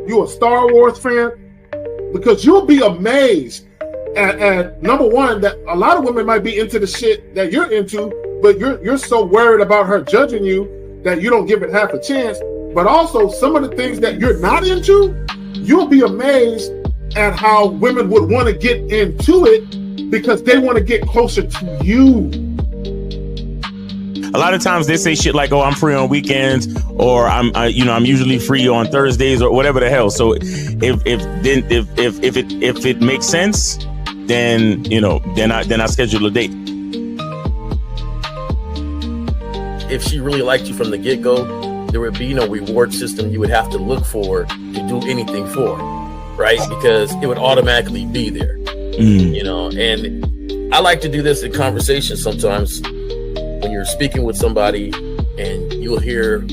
You a Star Wars fan? Because you'll be amazed at number one, that a lot of women might be into the shit that you're into, but you're so worried about her judging you that you don't give it half a chance. But also some of the things that you're not into, you'll be amazed at how women would want to get into it because they want to get closer to you. A lot of times they say shit like, "Oh, I'm free on weekends," or I'm usually free on Thursdays," or whatever the hell. So if it makes sense, then I schedule a date. If she really liked you from the get-go, there would be no reward system you would have to look for to do anything for, right? Because it would automatically be there, And I like to do this in conversations sometimes. When you're speaking with somebody and you'll hear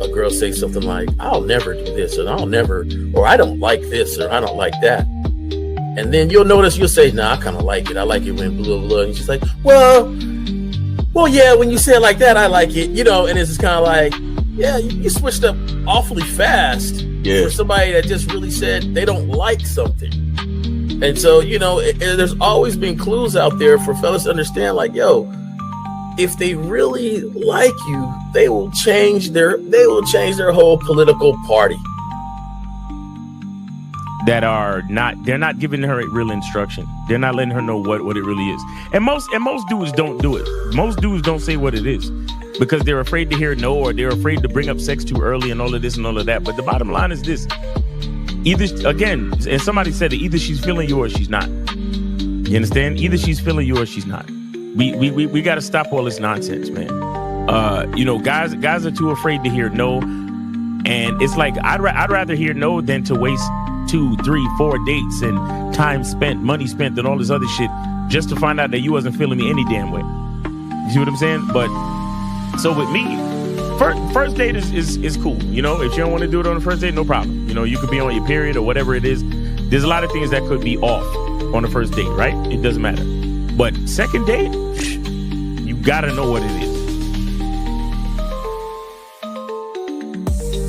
a girl say something like, "I'll never do this," or "I don't like this," or "I don't like that." And then you'll notice, you'll say, "Nah, I kind of like it. I like it when blah, blah, blah." And she's like, well, yeah, when you say it like that, I like it, and it's just kind of like, yeah, you switched up awfully fast for somebody that just really said they don't like something. And so, there's always been clues out there for fellas to understand, like, yo, if they really like you, they will change their whole political party. They're not giving her real instruction. They're not letting her know what it really is. And most dudes don't do it. Most dudes don't say what it is because they're afraid to hear no, or they're afraid to bring up sex too early and all of this and all of that. But the bottom line is this. Either, again, and somebody said it, either she's feeling you or she's not. You understand? Either she's feeling you or she's not. We got to stop all this nonsense, man. Guys are too afraid to hear no, and it's like I'd rather hear no than to waste 2, 3, 4 dates and time spent, money spent, and all this other shit just to find out that you wasn't feeling me any damn way. You see what I'm saying? But so with me, first date is cool. If you don't want to do it on the first date, no problem. You could be on your period or whatever it is. There's a lot of things that could be off on the first date, right? It doesn't matter. But second date, you gotta know what it is.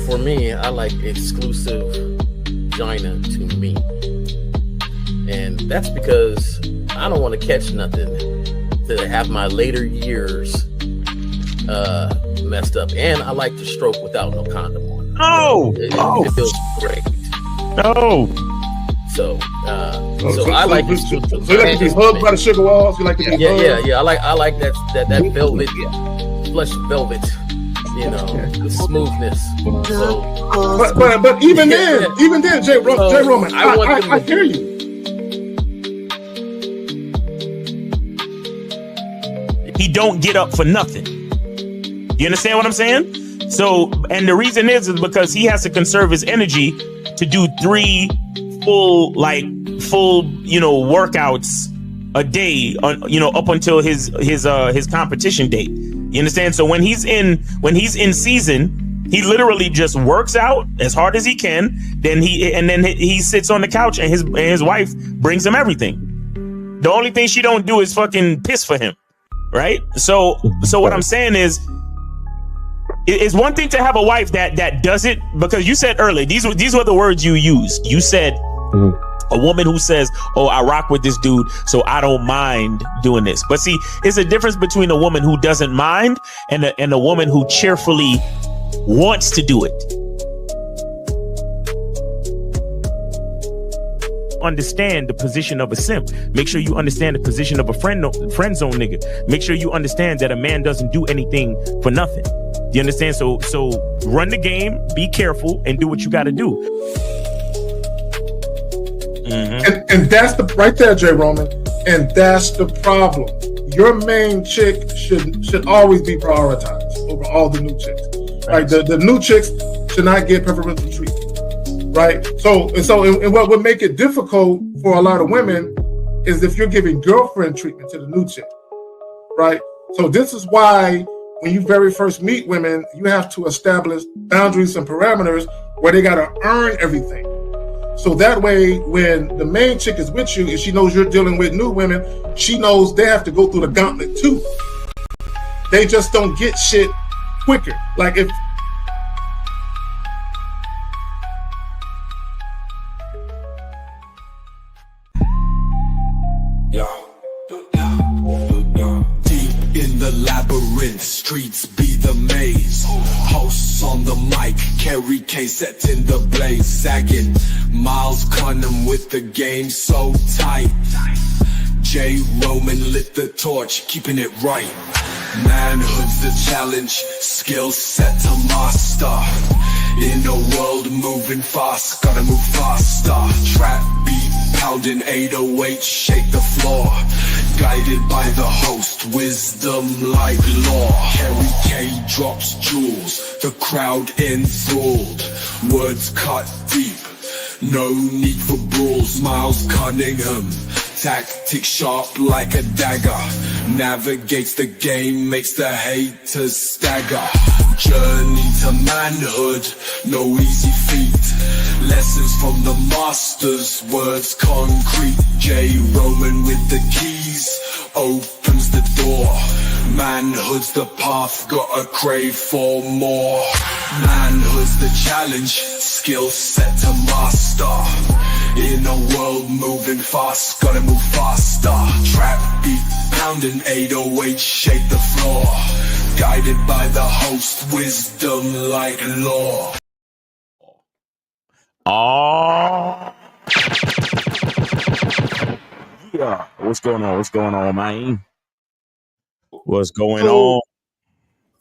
For me, I like exclusive vagina to me. And that's because I don't want to catch nothing to have my later years messed up. And I like to stroke without no condom on. It feels great. So I like it. So you like to be hugged by the sugar walls? You like to be hugged? Yeah. I like that velvet, plush velvet. The smoothness. So, but even then, Jay Roman, I hear you. He don't get up for nothing. You understand what I'm saying? So, and the reason is because he has to conserve his energy to do 3 full workouts a day up until his competition date. You understand? So when he's in season, he literally just works out as hard as he can. Then he sits on the couch and his wife brings him everything. The only thing she don't do is fucking piss for him, right? So what I'm saying is, it's one thing to have a wife that does it, because you said earlier, these were the words you used. You said a woman who says, "Oh, I rock with this dude, so I don't mind doing this." But see, it's a difference between a woman who doesn't mind and a woman who cheerfully wants to do it. Understand the position of a simp. Make sure you understand the position of a friend zone nigga. Make sure you understand that a man doesn't do anything for nothing. You understand? So run the game, be careful, and do what you got to do. Mm-hmm. And that's right there, Jay Roman. And that's the problem. Your main chick should always be prioritized over all the new chicks. Right? The new chicks should not get preferential treatment. Right? So what would make it difficult for a lot of women is if you're giving girlfriend treatment to the new chick. Right? So this is why when you very first meet women, you have to establish boundaries and parameters where they got to earn everything. So that way, when the main chick is with you and she knows you're dealing with new women, she knows they have to go through the gauntlet too. They just don't get shit quicker. Like Kerry K set in the blaze, sagging. Miles Cunham with the game so tight. J. Roman lit the torch, keeping it right. Manhood's the challenge, skill set to master. In a world moving fast, gotta move faster. Trap beat, pounding 808, shake the floor. Guided by the host, wisdom like law. Kerry K drops jewels, the crowd enthralled. Words cut deep, no need for brawls. Miles Cunningham, tactics sharp like a dagger. Navigates the game, makes the haters stagger. Journey to manhood, no easy feat. Lessons from the masters, words concrete. J. Roman with the keys, opens the door. Manhood's the path, got a crave for more. Manhood's the challenge, skill set to master. In a world moving fast, gotta move faster. Trap beat, pounding 808, shake the floor. Guided by the host, wisdom like law. Oh, yeah. What's going on? What's going on, man? What's going on?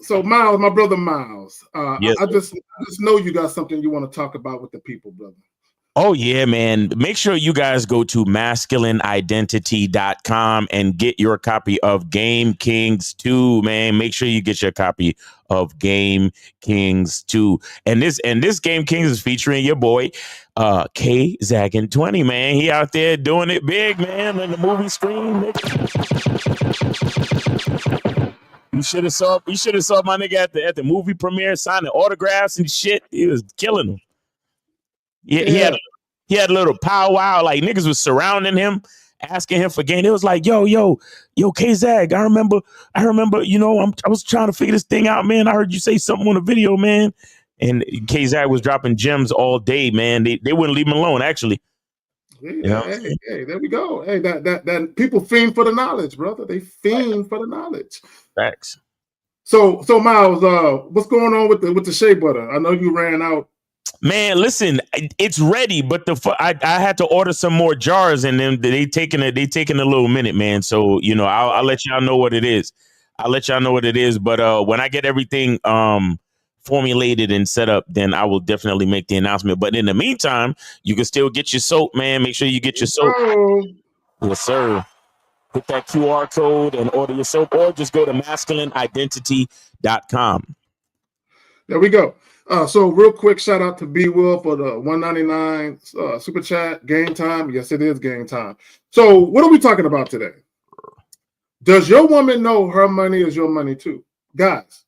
So Miles, my brother Miles, Yes, I just know you got something you want to talk about with the people, brother. Oh, yeah, man. Make sure you guys go to masculineidentity.com and get your copy of Game Kingz 2, man. Make sure you get your copy of Game Kingz 2. And this Game Kingz is featuring your boy, K Zaggin 20, man. He out there doing it big, man, in the movie screen. You should have saw my nigga at the movie premiere signing autographs and shit. He was killing them. Yeah. He had a little powwow, like niggas was surrounding him, asking him for game. It was like, yo, K-Zag, I remember, you know, I was trying to figure this thing out, man. I heard you say something on the video, man. And K-Zag was dropping gems all day, man. They wouldn't leave him alone, actually. Yeah, hey, there we go. Hey, that people fiend for the knowledge, brother. They fiend for the knowledge. Facts. So Miles, what's going on with the shea butter? I know you ran out. Man, listen, it's ready, but I had to order some more jars, and then they taking a little minute, man. So you know, I'll let y'all know what it is. But when I get everything formulated and set up, then I will definitely make the announcement. But in the meantime, you can still get your soap, man. Make sure you get your soap. Yes, sir. Hit that QR code and order your soap, or just go to masculineidentity.com. There we go. So real quick, shout out to B Will for the $1.99 super chat. Game time. Yes, it is game time. So what are we talking about today? Does your woman know her money is your money too? Guys,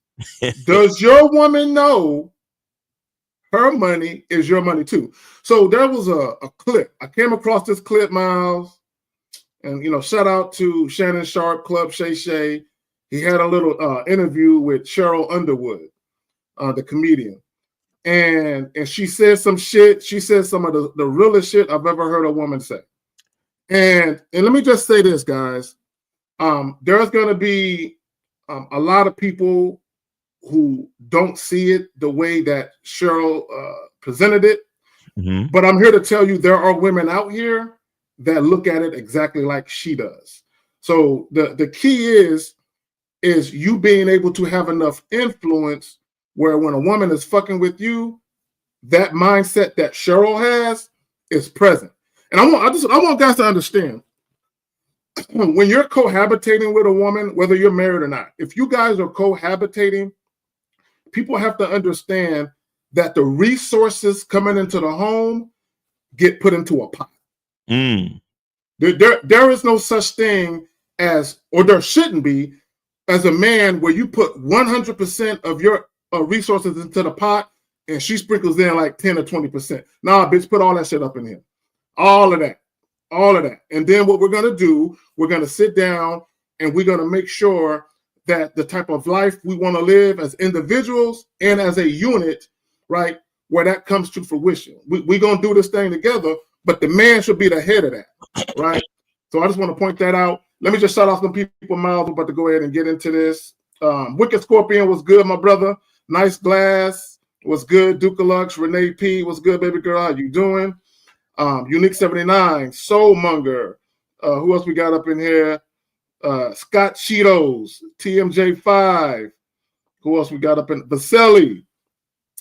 does your woman know her money is your money too? So there was a clip. I came across this clip, Miles. And, you know, shout out to Shannon Sharp, Club Shay Shay. He had a little interview with Cheryl Underwood, the comedian. And she said some shit. She said some of the realest shit I've ever heard a woman say. And let me just say this, guys. There's going to be a lot of people who don't see it the way that Cheryl presented it. Mm-hmm. But I'm here to tell you there are women out here that look at it exactly like she does. So the key is you being able to have enough influence where when a woman is fucking with you, that mindset that Cheryl has is present. And I want guys to understand, when you're cohabitating with a woman, whether you're married or not, if you guys are cohabitating, people have to understand that the resources coming into the home get put into a pot. Mm. There is no such thing as, or there shouldn't be, as a man where you put 100% of your resources into the pot and she sprinkles in like 10 or 20%. Nah, bitch, put all that shit up in here. All of that. And then what we're going to do, we're going to sit down and we're going to make sure that the type of life we want to live as individuals and as a unit, right, where that comes to fruition. We're going to do this thing together, but the man should be the head of that, right? So I just want to point that out. Let me just shout out some people, Miles. We're about to go ahead and get into this. Wicked Scorpion was good, my brother. Nice glass. What's good? Dukalux, Renee P. What's good, baby girl? How you doing? Unique 79, Soulmonger. Who else we got up in here? Scott Cheetos, TMJ5. Who else we got up in Vaselli?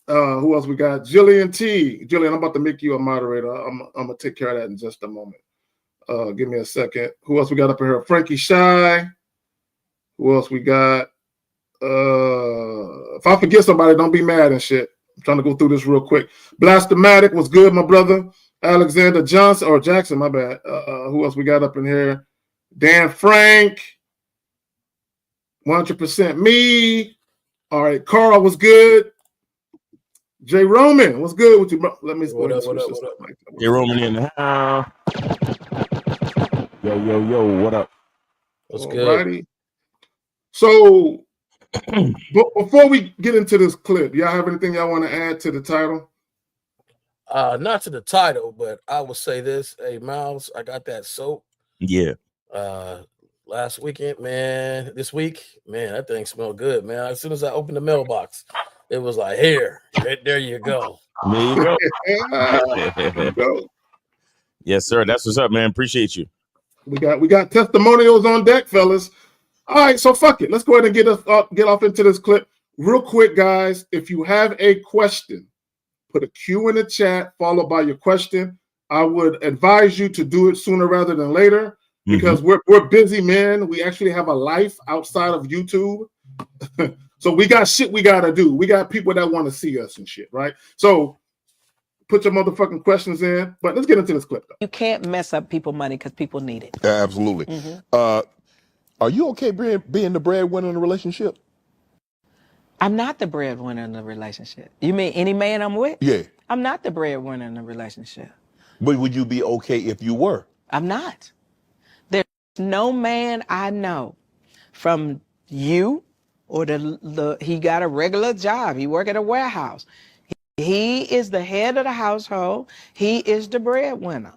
Who else we got? Jillian T. Jillian, I'm about to make you a moderator. I'm gonna take care of that in just a moment. Give me a second. Who else we got up in here? Frankie Shy. Who else we got? If I forget somebody, don't be mad and shit. I'm trying to go through this real quick. Blastomatic was good, my brother. Alexander Johnson or Jackson, my bad. Who else we got up in here? Dan Frank. 100% me. All right, Carl was good. Jay Roman, what's good with you, bro? Let me What up? Jay Roman in the house. Yo, what up? What's good? Alrighty. So, before we get into this clip, y'all have anything y'all want to add to the title? Not to the title, but I will say this. Hey, Miles, I got that soap. Yeah. Last weekend, man. This week, man, that thing smelled good, man. As soon as I opened the mailbox, it was like, here, there you go. There you go. There you go. Yes, sir. That's what's up, man. Appreciate you. We got testimonials on deck, fellas. All right, so fuck it. Let's go ahead and get off into this clip real quick, guys. If you have a question, put a Q in the chat followed by your question. I would advise you to do it sooner rather than later because we're busy, man. We actually have a life outside of YouTube. So we got shit we got to do. We got people that want to see us and shit, right? So put your motherfucking questions in. But let's get into this clip, though. You can't mess up people money because people need it. Absolutely. Are you okay being the breadwinner in a relationship? I'm not the breadwinner in the relationship. You mean any man I'm with? Yeah. I'm not the breadwinner in the relationship. But would you be okay if you were? I'm not. There's no man I know from you or he got a regular job. He work at a warehouse. He is the head of the household. He is the breadwinner.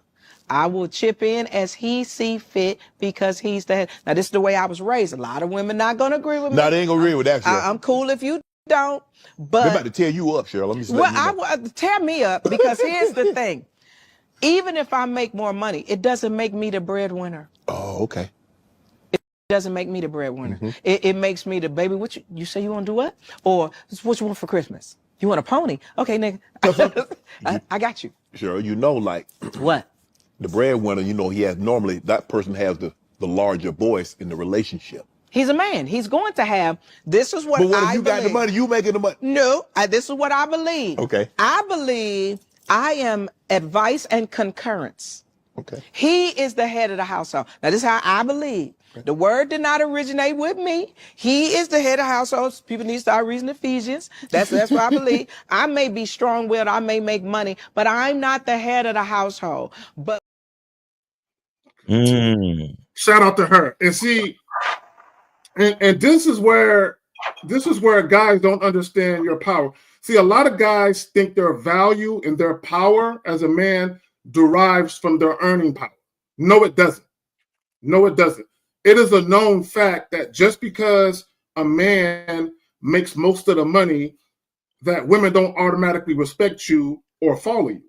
I will chip in as he see fit because he's the head. Now, this is the way I was raised. A lot of women not going to agree with me. No, they ain't going to agree with that, Cheryl. I'm cool if you don't, but... They're about to tear you up, Cheryl. Let me just let you know. Tear me up because here's the thing. Even if I make more money, it doesn't make me the breadwinner. Oh, okay. It doesn't make me the breadwinner. It makes me the baby. What you say you want to do what? Or what you want for Christmas? You want a pony? Okay, nigga. I got you. Cheryl, you know, like... What? The breadwinner, you know, that person has the larger voice in the relationship. He's a man. He's going to have, this is what I believe. But what if you got the money, you making the money? No, this is what I believe. Okay. I believe I am advice and concurrence. Okay. He is the head of the household. Now, this is how I believe. The word did not originate with me. He is the head of households. People need to start reading Ephesians. That's what I believe. I may be strong-willed. I may make money, but I'm not the head of the household. But shout out to her. And see, and this is where guys don't understand your power. See, a lot of guys think their value and their power as a man derives from their earning power. No, it doesn't. No, it doesn't. It is a known fact that just because a man makes most of the money, that women don't automatically respect you or follow you,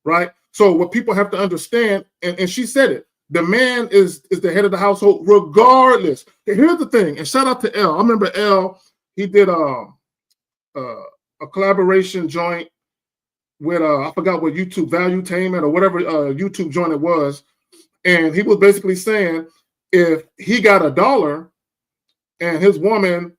right? So what people have to understand, and she said it, the man is the head of the household regardless. Here's the thing, and shout out to L. I remember L, he did a collaboration joint with, I forgot what YouTube, Valuetainment or whatever YouTube joint it was, and he was basically saying, if he got $1 and his woman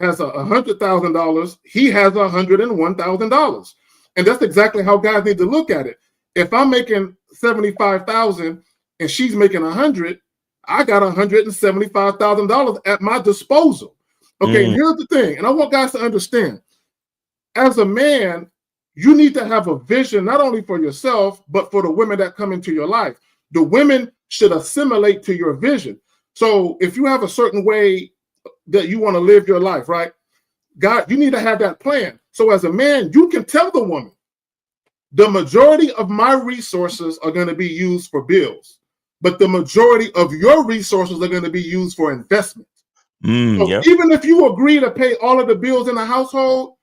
has $100,000, he has $101,000. And that's exactly how guys need to look at it. If I'm making $75,000 and she's making 100, I got $175,000 at my disposal. Okay, here's the thing, and I want guys to understand. As a man, you need to have a vision not only for yourself, but for the women that come into your life. The women should assimilate to your vision. So if you have a certain way that you want to live your life, right? God, you need to have that plan. So as a man, you can tell the woman, the majority of my resources are going to be used for bills, but the majority of your resources are going to be used for investment. So even if you agree to pay all of the bills in the household,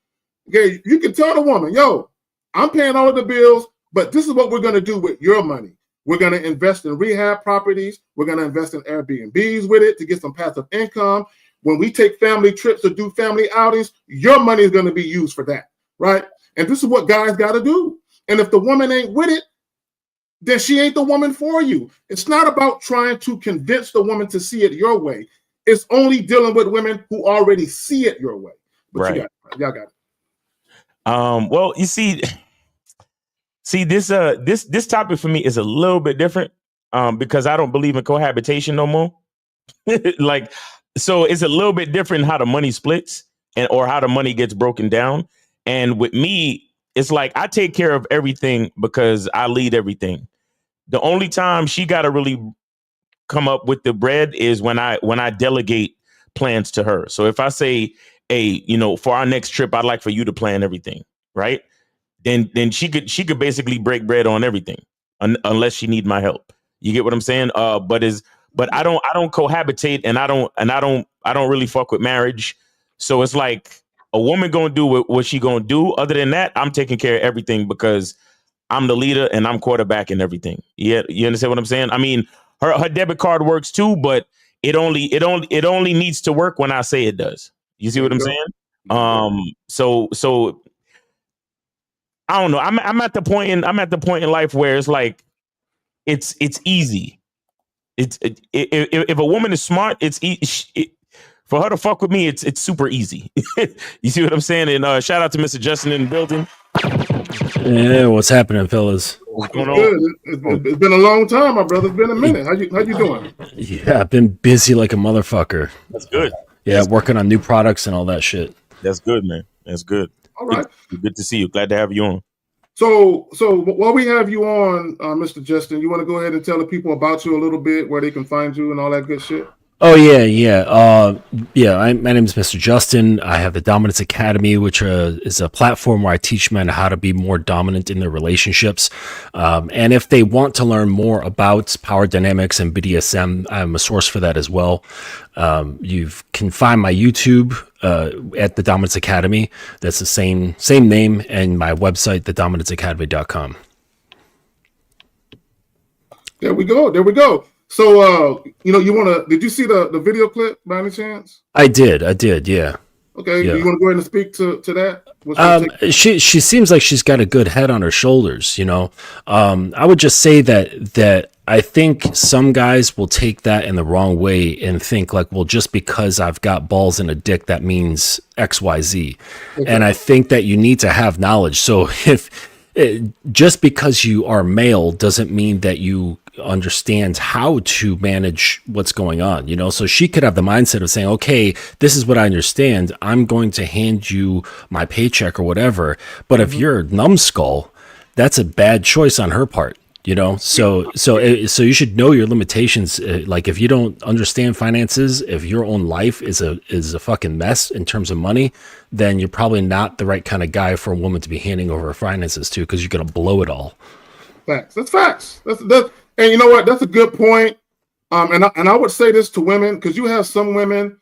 Okay, you can tell the woman, yo, I'm paying all of the bills, but this is what we're going to do with your money. We're going to invest in rehab properties. We're going to invest in Airbnbs with it to get some passive income. When we take family trips or do family outings, your money is going to be used for that, right? And this is what guys got to do. And if the woman ain't with it, then she ain't the woman for you. It's not about trying to convince the woman to see it your way. It's only dealing with women who already see it your way. But Right. Y'all got it. Well, you see this topic for me is a little bit different because I don't believe in cohabitation no more. Like, so it's a little bit different how the money splits or how the money gets broken down. And with me, it's like I take care of everything because I lead everything. The only time she got to really come up with the bread is when I delegate plans to her. So if I say, hey, for our next trip, I'd like for you to plan everything, right? Then she could basically break bread on everything unless she need my help. You get what I'm saying? But I don't cohabitate, and I don't really fuck with marriage. So it's like a woman gonna do what she gonna do. Other than that, I'm taking care of everything because I'm the leader and I'm quarterbacking everything. Yeah, you understand what I'm saying? I mean, her debit card works too, but it only needs to work when I say it does. You see what I'm saying? So I don't know. I'm at the point in life where it's like it's easy. If a woman is smart, for her to fuck with me, it's super easy. You see what I'm saying? And shout out to Mr. Justin in the building. Yeah, what's happening, fellas? What's going Good. on? It's been a long time, my brother. It's been a minute. How you doing? Yeah, I've been busy like a motherfucker. That's good. Yeah, working on new products and all that shit. That's good, man. That's good. All right. Good to see you. Glad to have you on. So while we have you on, Mr. Justin, you want to go ahead and tell the people about you a little bit, where they can find you and all that good shit? Oh, yeah. My name is Mr. Justin. I have the Dominance Academy, which is a platform where I teach men how to be more dominant in their relationships. And if they want to learn more about power dynamics and BDSM, I'm a source for that as well. You can find my YouTube at the Dominance Academy. That's the same name, and my website, thedominanceacademy.com. There we go. So, did you see the video clip by any chance? I did, yeah. Okay, Yeah. you want to go ahead and speak to that? She seems like she's got a good head on her shoulders, I would just say that I think some guys will take that in the wrong way and think like, well, just because I've got balls and a dick, that means XYZ. Okay. And I think that you need to have knowledge. So just because you are male doesn't mean that you understand how to manage what's going on, so she could have the mindset of saying, okay, this is what I understand, I'm going to hand you my paycheck or whatever. But if you're a numbskull, that's a bad choice on her part, so you should know your limitations. Like if you don't understand finances, if your own life is a fucking mess in terms of money, then you're probably not the right kind of guy for a woman to be handing over her finances to, because you're going to blow it all. Facts. That's facts. That's and you know what? That's a good point. And I would say this to women, because you have some women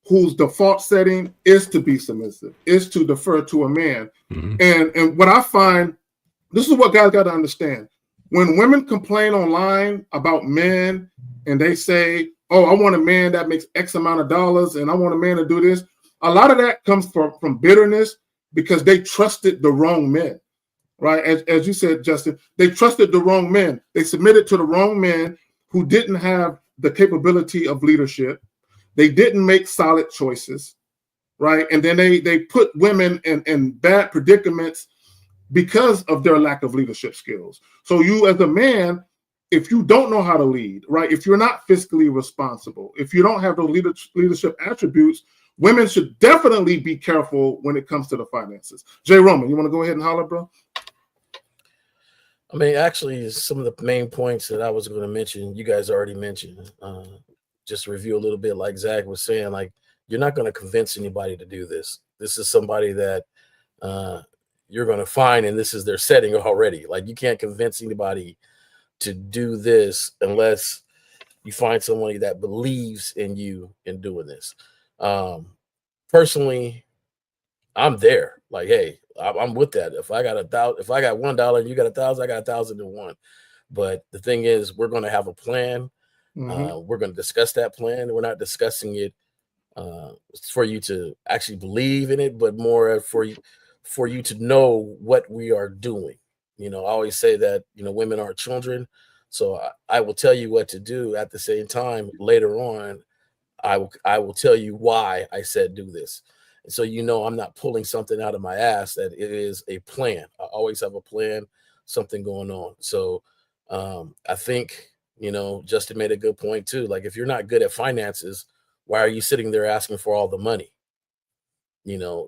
whose default setting is to be submissive, is to defer to a man. Mm-hmm. And what I find, this is what guys got to understand. When women complain online about men and they say, oh, I want a man that makes X amount of dollars and I want a man to do this, a lot of that comes from bitterness because they trusted the wrong men. Right, as you said, Justin, they trusted the wrong men. They submitted to the wrong men who didn't have the capability of leadership. They didn't make solid choices, right? And then they put women in bad predicaments because of their lack of leadership skills. So you, as a man, if you don't know how to lead, right? If you're not fiscally responsible, if you don't have those leadership attributes, women should definitely be careful when it comes to the finances. Jay Roman, you want to go ahead and holler, bro? I mean, actually, some of the main points that I was going to mention, you guys already mentioned. Just to review a little bit, like Zach was saying, like, you're not going to convince anybody to do this. This is somebody that you're going to find, and this is their setting already. Like, you can't convince anybody to do this unless you find somebody that believes in you in doing this. Personally, I'm there. Like, hey, I'm with that. If I got $1 and you got 1,000, I got 1,001. But the thing is, we're going to have a plan. We're going to discuss that plan. We're not discussing it for you to actually believe in it, but more for you to know what we are doing. I always say that, women are children. So I will tell you what to do. At the same time, later on, I will tell you why I said do this. And so, I'm not pulling something out of my ass, that it is a plan. I always have a plan, something going on. So I think, Justin made a good point too. Like, if you're not good at finances, why are you sitting there asking for all the money?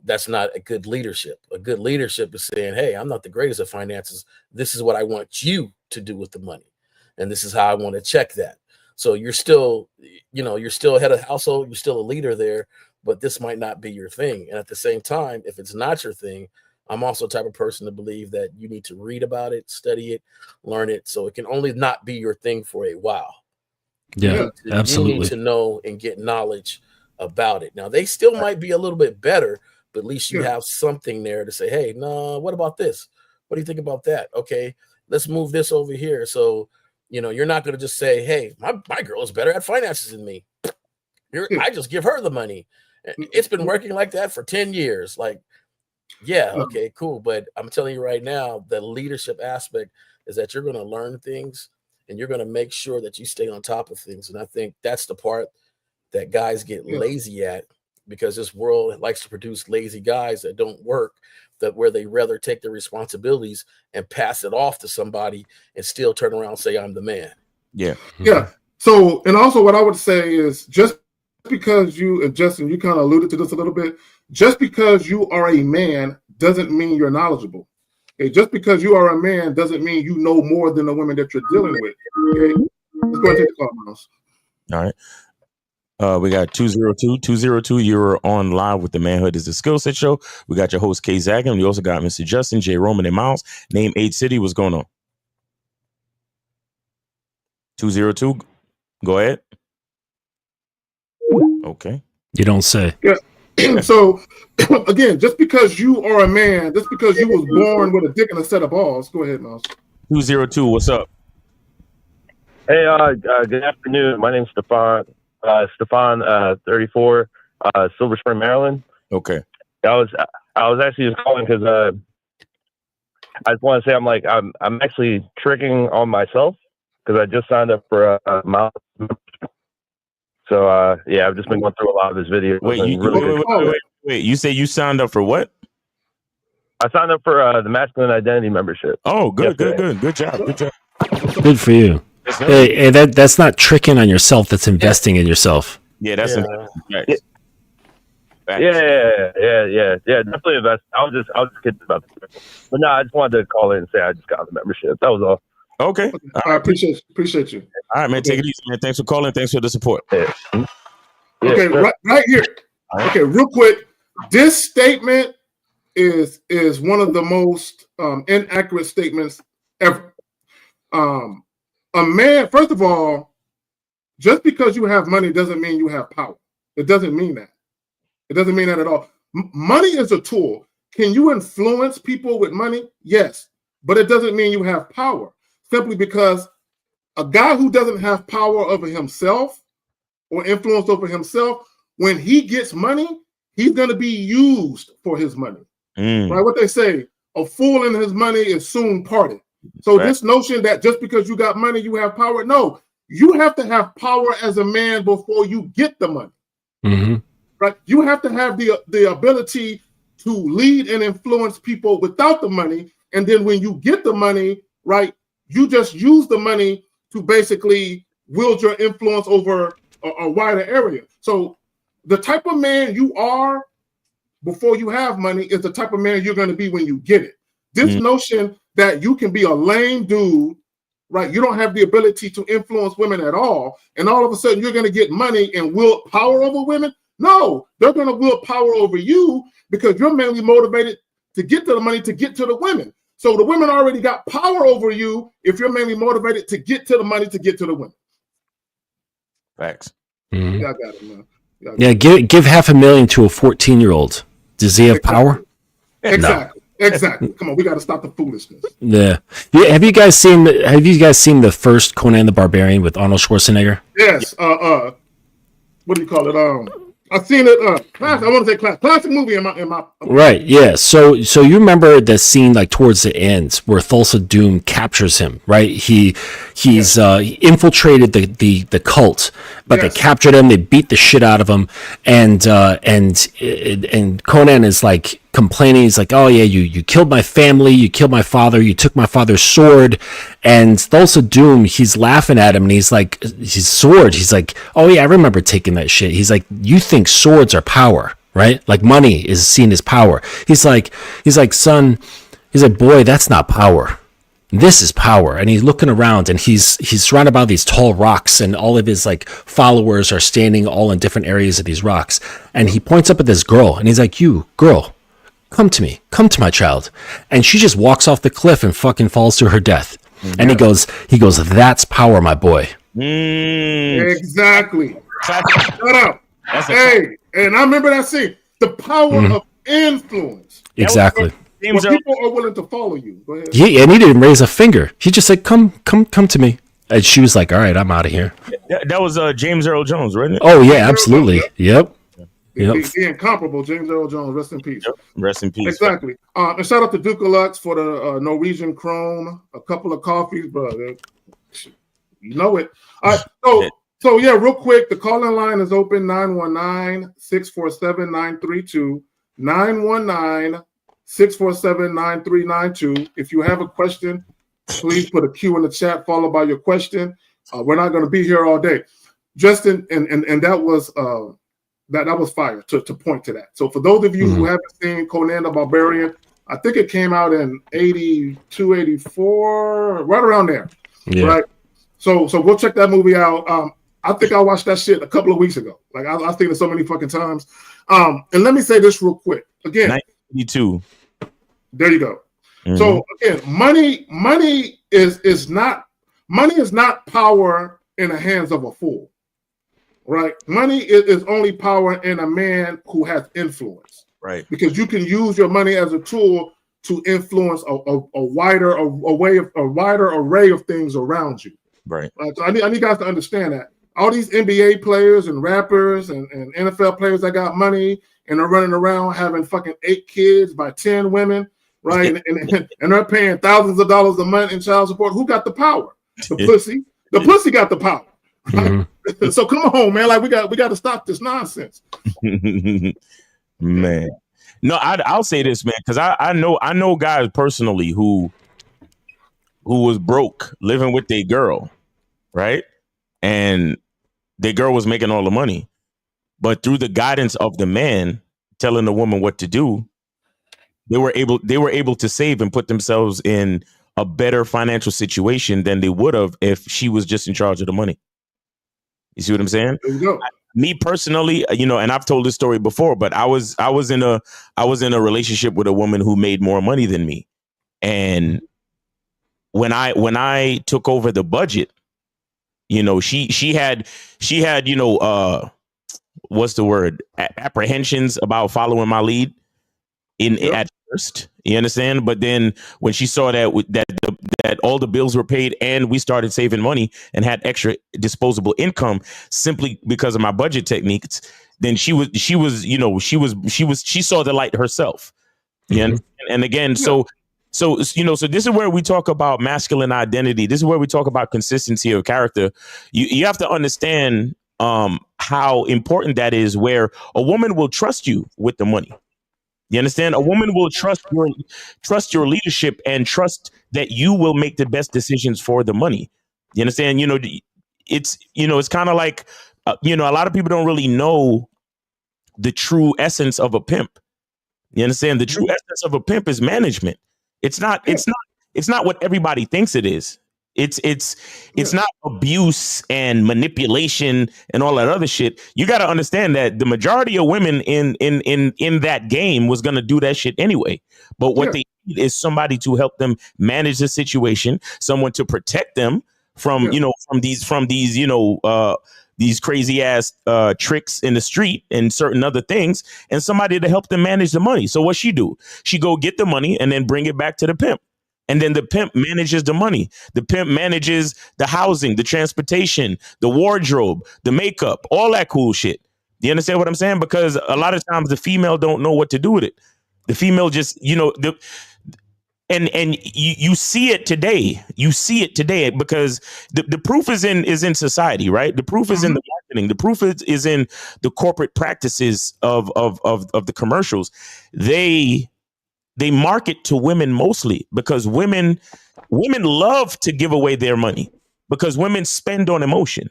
That's not a good leadership. A good leadership is saying, hey, I'm not the greatest at finances. This is what I want you to do with the money. And this is how I want to check that. So you're still, you're still head of household. You're still a leader there, but this might not be your thing. And at the same time, if it's not your thing, I'm also the type of person to believe that you need to read about it, study it, learn it. So it can only not be your thing for a while. Yeah, absolutely. You need to know and get knowledge about it. Now, they still might be a little bit better, but at least you have something there to say, hey, no, what about this? What do you think about that? Okay, let's move this over here. So, you're not going to just say, hey, my girl is better at finances than me. I just give her the money. It's been working like that for 10 years. Like, yeah, okay, cool. But I'm telling you right now, the leadership aspect is that you're going to learn things and you're going to make sure that you stay on top of things. And I think that's the part that guys get lazy at, because this world likes to produce lazy guys that don't work, where they rather take their responsibilities and pass it off to somebody and still turn around and say, I'm the man. Yeah. Yeah. So, and also what I would say is, just because you, and Justin, you kind of alluded to this a little bit, just because you are a man doesn't mean you're knowledgeable. Okay? Just because you are a man doesn't mean you know more than the women that you're dealing with. Okay? Let's go and take the call, Miles. All right. We got 202. You're on live with the Manhood is the Skill Set Show. We got your host, Kay Zagan. We also got Mr. Justin, J. Roman, and Miles. Name 8 City. What's going on? 202. Go ahead. Okay. You don't say. Yeah. So, again, just because you are a man, just because you was born with a dick and a set of balls. Go ahead, Miles. 202. What's up? Hey, good afternoon. My name's Stefan. 34, Silver Spring, Maryland. Okay. I was actually just calling because I just want to say I'm actually tricking on myself, because I just signed up for a Miles. So I've just been going through a lot of his videos. Wait. You say you signed up for what? I signed up for the Masculine Identity membership. Oh, good job. Good for you. Hey, that's not tricking on yourself. That's investing in yourself. Yeah, that's Yeah, definitely invest. I was just kidding about this, but no, I just wanted to call in and say I just got the membership. That was all. Okay. I appreciate you. All right, man. Take it easy, man. Thanks for calling. Thanks for the support. Yeah. Okay, right here. Okay, real quick. This statement is one of the most inaccurate statements ever. A man, first of all, just because you have money doesn't mean you have power. It doesn't mean that. It doesn't mean that at all. Money is a tool. Can you influence people with money? Yes, but it doesn't mean you have power. Simply because a guy who doesn't have power over himself or influence over himself, when he gets money, he's going to be used for his money. Right? What they say, a fool in his money is soon parted. So this notion that just because you got money, you have power. No, you have to have power as a man before you get the money. Mm-hmm. Right? You have to have the ability to lead and influence people without the money. And then when you get the money, right, you just use the money to basically wield your influence over a wider area. So the type of man you are before you have money is the type of man you're going to be when you get it. This notion that you can be a lame dude, right? You don't have the ability to influence women at all, and all of a sudden you're going to get money and wield power over women. No, they're going to wield power over you because you're mainly motivated to get to the money, to get to the women. So the women already got power over you if you're mainly motivated to get to the money, to get to the women. Facts. Mm-hmm. Yeah, I got it, man. Yeah, give $500,000 to a 14-year-old. Does he have power? Exactly. Exactly. Come on, we got to stop the foolishness. Yeah. Have you guys seen the first Conan the Barbarian with Arnold Schwarzenegger? Yes. What do you call it? I've seen it. Classic, I want to say classic movie in my. Right. Yeah. So you remember the scene like towards the end where Thulsa Doom captures him, right? He infiltrated the cult, but they captured him. They beat the shit out of him, and Conan is like complaining. He's like, "Oh yeah, you killed my family. You killed my father. You took my father's sword." And Thulsa Doom, he's laughing at him, and he's like, his sword. He's like, "Oh yeah, I remember taking that shit." He's like, "You think swords are power, right? Like money is seen as power." He's like, "Son," he's like, "Boy, that's not power. This is power." And he's looking around, and he's surrounded by these tall rocks, and all of his like followers are standing all in different areas of these rocks. And he points up at this girl, and he's like, "You girl, come to me, come to my child." And she just walks off the cliff and fucking falls to her death. And he goes, "That's power, my boy." Exactly. Shut up. Hey, and I remember that scene. The power of influence. Exactly. When people are willing to follow you. Go ahead. And he didn't raise a finger. He just said, come to me. And she was like, "All right, I'm out of here." That was James Earl Jones, wasn't it? Oh yeah, absolutely. Yep. The incomparable James Earl Jones, rest in peace. Yep. Rest in peace. Exactly. And shout out to Duke Lux for the Norwegian Chrome, a couple of coffees, brother. You know it. All right. So yeah, real quick, the call-in line is open 919-647-9332. 919-647-9392. If you have a question, please put a Q in the chat followed by your question. We're not going to be here all day. Justin, and that was that was fire to point to that. So for those of you who haven't seen Conan the Barbarian, I think it came out in 82, 84, right around there. Yeah. Right. So go check that movie out. I think I watched that shit a couple of weeks ago. Like I've seen it so many fucking times. And let me say this real quick. Again, 1982. There you go. So again, money is not power in the hands of a fool. Right? Money is only power in a man who has influence. Right. Because you can use your money as a tool to influence a wider array of things around you. Right. So I need guys to understand that. All these NBA players and rappers and NFL players that got money and are running around having fucking 8 kids by 10 women, right? and they're paying thousands of dollars a month in child support. Who got the power? The pussy. The pussy got the power. Right? So come on, man. Like we got to stop this nonsense. Man. No, I'll say this, man, because I know guys personally who was broke living with their girl, right? And their girl was making all the money. But through the guidance of the man telling the woman what to do, they were able to save and put themselves in a better financial situation than they would have if she was just in charge of the money. You see what I'm saying? There you go. Me personally, and I've told this story before, but I was in a relationship with a woman who made more money than me. And when I took over the budget, she had what's the word? Apprehensions about following my lead at first. You understand? But then when she saw that all the bills were paid and we started saving money and had extra disposable income simply because of my budget techniques, then she saw the light herself. Yeah. And again, so this is where we talk about masculine identity. This is where we talk about consistency of character. You have to understand how important that is, where a woman will trust you with the money. You understand? A woman will trust your leadership and trust that you will make the best decisions for the money. You understand? It's kind of like, a lot of people don't really know the true essence of a pimp. You understand? The true essence of a pimp is management. It's not what everybody thinks it is. It's not abuse and manipulation and all that other shit. You got to understand that the majority of women in that game was going to do that shit anyway. But what they need is somebody to help them manage the situation, someone to protect them from these these crazy ass tricks in the street and certain other things, and somebody to help them manage the money. So what she do? She go get the money and then bring it back to the pimp. And then the pimp manages the money. The pimp manages the housing, the transportation, the wardrobe, the makeup, all that cool shit. Do you understand what I'm saying? Because a lot of times the female don't know what to do with it. The female just, and you see it today. You see it today because the proof is in society, right? The proof is in the marketing. The proof is in the corporate practices of the commercials. They market to women mostly because women love to give away their money because women spend on emotion.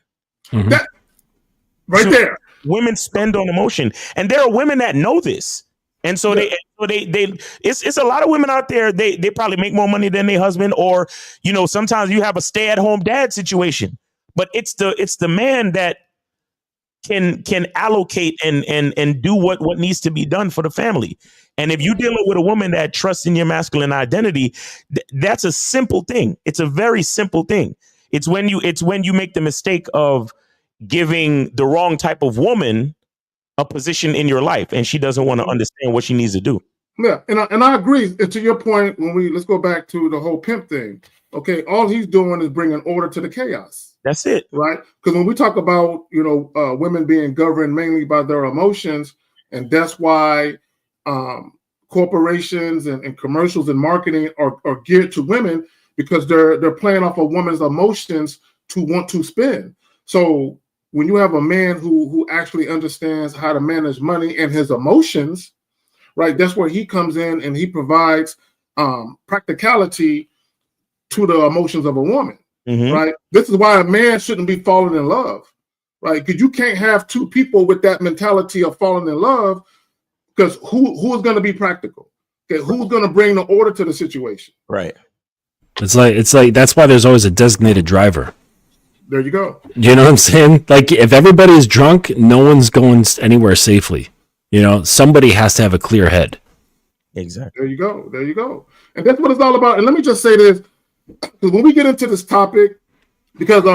Mm-hmm. There. Women spend on emotion, and there are women that know this, and so they it's a lot of women out there. They probably make more money than their husband, or sometimes you have a stay-at-home dad situation, but it's the man that can allocate and do what needs to be done for the family. And if you're dealing with a woman that trusts in your masculine identity, that's a simple thing. It's a very simple thing. It's when you make the mistake of giving the wrong type of woman a position in your life, and she doesn't want to understand what she needs to do. Yeah, and I agree. And to your point, let's go back to the whole pimp thing. Okay, all he's doing is bringing order to the chaos. That's it, right? Because when we talk about women being governed mainly by their emotions, and that's why corporations and commercials and marketing are geared to women, because they're playing off a woman's emotions to want to spend. So when you have a man who actually understands how to manage money and his emotions, right, that's where he comes in and he provides practicality to the emotions of a woman. Mm-hmm. Right. This is why a man shouldn't be falling in love, right? Because you can't have two people with that mentality of falling in love. Because who's going to be practical? Okay, who's going to bring the order to the situation? Right. It's like that's why there's always a designated driver. There you go. You know what I'm saying? Like if everybody's drunk, no one's going anywhere safely. Somebody has to have a clear head. Exactly. There you go. And that's what it's all about. And let me just say this. Because when we get into this topic, because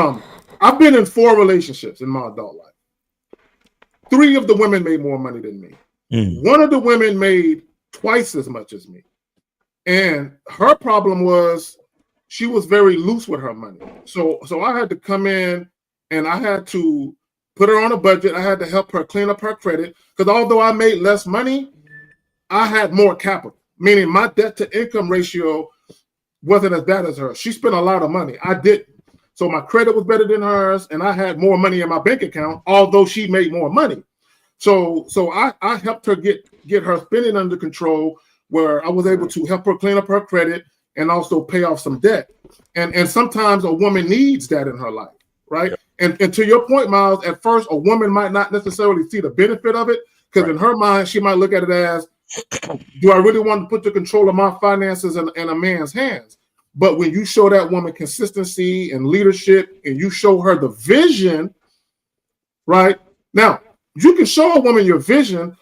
I've been in 4 relationships in my adult life. 3 of the women made more money than me. Mm. 1 of the women made twice as much as me. And her problem was she was very loose with her money. So I had to come in and I had to put her on a budget. I had to help her clean up her credit. Because although I made less money, I had more capital. Meaning my debt to income ratio wasn't as bad as her. She spent a lot of money. I didn't. So my credit was better than hers, and I had more money in my bank account, although she made more money. So I helped her get her spending under control, where I was able to help her clean up her credit and also pay off some debt. And sometimes a woman needs that in her life, right? Yeah. And to your point, Miles, at first a woman might not necessarily see the benefit of it, because in her mind she might look at it as, do I really want to put the control of my finances in a man's hands? But when you show that woman consistency and leadership, and you show her the vision, right? Now, you can show a woman your vision,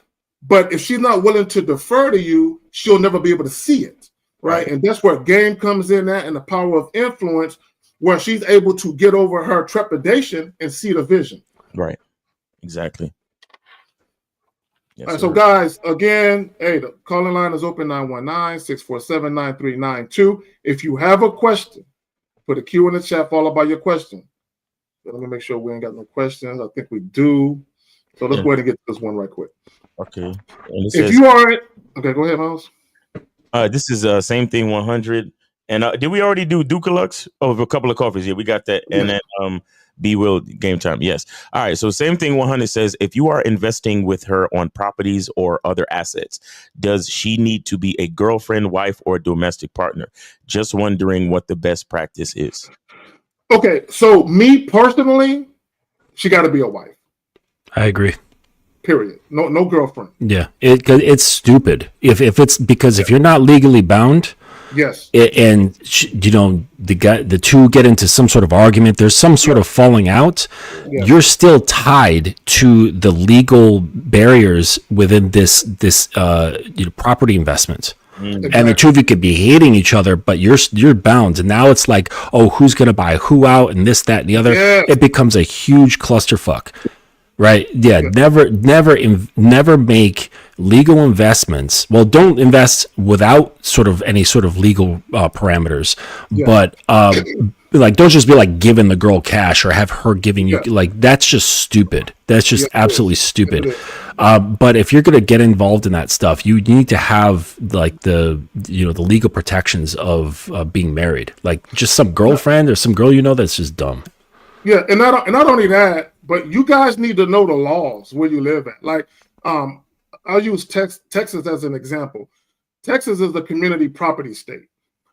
but if she's not willing to defer to you, she'll never be able to see it, right? And that's where game comes in at, and the power of influence, where she's able to get over her trepidation and see the vision. Right. Exactly. Yes, all right, so guys, again, the calling line is open 919-647-9392. If you have a question, put a Q in the chat followed by your question. So let me make sure we ain't got no questions. I think we do. So let's go ahead and get this one right quick. Okay. If you are okay, go ahead, Miles. This is same thing 100. And did we already do Dukalux? Oh, a couple of coffees. Yeah, we got that. Yeah. And then Be Will Game Time. Yes. All right. So same thing 100 says, if you are investing with her on properties or other assets, does she need to be a girlfriend, wife, or domestic partner? Just wondering what the best practice is. Okay. So me personally, she got to be a wife. I agree. Period. No girlfriend. Yeah. It's stupid. If it's because if you're not legally bound, yes, and the two get into some sort of argument, there's some sort of falling out, you're still tied to the legal barriers within this property investment. Exactly. And the two of you could be hating each other, but you're bound. And now it's like, oh, who's gonna buy who out, and this, that, and the other. Yeah. It becomes a huge clusterfuck, right? Yeah, never make legal investments. Well, don't invest without sort of any sort of legal parameters, but like, don't just be like giving the girl cash or have her giving you like, that's just stupid. That's just absolutely stupid. But if you're going to get involved in that stuff, you need to have like the legal protections of being married. Like, just some girlfriend or some girl, that's just dumb. Yeah. And not only that, but you guys need to know the laws where you live at. Like, I'll use Texas as an example. Texas is a community property state.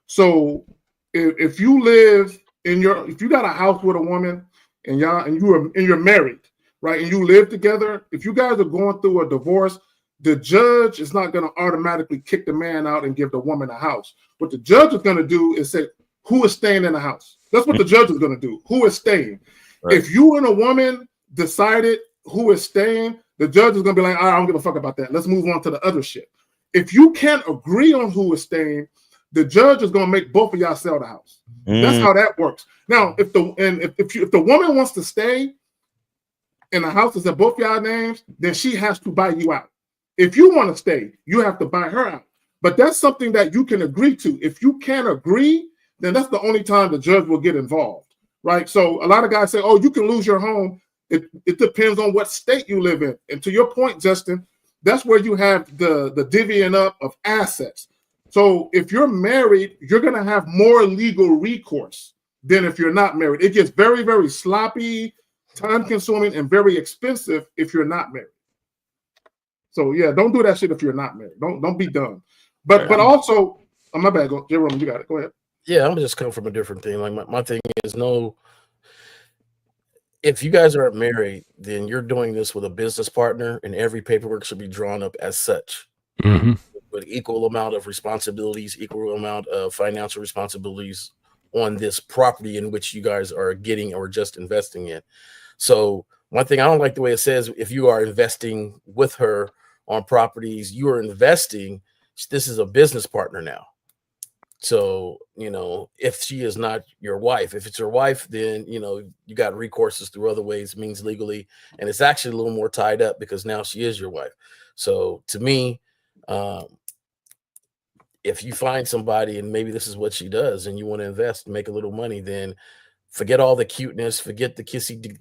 So if you live if you got a house with a woman and you're married, right, and you live together, if you guys are going through a divorce, the judge is not going to automatically kick the man out and give the woman a house. What the judge is going to do is say, who is staying in the house? That's what the judge is going to do. Who is staying? Right. If you and a woman decided who is staying, the judge is going to be like, I don't give a fuck about that. Let's move on to the other shit. If you can't agree on who is staying, the judge is going to make both of y'all sell the house. That's how that works. Now, if the woman wants to stay and the house is at both y'all names, then she has to buy you out. If you want to stay, you have to buy her out. But that's something that you can agree to. If you can't agree, then that's the only time the judge will get involved, right? So a lot of guys say, oh, you can lose your home. It depends on what state you live in. And to your point, Justin, that's where you have the divvying up of assets. So if you're married, you're going to have more legal recourse than if you're not married. It gets very, very sloppy, time-consuming, and very expensive if you're not married. So yeah, don't do that shit if you're not married. Don't be dumb. But also, oh, my bad, Jerome, you got it. Go ahead. Yeah, I'm just coming from a different thing. Like my thing is, if you guys aren't married, then you're doing this with a business partner, and every paperwork should be drawn up as such. Mm-hmm. With equal amount of responsibilities, equal amount of financial responsibilities on this property in which you guys are getting or just investing in. So one thing I don't like the way it says, if you are investing with her on properties, you are investing. This is a business partner now. So, if she is not your wife, if it's your wife, then, you got recourses through other ways, means legally, and it's actually a little more tied up because now she is your wife. So to me, if you find somebody and maybe this is what she does and you want to invest and make a little money, then forget all the cuteness, forget the kissy,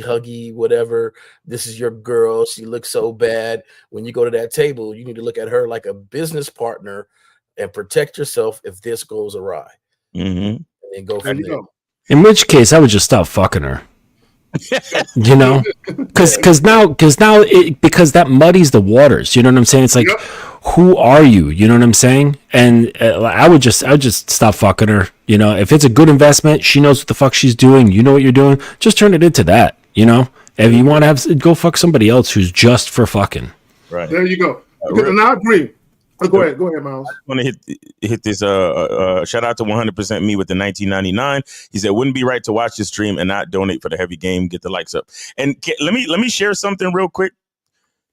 huggy, whatever. This is your girl. She looks so bad. When you go to that table, you need to look at her like a business partner and protect yourself if this goes awry. Mm-hmm. And go from there. In which case, I would just stop fucking her. Because that muddies the waters. You know what I'm saying? It's like, who are you? You know what I'm saying? And I would just stop fucking her. If it's a good investment, she knows what the fuck she's doing. You know what you're doing. Just turn it into that. If you want to go fuck somebody else who's just for fucking. Right. There you go. And I agree. Go ahead, Miles. I want to hit this. Shout out to 100% Me with the 1999. He said, "Wouldn't be right to watch this stream and not donate for the heavy game. Get the likes up." And let me share something real quick.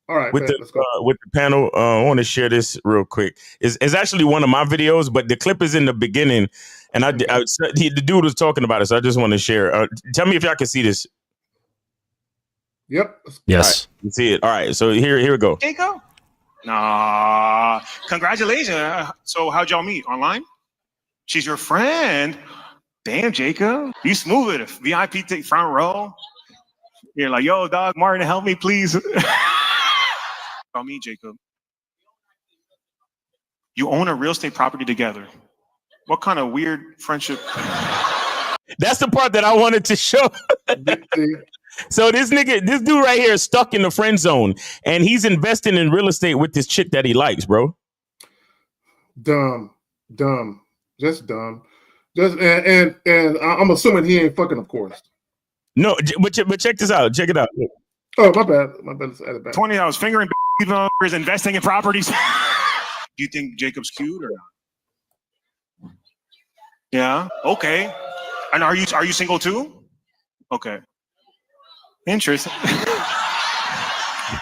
All right, with the panel. I want to share this real quick. It's actually one of my videos, but the clip is in the beginning, and the dude was talking about it, so I just want to share. Tell me if y'all can see this. Yep. Yes. Right, you see it. All right. So here we go. Jacob? Nah. Congratulations. So how'd y'all meet? Online? She's your friend? Damn, Jacob. You smooth it. VIP take front row. You're like, yo, dog, Martin, help me, please. About me, Jacob. You own a real estate property together. What kind of weird friendship? That's the part that I wanted to show. So this dude right here is stuck in the friend zone, and he's investing in real estate with this chick that he likes, bro. Dumb, just dumb. And I'm assuming he ain't fucking, of course. No, but check this out. Check it out. Oh, my bad. Let's add it back. $20 fingering is investing in properties. Do you think Jacob's cute or not? Yeah. Okay. And are you single too? Okay. Interesting.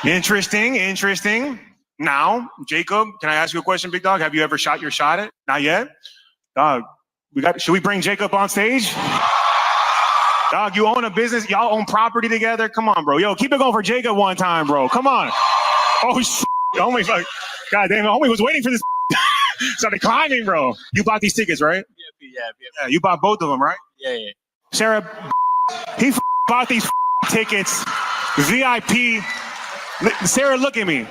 Interesting. Now, Jacob, can I ask you a question, big dog? Have you ever shot your shot at? Not yet? Dog, should we bring Jacob on stage? Dog, you own a business, y'all own property together. Come on, bro. Yo, keep it going for Jacob one time, bro. Come on. Oh, homie, fuck. God damn it, homie was waiting for this. Started climbing, bro. You bought these tickets, right? Yeah, you bought both of them, right? Yeah. Sarah, he bought these tickets, VIP. Sarah, look at me.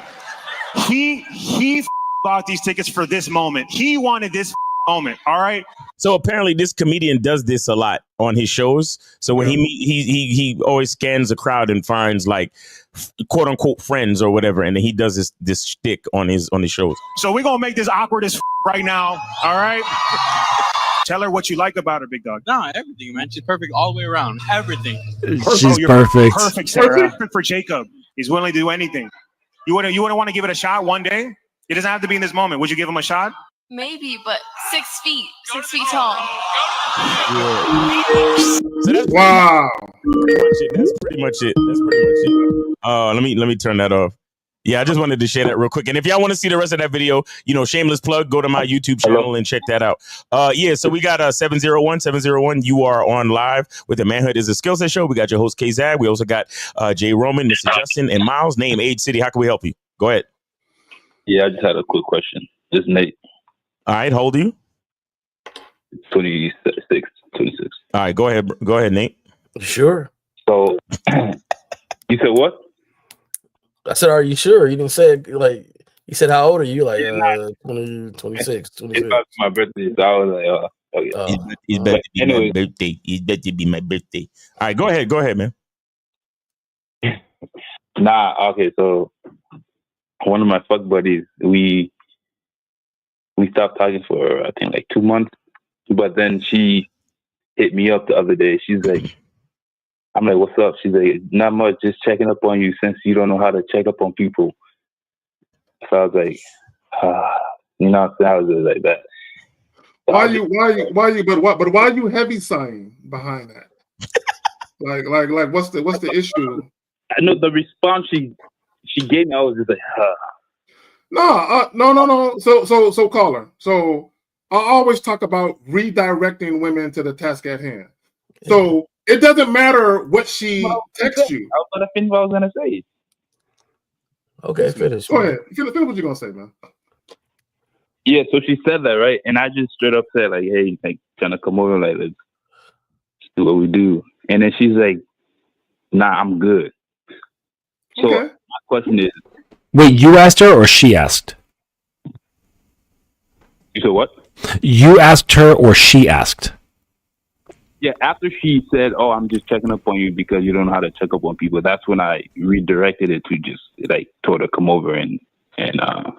He bought these tickets for this moment. He wanted this moment. All right. So apparently, this comedian does this a lot on his shows. So when he always scans the crowd and finds like quote unquote friends or whatever, and then he does this shtick on his shows. So we're gonna make this awkward as right now. All right. Tell her what you like about her, big dog. Nah, everything, man. She's perfect all the way around. Everything. She's perfect. Perfect, Sarah. Perfect for Jacob. He's willing to do anything. You wouldn't want to give it a shot one day? It doesn't have to be in this moment. Would you give him a shot? Maybe, but 6 feet tall. So that's Wow. That's pretty much it. Let me turn that off. Yeah, I just wanted to share that real quick. And if y'all want to see the rest of that video, Shameless Plug, go to my YouTube channel and check that out. So we got 701. You are on live with the Manhood is a Skill Set Show. We got your host, K-Zad. We also got Jay Roman, Mr. Justin, and Miles. Name, age, city. How can we help you? Go ahead. Yeah, I just had a quick question. This is Nate. All right, how old are you? 26. All right, go ahead, Nate. Sure. So, you said what? I said, are you sure? You didn't say it, like, you said, how old are you? Like, 20, 26, 26. It's my birthday, so I was like, oh yeah. It's better to be my birthday. It's better to be my birthday. All right, go ahead, man. Nah, okay, so one of my fuck buddies, we stopped talking for, I think, like 2 months. But then she hit me up the other day. She's like, I'm like, what's up? She's like, not much, just checking up on you since you don't know how to check up on people. So I was like, I was like that. Why are you heavy sighing behind that? like what's the issue? I know the response she gave me, I was just like, No. So caller. So I always talk about redirecting women to the task at hand. So it doesn't matter what she texts you. I was gonna finish what I was gonna say. Okay, finish. Go ahead. Finish what you're gonna say, man. Yeah, so she said that, right? And I just straight up said, like, hey, like, trying to come over, like, let's do what we do. And then she's like, nah, I'm good. So my question is, wait, you asked her or she asked? You said what? You asked her or she asked? Yeah, after she said, oh, I'm just checking up on you because you don't know how to check up on people, that's when I redirected it to just, like, told her come over and to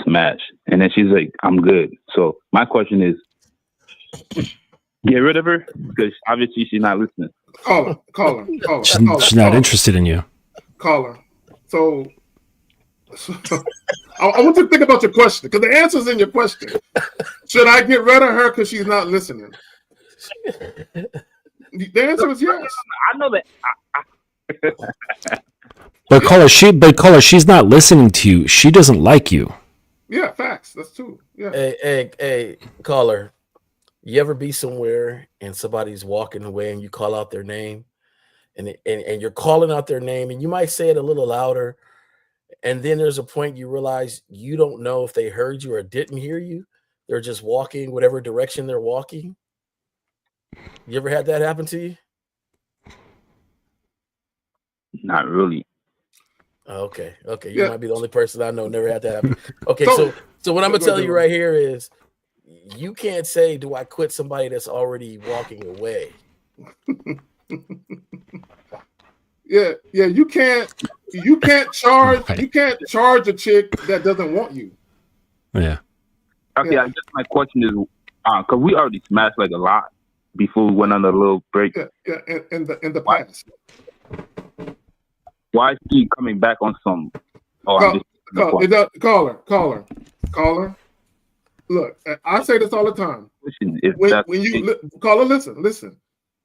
smash. And then she's like, I'm good. So my question is, get rid of her? Because obviously she's not listening. Call her. She's not interested in you. Call her. So I want you to think about your question, because the answer's in your question. Should I get rid of her because she's not listening? The answer is yes. I know that. But caller, she's not listening to you. She doesn't like you. Yeah, facts. That's true. Yeah. Hey, caller. You ever be somewhere and somebody's walking away and you call out their name, and you're calling out their name, and you might say it a little louder, and then there's a point you realize you don't know if they heard you or didn't hear you. They're just walking whatever direction they're walking. You ever had that happen to you? Not really. Okay. You might be the only person I know never had that happen. Okay, so what I'm gonna tell you right here is, you can't say, do I quit somebody that's already walking away? Yeah, you can't charge a chick that doesn't want you. Yeah. Okay, yeah. I guess my question is, because we already smashed like a lot before we went on a little break. Yeah, in the past. Why is she coming back on some? Caller. Look, I say this all the time. Listen.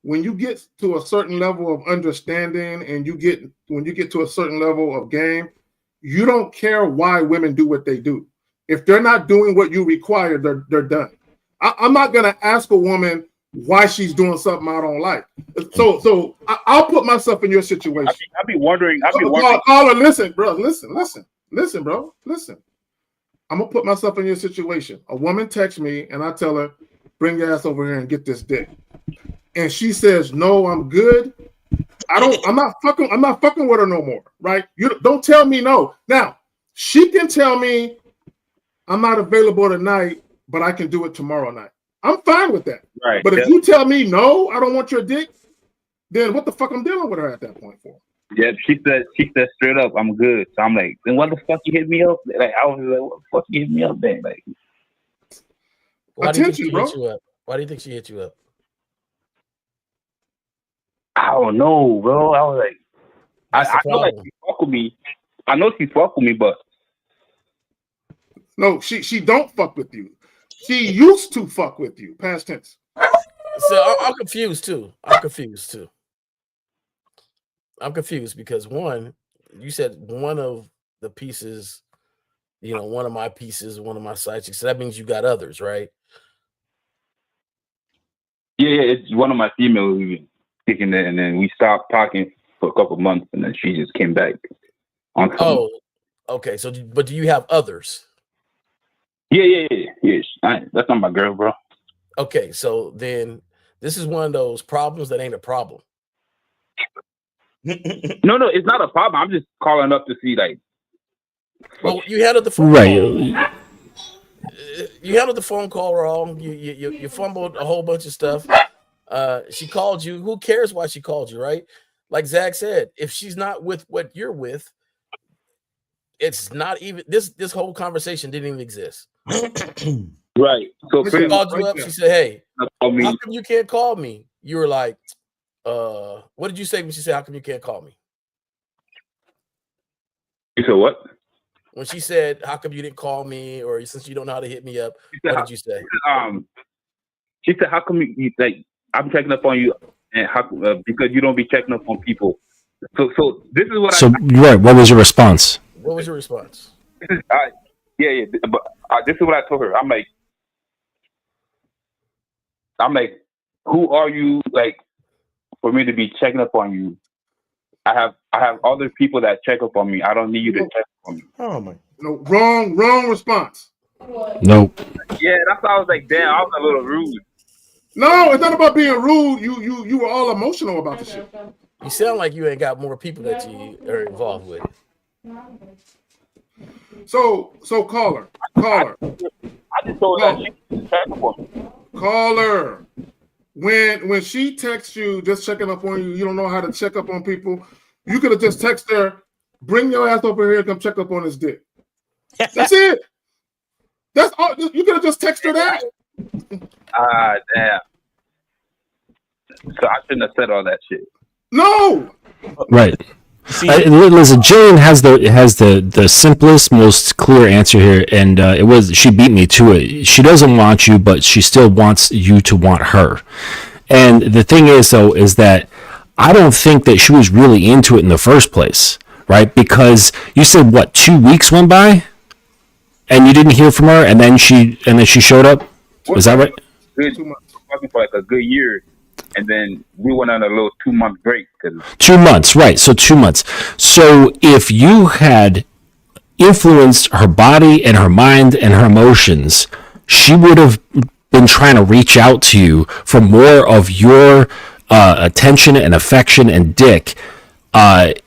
When you get to a certain level of understanding and when you get to a certain level of game, you don't care why women do what they do. If they're not doing what you require, they're done. I'm not gonna ask a woman why she's doing something I don't like. So I'll put myself in your situation. I'll be wondering. Caller, listen, bro. Listen, bro. Listen. I'm gonna put myself in your situation. A woman texts me and I tell her, "Bring your ass over here and get this dick," and she says, "No, I'm good." I'm not fucking with her no more. Right? You don't tell me no. Now she can tell me I'm not available tonight, but I can do it tomorrow night. I'm fine with that. Right. But if you tell me no, I don't want your dick, then what the fuck I'm dealing with her at that point for? Yeah, she said straight up, I'm good. So I'm like, then what the fuck you hit me up? Like I was like, what the fuck you hit me up then? Like, Why do you think she hit you up? Why do you think she hit you up? I don't know, bro. I was like, I know like she fuck with me. I know she fuck with me, but no, she don't fuck with you. She used to fuck with you. Past tense. So I'm confused too. I'm confused because one, you said one of the pieces, one of my pieces, one of my side chicks. So that means you got others, right? Yeah, it's one of my females we been kicking it, and then we stopped talking for a couple months, and then she just came back. Oh, okay. So, but do you have others? Yeah. That's not my girl, bro. Okay, so then this is one of those problems that ain't a problem. No, it's not a problem. I'm just calling up to see, like. Well, you handled the phone call. You handled the phone call wrong. You fumbled a whole bunch of stuff. She called you. Who cares why she called you, right? Like Zach said, if she's not with what you're with, it's not even this whole conversation didn't even exist. Right. So she called you up. She said, "Hey, how come you can't call me?" You were like, what did you say when she said, "How come you can't call me?" You said what? When she said, "How come you didn't call me?" or since you don't know how to hit me up, what did you say? She said, "How come you like I'm checking up on you, and because you don't be checking up on people." So this is what. What was your response? What was your response? Yeah. But this is what I told her. I'm like, who are you? Like, for me to be checking up on you, I have other people that check up on me. I don't need you to check up on me. Oh my! No, wrong response. Nope. Yeah, that's why I was like, damn, I was a little rude. No, it's not about being rude. You were all emotional about the shit. You sound like you ain't got more people that you are involved with. So caller. I just told her she can check up on me. Caller, when she texts you, just checking up on you, you don't know how to check up on people. You could have just texted her, "Bring your ass over here and come check up on his dick." That's it. That's all. You could have just texted her that. Damn. So I shouldn't have said all that shit. No. Right. Listen, Jillian has the simplest, most clear answer here, and she beat me to it. She doesn't want you, but she still wants you to want her. And the thing is, though, is that I don't think that she was really into it in the first place, right? Because you said 2 weeks went by, and you didn't hear from her, and then she showed up. Was that right? Good. Talking for like a good year. And then we went on a little 2-month break. 2 months, right. So 2 months. So if you had influenced her body and her mind and her emotions, she would have been trying to reach out to you for more of your attention and affection and dick, and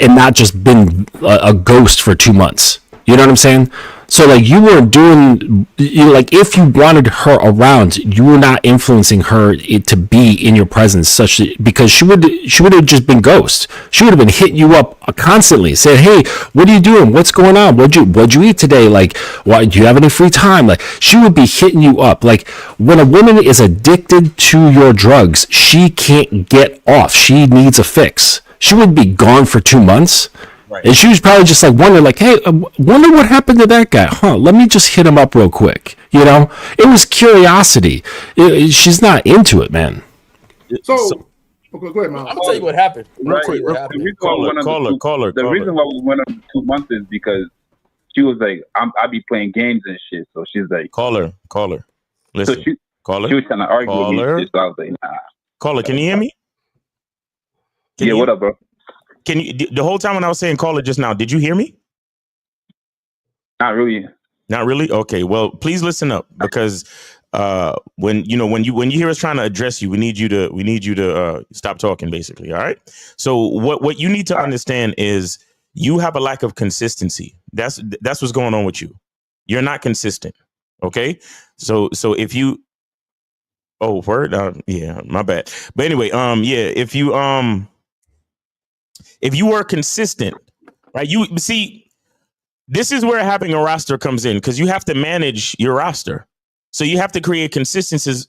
not just been a ghost for 2 months. You know what I'm saying? So like you weren't doing, if you wanted her around, you were not influencing her to be in your presence because she would have just been ghost. She would have been hitting you up constantly, saying, "Hey, what are you doing? What's going on? What'd you eat today? Like, do you have any free time?" Like she would be hitting you up. Like when a woman is addicted to your drugs, she can't get off. She needs a fix. She would be gone for 2 months. Right. And she was probably just like wondering, like, "Hey, wonder what happened to that guy? Huh? Let me just hit him up real quick." It was curiosity. She's not into it, man. So Okay, go ahead, Miles. I'm gonna tell you what happened. Right. Tell you what The happened. reason why we went on the 2 months is because she was like, I be playing games and shit. So she's like, Caller. Listen, so she caller. was trying to argue with me. Caller. And shit, so I was like, nah. Caller, can you hear me? Yeah, what up, bro? Can you? The whole time when I was saying caller just now, did you hear me? Not really. Not really. Okay. Well, please listen up, because when you hear us trying to address you, we need you to stop talking, basically. All right. So what you need to understand is you have a lack of consistency. That's what's going on with you. You're not consistent. Okay. So if you, oh, word. Yeah, my bad. But anyway, yeah, if you were consistent, right? You see, this is where having a roster comes in, because you have to manage your roster. So you have to create consistencies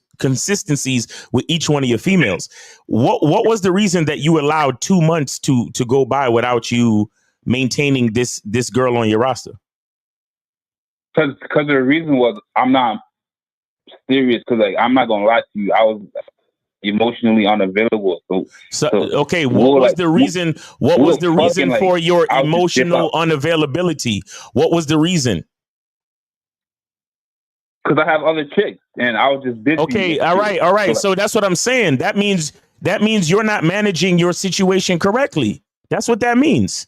with each one of your females. What was the reason that you allowed 2 months to go by without you maintaining this girl on your roster? Because the reason was I'm not serious. Because like I'm not gonna lie to you, I was emotionally unavailable. So okay, what was the reason? What was the reason for your emotional unavailability? What was the reason? Because I have other chicks, and I was just busy. Okay, all right. So that's what I'm saying. That means you're not managing your situation correctly. That's what that means.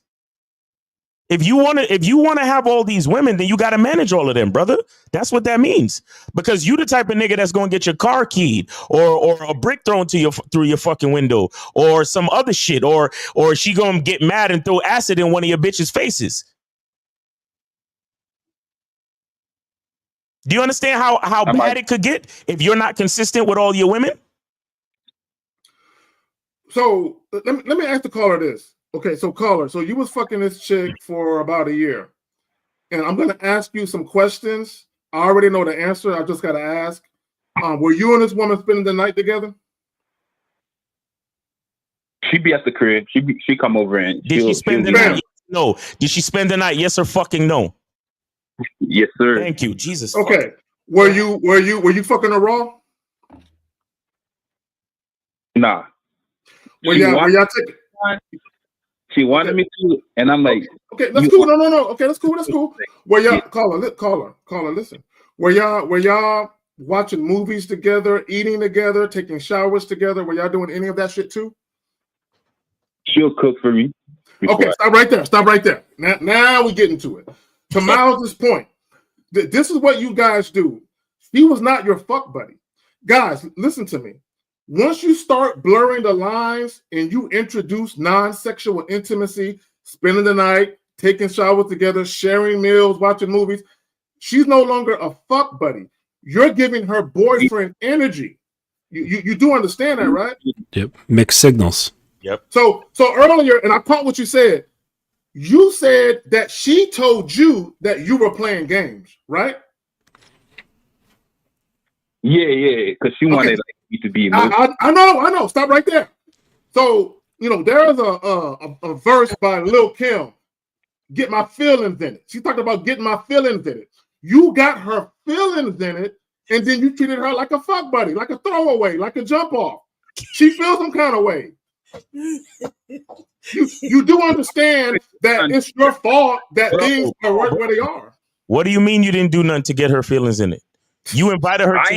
If you want to have all these women, then you got to manage all of them, brother. That's what that means. Because you the type of nigga that's going to get your car keyed or a brick thrown through your fucking window or some other shit, or she going to get mad and throw acid in one of your bitches' faces. Do you understand how bad it could get if you're not consistent with all your women? So let me ask the caller this. Okay, so caller, so you was fucking this chick for about a year. And I'm gonna ask you some questions. I already know the answer. I just gotta ask. Were you and this woman spending the night together? She'd be at the crib. She come over and did she spend the night? No. Did she spend the night? Yes or fucking no? Yes, sir. Thank you, Jesus. Okay. Were you fucking her raw? Nah. Were y'all taking? She wanted me to, and I'm like, okay, that's cool. No. Okay, that's cool. Were y'all caller? Listen. Were y'all watching movies together, eating together, taking showers together? Were y'all doing any of that shit too? She'll cook for me. Okay, stop right there. Now we get into it. To Miles' point, this is what you guys do. He was not your fuck buddy. Guys, listen to me. Once you start blurring the lines and you introduce non-sexual intimacy, spending the night, taking showers together, sharing meals, watching movies, she's no longer a fuck buddy. You're giving her boyfriend energy. You do understand that, right? Yep. Mixed signals. Yep. So earlier, and I caught what you said. You said that she told you that you were playing games, right? Yeah, because she wanted me to be emotional. I know. Stop right there. So, there is a verse by Lil Kim, "Get my feelings in it." She talked about getting my feelings in it. You got her feelings in it, and then you treated her like a fuck buddy, like a throwaway, like a jump off. She feels some kind of way. You do understand that it's your fault that things are right where they are. What do you mean you didn't do nothing to get her feelings in it? You invited her to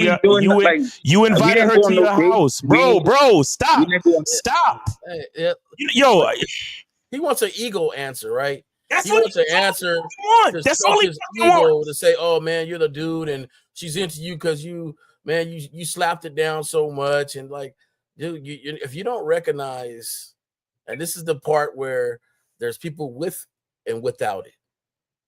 your house, bro. Stop. Yo, he wants an ego answer, right? That's he what wants an answer. That's only his ego to say, "Oh man, you're the dude, and she's into you because you slapped it down so much." And like, dude, if you don't recognize, and this is the part where there's people with and without it,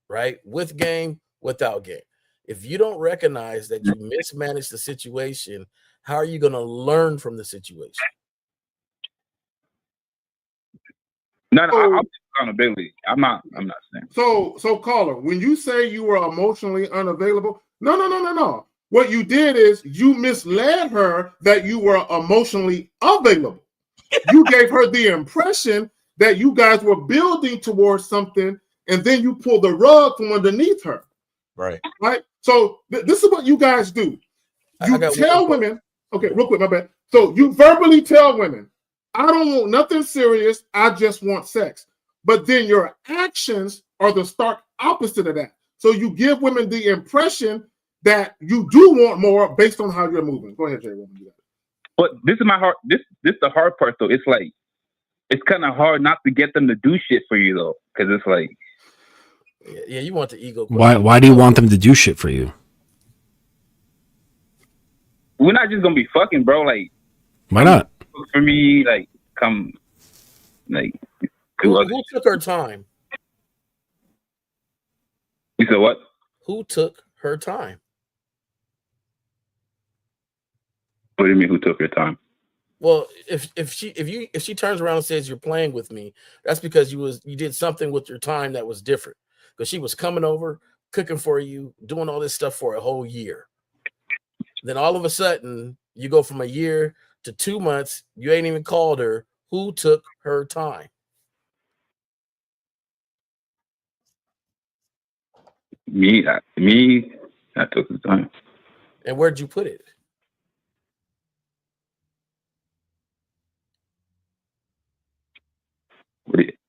right? With game, without game. If you don't recognize that you mismanaged the situation, how are you going to learn from the situation? No, I'm accountability. I'm not saying. So caller, when you say you were emotionally unavailable, no. What you did is you misled her that you were emotionally available. You gave her the impression that you guys were building towards something, and then you pulled the rug from underneath her. Right. So this is what you guys do. You tell women, okay, real quick, my bad. So you verbally tell women, I don't want nothing serious. I just want sex. But then your actions are the stark opposite of that. So you give women the impression that you do want more based on how you're moving. Go ahead, Jay. But this is my hard. This the hard part though. It's like it's kind of hard not to get them to do shit for you though, because it's like, yeah, you want the ego. Why do you want them to do shit for you? We're not just gonna be fucking, bro. Like, why not? For me, like, come, like, who took her time? You said what? Who took her time? What do you mean? Who took her time? Well, if she turns around and says you're playing with me, that's because you did something with your time that was different. Because she was coming over, cooking for you, doing all this stuff for a whole year. Then all of a sudden, you go from a year to 2 months. You ain't even called her. Who took her time? Me, I took the time. And where'd you put it?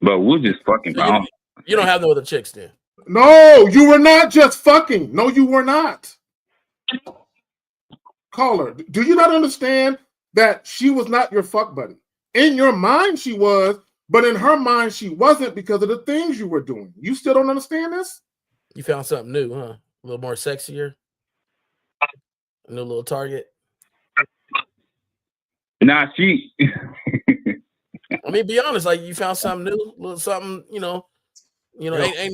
But we're just fucking. So you don't have no other chicks then? No, you were not just fucking. No, you were not. Caller, do you not understand that she was not your fuck buddy? In your mind, she was, but in her mind, she wasn't because of the things you were doing. You still don't understand this? You found something new, huh? A little more sexier? A new little target? Nah, she... I mean, be honest, like you found something new, little something, ain't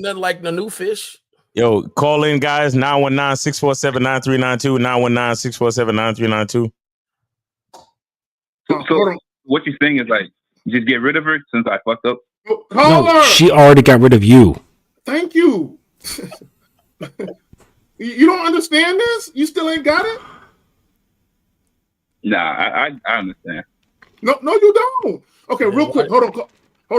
nothing like the new fish. Yo, call in, guys, 919-647-9392, 919-647-9392. So what you're saying is like, just get rid of her since I fucked up? No, she already got rid of you. Thank you. You don't understand this? You still ain't got it? Nah, I understand. No, you don't. Okay, real quick. Hold on,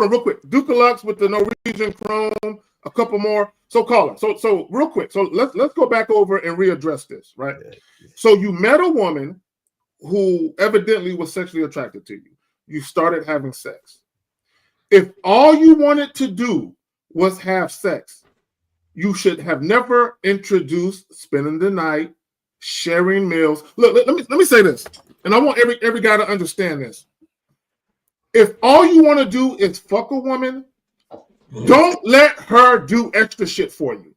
real quick. Dukalux with the Norwegian Chrome, a couple more. So caller. So real quick. So let's go back over and readdress this, right? So you met a woman who evidently was sexually attracted to you. You started having sex. If all you wanted to do was have sex, you should have never introduced spending the night, sharing meals. Look, let me say this, and I want every guy to understand this. If all you want to do is fuck a woman, don't let her do extra shit for you.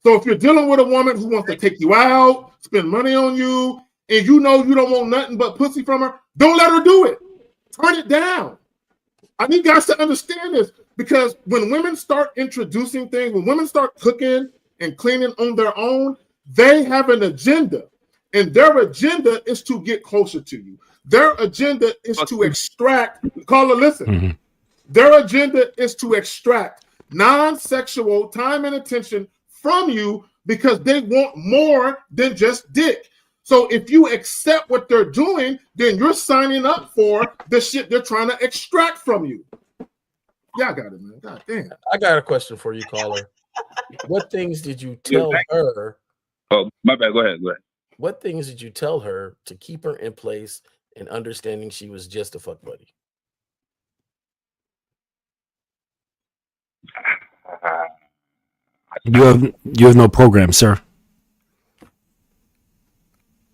So if you're dealing with a woman who wants to take you out, spend money on you, and you know you don't want nothing but pussy from her, don't let her do it. Turn it down. I need guys to understand this, because when women start introducing things, when women start cooking and cleaning on their own, they have an agenda, and their agenda is to get closer to you. Their agenda is to extract, caller, listen. Mm-hmm. Their agenda is to extract non-sexual time and attention from you because they want more than just dick. So if you accept what they're doing, then you're signing up for the shit they're trying to extract from you. Yeah, I got it, man. God damn. I got a question for you, caller. What things did you tell her? Oh, my bad. Go ahead. What things did you tell her to keep her in place and understanding she was just a fuck buddy? You have no program, sir.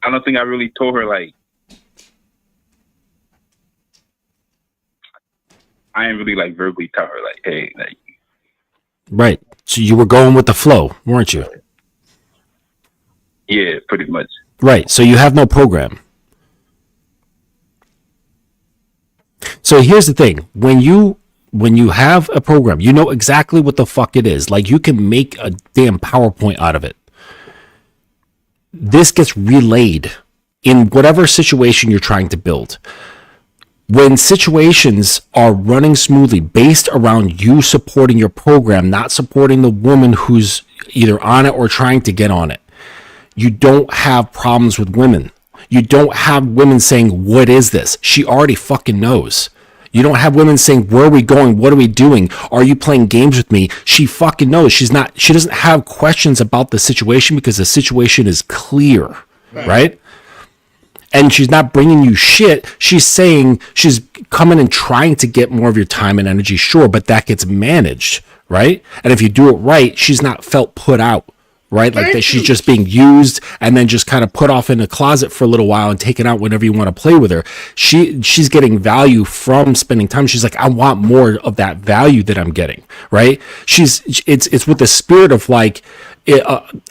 I don't think I really told her, like, I ain't really like verbally tell her, like, hey, like. Right. So you were going with the flow, weren't you? Yeah, pretty much. Right. So you have no program. So here's the thing. When you have a program, you know exactly what the fuck it is. Like, you can make a damn PowerPoint out of it. This gets relayed in whatever situation you're trying to build. When situations are running smoothly based around you supporting your program, not supporting the woman who's either on it or trying to get on it, you don't have problems with women. You don't have women saying, what is this? She already fucking knows. You don't have women saying, where are we going? What are we doing? Are you playing games with me? She fucking knows. She doesn't have questions about the situation because the situation is clear, right? and she's not bringing you shit. She's saying she's coming and trying to get more of your time and energy, sure, but that gets managed, right? And if you do it right, she's not felt put out, right? Like that she's just being used and then just kind of put off in a closet for a little while and taken out whenever you want to play with her. She's getting value from spending time. She's like, I want more of that value that I'm getting, right? It's with the spirit of like,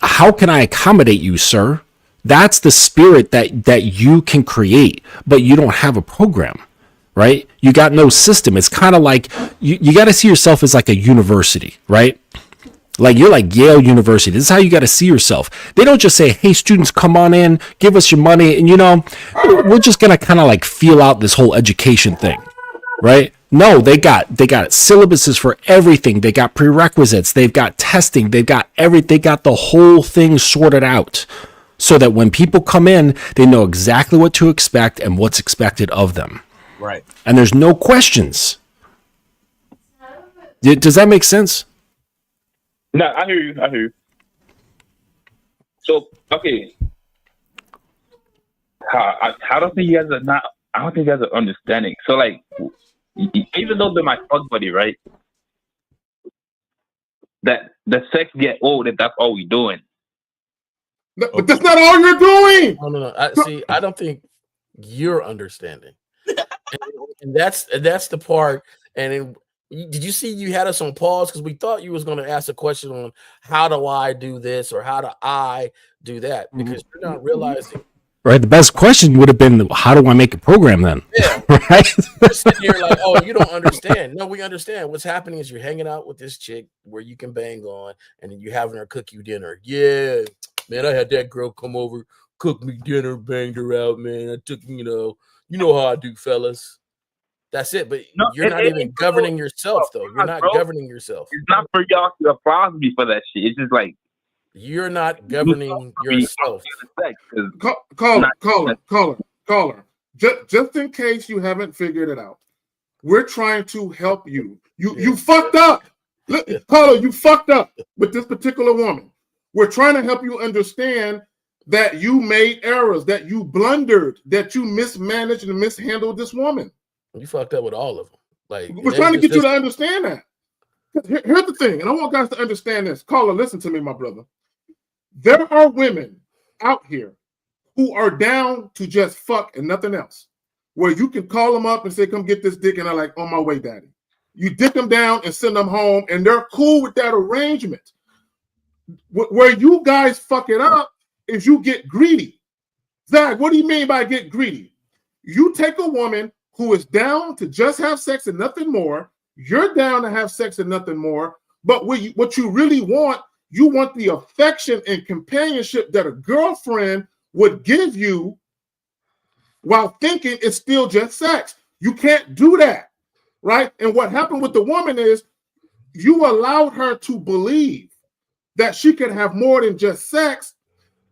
how can I accommodate you, sir? That's the spirit that you can create, but you don't have a program, right? You got no system. It's kind of like you got to see yourself as like a university, right? Like you're like Yale University. This is how you got to see yourself. They don't just say, hey, students, come on in, give us your money. And, we're just going to kind of like feel out this whole education thing, right? No, they got syllabuses for everything. They got prerequisites. They've got testing. They got the whole thing sorted out so that when people come in, they know exactly what to expect and what's expected of them. Right. And there's no questions. Does that make sense? No, I hear you. So, okay. I don't think you guys are understanding. So, like, even though they're my fuck buddy, right? That the sex get old and that's all we doing. But that's not all you're doing. No. I don't think you're understanding. and that's the part. And did you see you had us on pause because we thought you was going to ask a question on how do I do this or how do I do that? Because you're not realizing. Right. The best question would have been, how do I make a program then? Yeah. Right. You're sitting here like, oh, you don't understand. No, we understand. What's happening is you're hanging out with this chick where you can bang on and then you're having her cook you dinner. Yeah, man, I had that girl come over, cook me dinner, banged her out, man. I took, you know how I do, fellas. That's it. But you're not even governing yourself, though. You're not governing yourself. It's not for y'all to applaud me for that shit. It's just like you're not governing yourself. Caller. Just in case you haven't figured it out, we're trying to help you. You fucked up. Caller, you fucked up with this particular woman. We're trying to help you understand that you made errors, that you blundered, that you mismanaged and mishandled this woman. You fucked up with all of them. Like we're trying to get you to understand that. Here's the thing, and I want guys to understand this. Caller, listen to me, my brother. There are women out here who are down to just fuck and nothing else. Where you can call them up and say, come get this dick, and they're like, on my way, daddy. You dick them down and send them home, and they're cool with that arrangement. Where you guys fuck it up is you get greedy. Zach, what do you mean by get greedy? You take a woman who is down to just have sex and nothing more. You're down to have sex and nothing more. But what you really want, you want the affection and companionship that a girlfriend would give you while thinking it's still just sex. You can't do that, right? And what happened with the woman is you allowed her to believe that she could have more than just sex.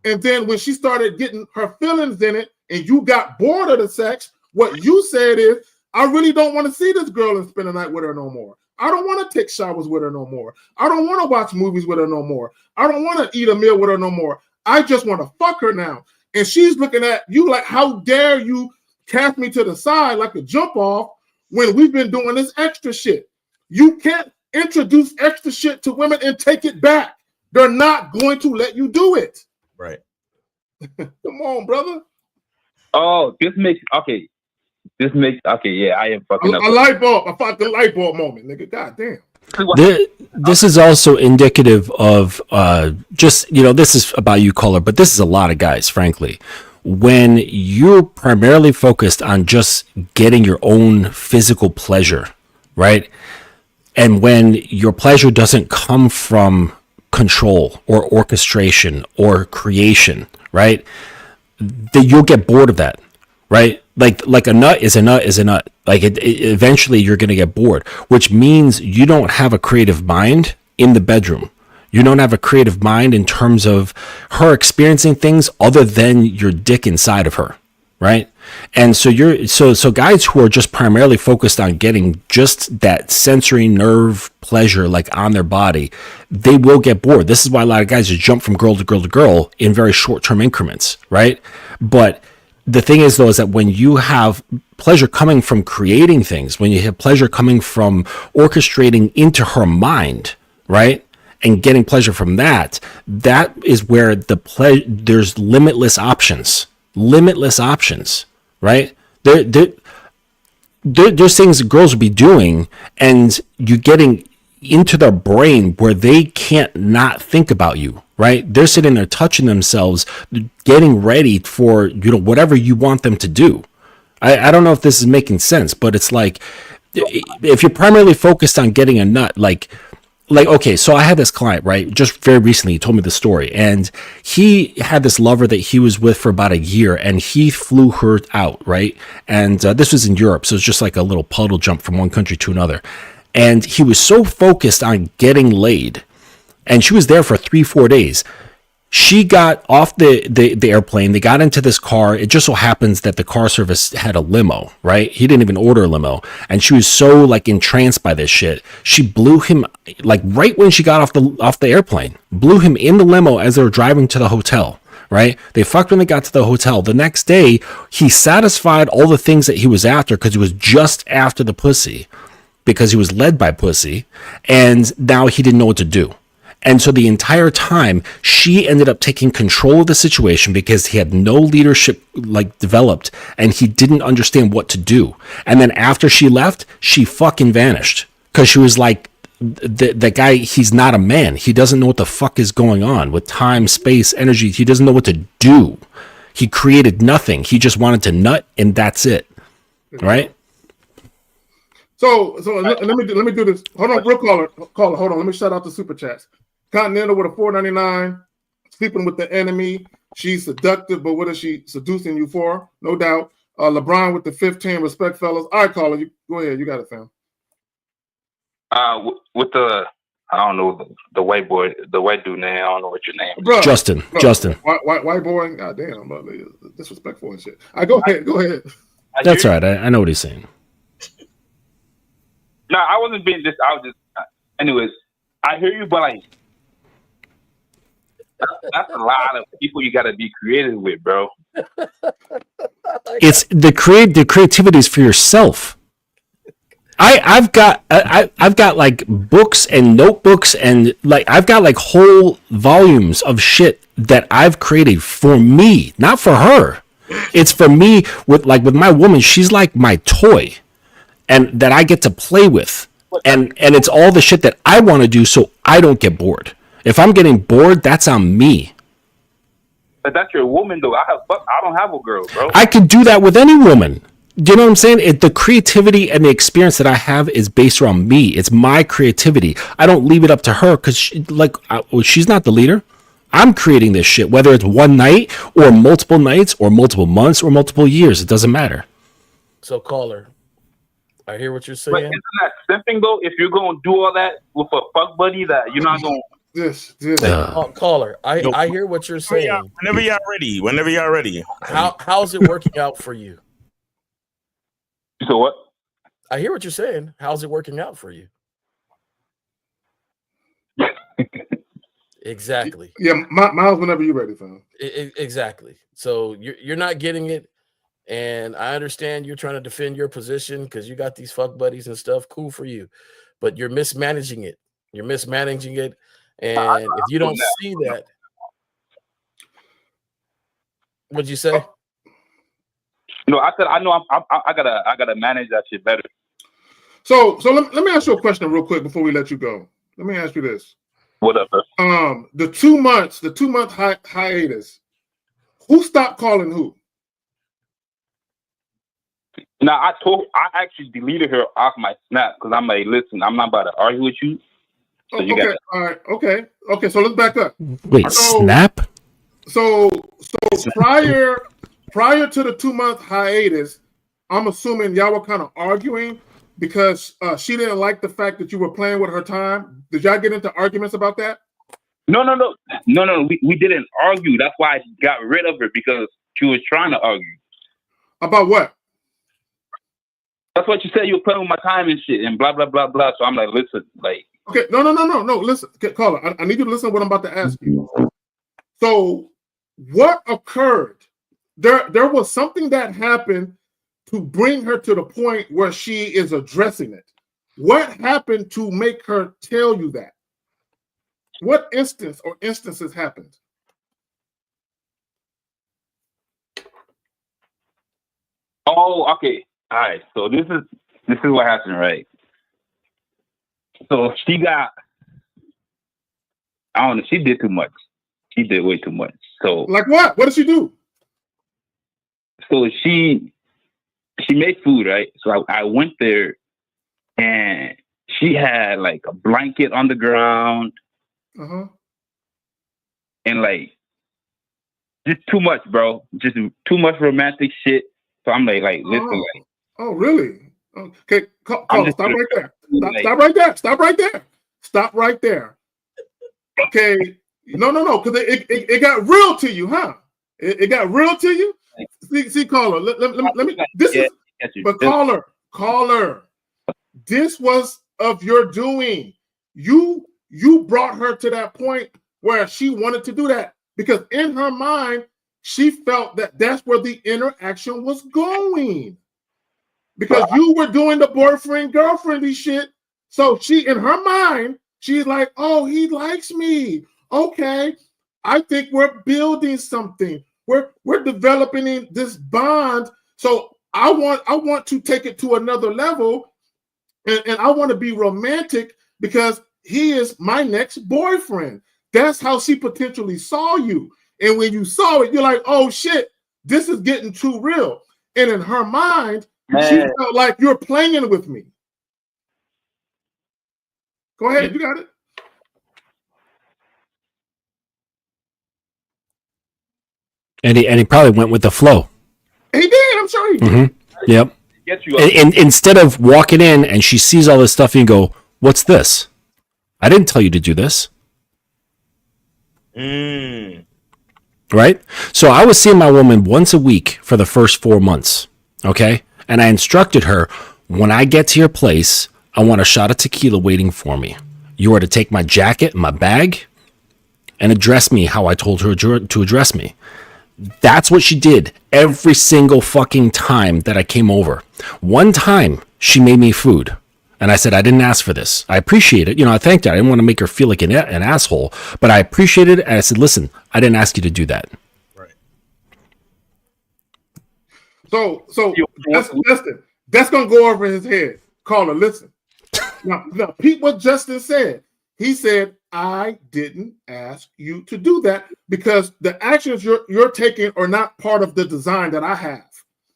And then when she started getting her feelings in it and you got bored of the sex, what you said is, I really don't want to see this girl and spend the night with her no more. I don't want to take showers with her no more. I don't want to watch movies with her no more. I don't want to eat a meal with her no more. I just want to fuck her now. And she's looking at you like, how dare you cast me to the side like a jump off when we've been doing this extra shit. You can't introduce extra shit to women and take it back. They're not going to let you do it. Right. Come on, brother. Oh, this makes okay, yeah, I am fucking up. A light bulb, a fucking light bulb moment, nigga. God damn. This is also indicative of just, this is about you, caller, but this is a lot of guys, frankly. When you're primarily focused on just getting your own physical pleasure, right? And when your pleasure doesn't come from control or orchestration or creation, right? That you'll get bored of that, right? Like a nut is a nut is a nut. Like eventually you're going to get bored, which means you don't have a creative mind in the bedroom. You don't have a creative mind in terms of her experiencing things other than your dick inside of her, right? And so so guys who are just primarily focused on getting just that sensory nerve pleasure like on their body, they will get bored. This is why a lot of guys just jump from girl to girl to girl in very short-term increments, right? But the thing is, though, is that when you have pleasure coming from creating things, when you have pleasure coming from orchestrating into her mind, right, and getting pleasure from that, that is where there's limitless options, right? There's things girls will be doing, and you getting into their brain where they can't not think about you, right? They're sitting there touching themselves, getting ready for, whatever you want them to do. I don't know if this is making sense, but it's like, if you're primarily focused on getting a nut, like, okay, so I had this client, right? Just very recently, he told me the story, and he had this lover that he was with for about a year, and he flew her out, right? And this was in Europe, so it's just like a little puddle jump from one country to another. And he was so focused on getting laid, and she was there for 3-4 days. She got off the airplane. They got into this car. It just so happens that the car service had a limo, right? He didn't even order a limo. And she was so like entranced by this shit. She blew him like right when she got off the airplane, blew him in the limo as they were driving to the hotel, right? They fucked when they got to the hotel. The next day, he satisfied all the things that he was after because he was just after the pussy, because he was led by pussy. And now he didn't know what to do. And so the entire time, she ended up taking control of the situation because he had no leadership like developed, and he didn't understand what to do. And then after she left, she fucking vanished because she was like, the guy, he's not a man. He doesn't know what the fuck is going on with time, space, energy. He doesn't know what to do. He created nothing. He just wanted to nut, and that's it. Right? So let me do this. Hold on, real caller. Hold on. Let me shout out the super chats. Continental with a $4.99. Sleeping with the enemy. She's seductive, but what is she seducing you for? No doubt. LeBron with the 15. Respect, fellas. All right, caller, you go ahead. You got it, fam. With the, I don't know, the white boy, the white dude name. I don't know what your name is. Bro, Justin. White boy. Goddamn, disrespectful and shit. Go ahead. That's all right. I know what he's saying. No, I wasn't being this. I was just. Anyways, I hear you, but like, that's a lot of people you got to be creative with, bro. It's the creativity is for yourself. I've got like books and notebooks, and like I've got like whole volumes of shit that I've created for me, not for her. It's for me with my woman. She's like my toy, and that I get to play with, and it's all the shit that I want to do, so I don't get bored. If I'm getting bored, that's on me. But that's your woman, though. I don't have a girl, bro. I could do that with any woman. Do you know what I'm saying? The creativity and the experience that I have is based around me. It's my creativity. I don't leave it up to her because she's not the leader. I'm creating this shit, whether it's one night or multiple nights or multiple months or multiple years. It doesn't matter. So, caller, I hear what you're saying. But isn't that simping, though? If you're going to do all that with a fuck buddy, that you're not going to... Caller, I hear what you're saying. Whenever y'all ready. How's it working out for you? So what? I hear what you're saying. How's it working out for you? Exactly. Yeah, Miles, whenever you're ready, fam. Exactly. So you're not getting it, and I understand you're trying to defend your position because you got these fuck buddies and stuff. Cool for you, but you're mismanaging it. And if you don't see that, what'd you say? No, I said I know I gotta manage that shit better. So let me ask you a question real quick before we let you go. Let me ask you this. What up, bro? The 2 month hiatus. Who stopped calling who? Now I actually deleted her off my Snap because I'm like, listen, I'm not about to argue with you. So you okay, all right, okay. So let's back up. Wait, Snap? So prior to the 2 month hiatus, I'm assuming y'all were kind of arguing because she didn't like the fact that you were playing with her time. Did y'all get into arguments about that? No. We didn't argue. That's why I got rid of her, because she was trying to argue. About what? That's what you said. You were playing with my time and shit and blah, blah, blah, blah. So I'm like, listen, like. Okay, no. Listen, caller, I need you to listen to what I'm about to ask you. So what occurred there was something that happened to bring her to the point where she is addressing it. What happened to make her tell you that? What instance or instances happened? Oh, okay. All right. So this is what happened, right? So she got, I don't know, she did too much. She did way too much. So like what? What did she do? So she made food, right? So I went there and she had like a blanket on the ground. Uh-huh. And like just too much, bro. Just too much romantic shit. So I'm like listen, like. Oh, really? Okay, stop right there. Stop right there. Stop right there. Stop right there. Okay. No, because it got real to you, huh? It got real to you. See, caller. Let me. This is. But caller. This was of your doing. You brought her to that point where she wanted to do that because in her mind she felt that that's where the interaction was going. Because you were doing the boyfriend girlfriendy shit, so she in her mind she's like, oh, he likes me. Okay, I think we're building something. We're developing this bond. So I want to take it to another level, and I want to be romantic because he is my next boyfriend. That's how she potentially saw you. And when you saw it, you're like, oh shit, this is getting too real. And in her mind, she felt like you're playing with me. Go ahead, you got it. And he probably went with the flow. He did, I'm sure he did. Mm-hmm. Yep. And instead of walking in and she sees all this stuff and you go, what's this? I didn't tell you to do this. Right? So I was seeing my woman once a week for the first 4 months. Okay? And I instructed her, when I get to your place, I want a shot of tequila waiting for me. You are to take my jacket and my bag and address me how I told her to address me. That's what she did every single fucking time that I came over. One time, she made me food. And I said, I didn't ask for this. I appreciate it. I thanked her. I didn't want to make her feel like an asshole. But I appreciated it. And I said, listen, I didn't ask you to do that. Right. So that's going to go over his head. Caller, listen. Now, Pete, what Justin said. He said, I didn't ask you to do that because the actions you're taking are not part of the design that I have.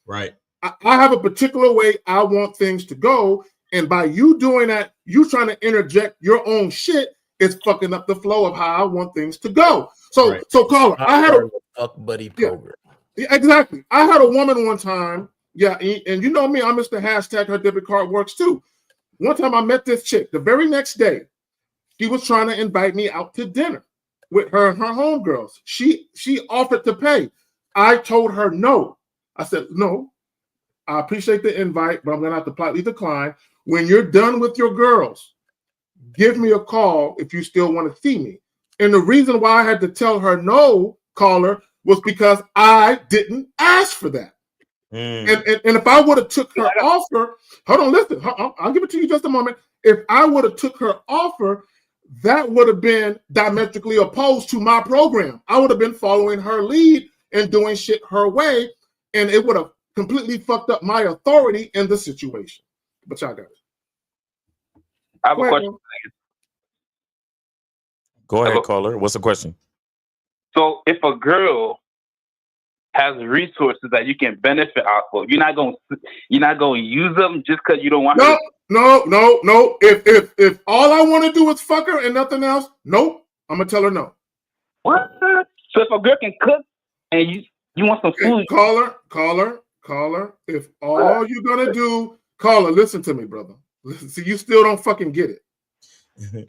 Right. I have a particular way I want things to go. And by you doing that, you trying to interject your own shit is fucking up the flow of how I want things to go. So caller, I had a fuck buddy program. Yeah, exactly. I had a woman one time. Yeah, and you know me, I'm Mr. Hashtag her debit card works too. One time I met this chick. The very next day, she was trying to invite me out to dinner with her and her homegirls. She offered to pay. I told her no. I said, no, I appreciate the invite, but I'm going to have to politely decline. When you're done with your girls, give me a call if you still want to see me. And the reason why I had to tell her no, caller, was because I didn't ask for that. And if I would have took her offer, hold on, listen, I'll give it to you just a moment. If I would have took her offer, that would have been diametrically opposed to my program. I would have been following her lead and doing shit her way, and it would have completely fucked up my authority in the situation. But y'all got it. I have a question. Go ahead, caller. What's the question? So if a girl has resources that you can benefit off of, you're not gonna use them just because you don't want to. No. If all I want to do is fuck her and nothing else, nope. I'm gonna tell her no. What? So if a girl can cook and you want some food, caller. If all you're gonna do, caller, listen to me, brother. Listen, see, you still don't fucking get it.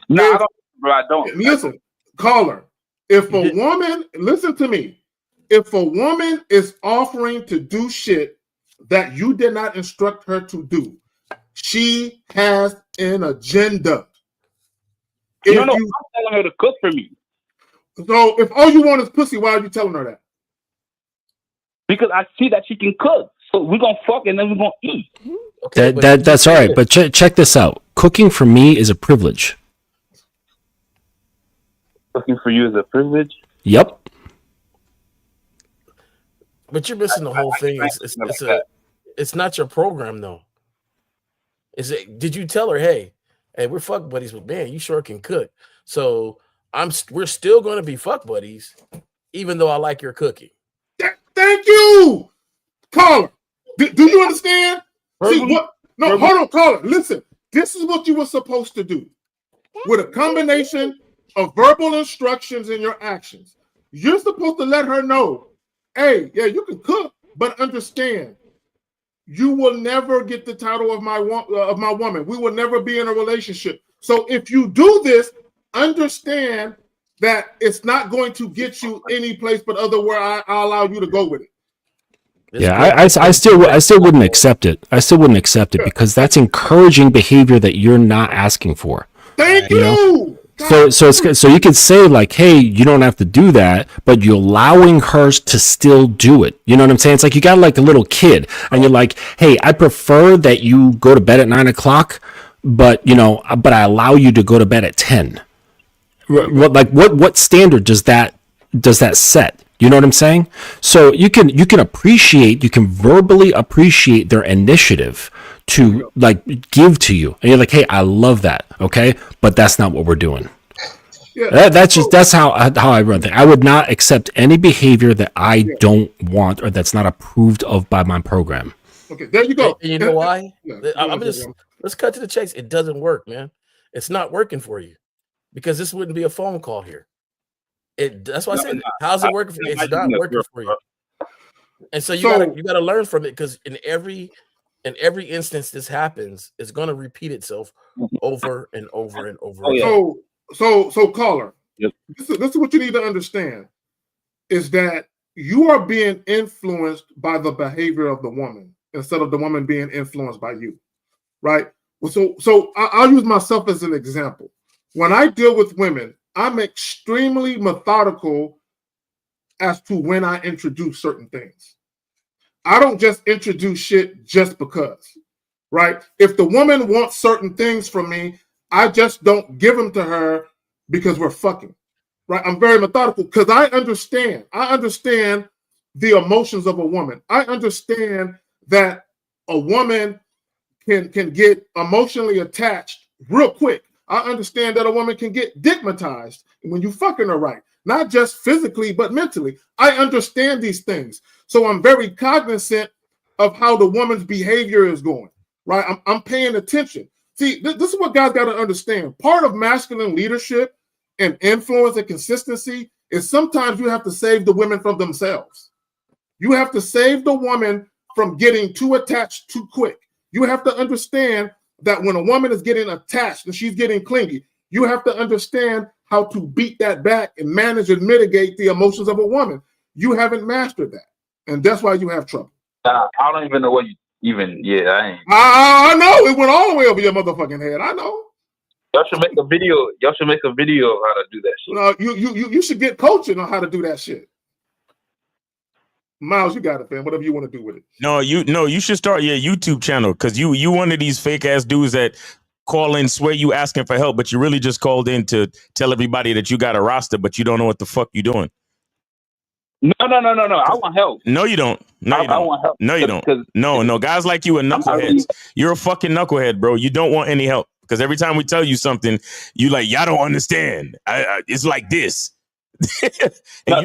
No, I don't, bro. I don't. Listen, caller. If a woman, listen to me. If a woman is offering to do shit that you did not instruct her to do, she has an agenda. No, I'm telling her to cook for me. So if all you want is pussy, why are you telling her that? because I see that she can cook. So we're gonna fuck and then we're gonna eat. Okay, That's all right. But check this out. Cooking for me is a privilege. Cooking for you is a privilege. Yep. But you're missing the whole thing. It's not your program though. Did you tell her, hey, we're fuck buddies, but man, you sure can cook. So we're still going to be fuck buddies, even though I like your cooking. Thank you, caller. Do you understand? See what? No, hold on, caller. Listen, this is what you were supposed to do. With a combination of verbal instructions and your actions, you're supposed to let her know, hey, yeah, you can cook, but understand, you will never get the title of my woman. We will never be in a relationship. So if you do this, understand that it's not going to get you any place but other where I allow you to go with it. Yeah, I still wouldn't accept it. I still wouldn't accept it because that's encouraging behavior that you're not asking for. Thank you. So you could say like, hey, you don't have to do that, but you're allowing her to still do it. You know what I'm saying? It's like you got like a little kid, and you're like, hey, I prefer that you go to bed at 9 o'clock, but I allow you to go to bed at 10. What standard does that set? You know what I'm saying? So you can verbally appreciate their initiative to like give to you, and you're like, hey, I love that, okay, but that's not what we're doing. Yeah. That's how I run things. I would not accept any behavior that I don't want or that's not approved of by my program. Okay, there you go. And you know why? Let's cut to the chase. It doesn't work, man. It's not working for you because this wouldn't be a phone call here. That's why I said, how's it working for you? It's not working for you. And so you gotta learn from it, because in every instance this happens, it's gonna repeat itself over and over and over again. So caller, this is what you need to understand, is that you are being influenced by the behavior of the woman instead of the woman being influenced by you, right? So I'll use myself as an example. When I deal with women, I'm extremely methodical as to when I introduce certain things. I don't just introduce shit just because, right? If the woman wants certain things from me, I just don't give them to her because we're fucking, right? I'm very methodical because I understand the emotions of a woman. I understand that a woman can get emotionally attached real quick. I understand that a woman can get digmatized when you fucking her right, not just physically, but mentally. I understand these things. So I'm very cognizant of how the woman's behavior is going, right? I'm paying attention. See, this is what guys got to understand. Part of masculine leadership and influence and consistency is sometimes you have to save the women from themselves. You have to save the woman from getting too attached too quick. You have to understand that when a woman is getting attached and she's getting clingy, you have to understand how to beat that back and manage and mitigate the emotions of a woman. You haven't mastered that, and that's why you have trouble. I don't even know what you even. Yeah, I know it went all the way over your motherfucking head. I know. Y'all should make a video. Y'all should make a video of how to do that shit. You should get coaching on how to do that shit. Miles, you got it, fam. Whatever you want to do with it. You should start your YouTube channel, because you one of these fake ass dudes that call in, swear you asking for help, but you really just called in to tell everybody that you got a roster, but you don't know what the fuck you doing. No. I want help. No, you don't. I want help. No, you don't. No. Guys like you are knuckleheads. You're a fucking knucklehead, bro. You don't want any help, because every time we tell you something, you like, y'all don't understand. It's like this. That's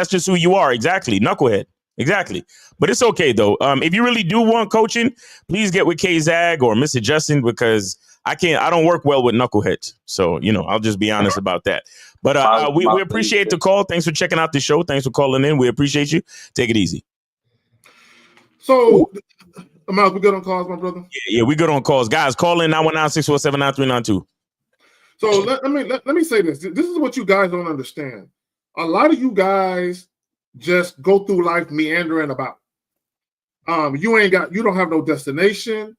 just who you are. Exactly. Knucklehead. Exactly. But it's okay though. If you really do want coaching, please get with K-Zag or Mr. Justin, because I don't work well with knuckleheads. So, I'll just be honest about that. But we appreciate the call. Thanks for checking out the show. Thanks for calling in. We appreciate you. Take it easy. So, Miles, we good on calls, my brother? Yeah, we good on calls. Guys, call in 919-647-9392. So let me say this. This is what you guys don't understand. A lot of you guys just go through life meandering about. You don't have no destination.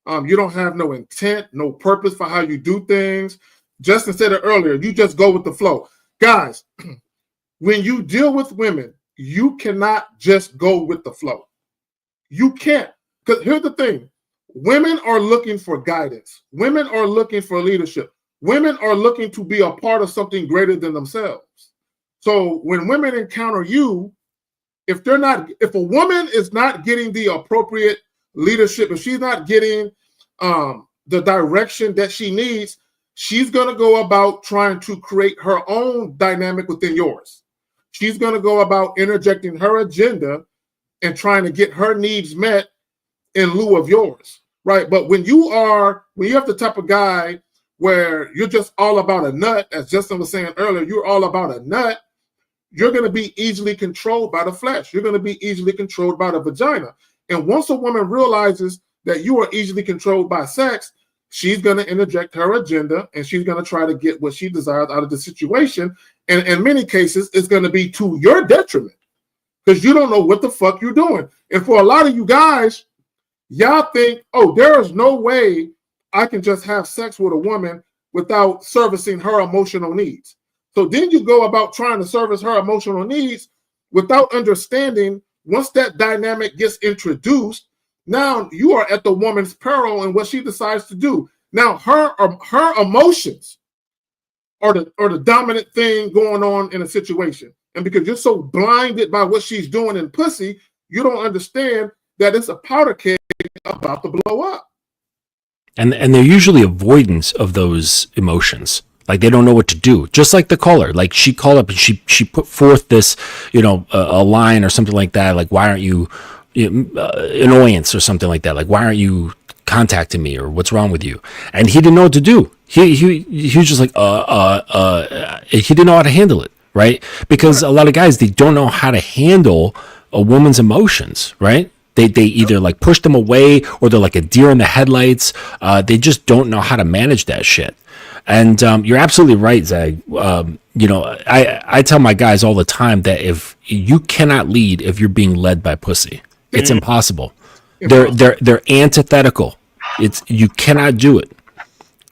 You don't have no intent, no purpose for how you do things. Justin said it earlier. You just go with the flow. Guys, when you deal with women, you cannot just go with the flow. You can't. Because here's the thing. Women are looking for guidance. Women are looking for leadership. Women are looking to be a part of something greater than themselves. So when women encounter you, if a woman is not getting the appropriate leadership, if she's not getting the direction that she needs, she's going to go about trying to create her own dynamic within yours. She's going to go about interjecting her agenda and trying to get her needs met in lieu of yours, right? But when you have the type of guy where you're just all about a nut, as Justin was saying earlier, you're all about a nut, you're going to be easily controlled by the flesh. You're going to be easily controlled by the vagina. And once a woman realizes that you are easily controlled by sex, she's going to interject her agenda and she's going to try to get what she desires out of the situation. And in many cases, it's going to be to your detriment because you don't know what the fuck you're doing. And for a lot of you guys, y'all think, oh, there is no way I can just have sex with a woman without servicing her emotional needs. So then you go about trying to service her emotional needs without understanding once that dynamic gets introduced, now you are at the woman's peril and what she decides to do. Now her emotions are the dominant thing going on in a situation. And because you're so blinded by what she's doing in pussy, you don't understand that it's a powder keg about to blow up. And they're usually avoidance of those emotions. Like they don't know what to do. Just like the caller, like she called up and she put forth this, a line or something like that. Like, why aren't you, annoyance or something like that. Like, why aren't you contacting me or what's wrong with you? And he didn't know what to do. He was just like, he didn't know how to handle it. Right. Because a lot of guys, they don't know how to handle a woman's emotions. Right. They either like push them away or they're like a deer in the headlights. They just don't know how to manage that shit. And you're absolutely right, Zag. I tell my guys all the time that if you cannot lead if you're being led by pussy, it's impossible. They're antithetical. You cannot do it,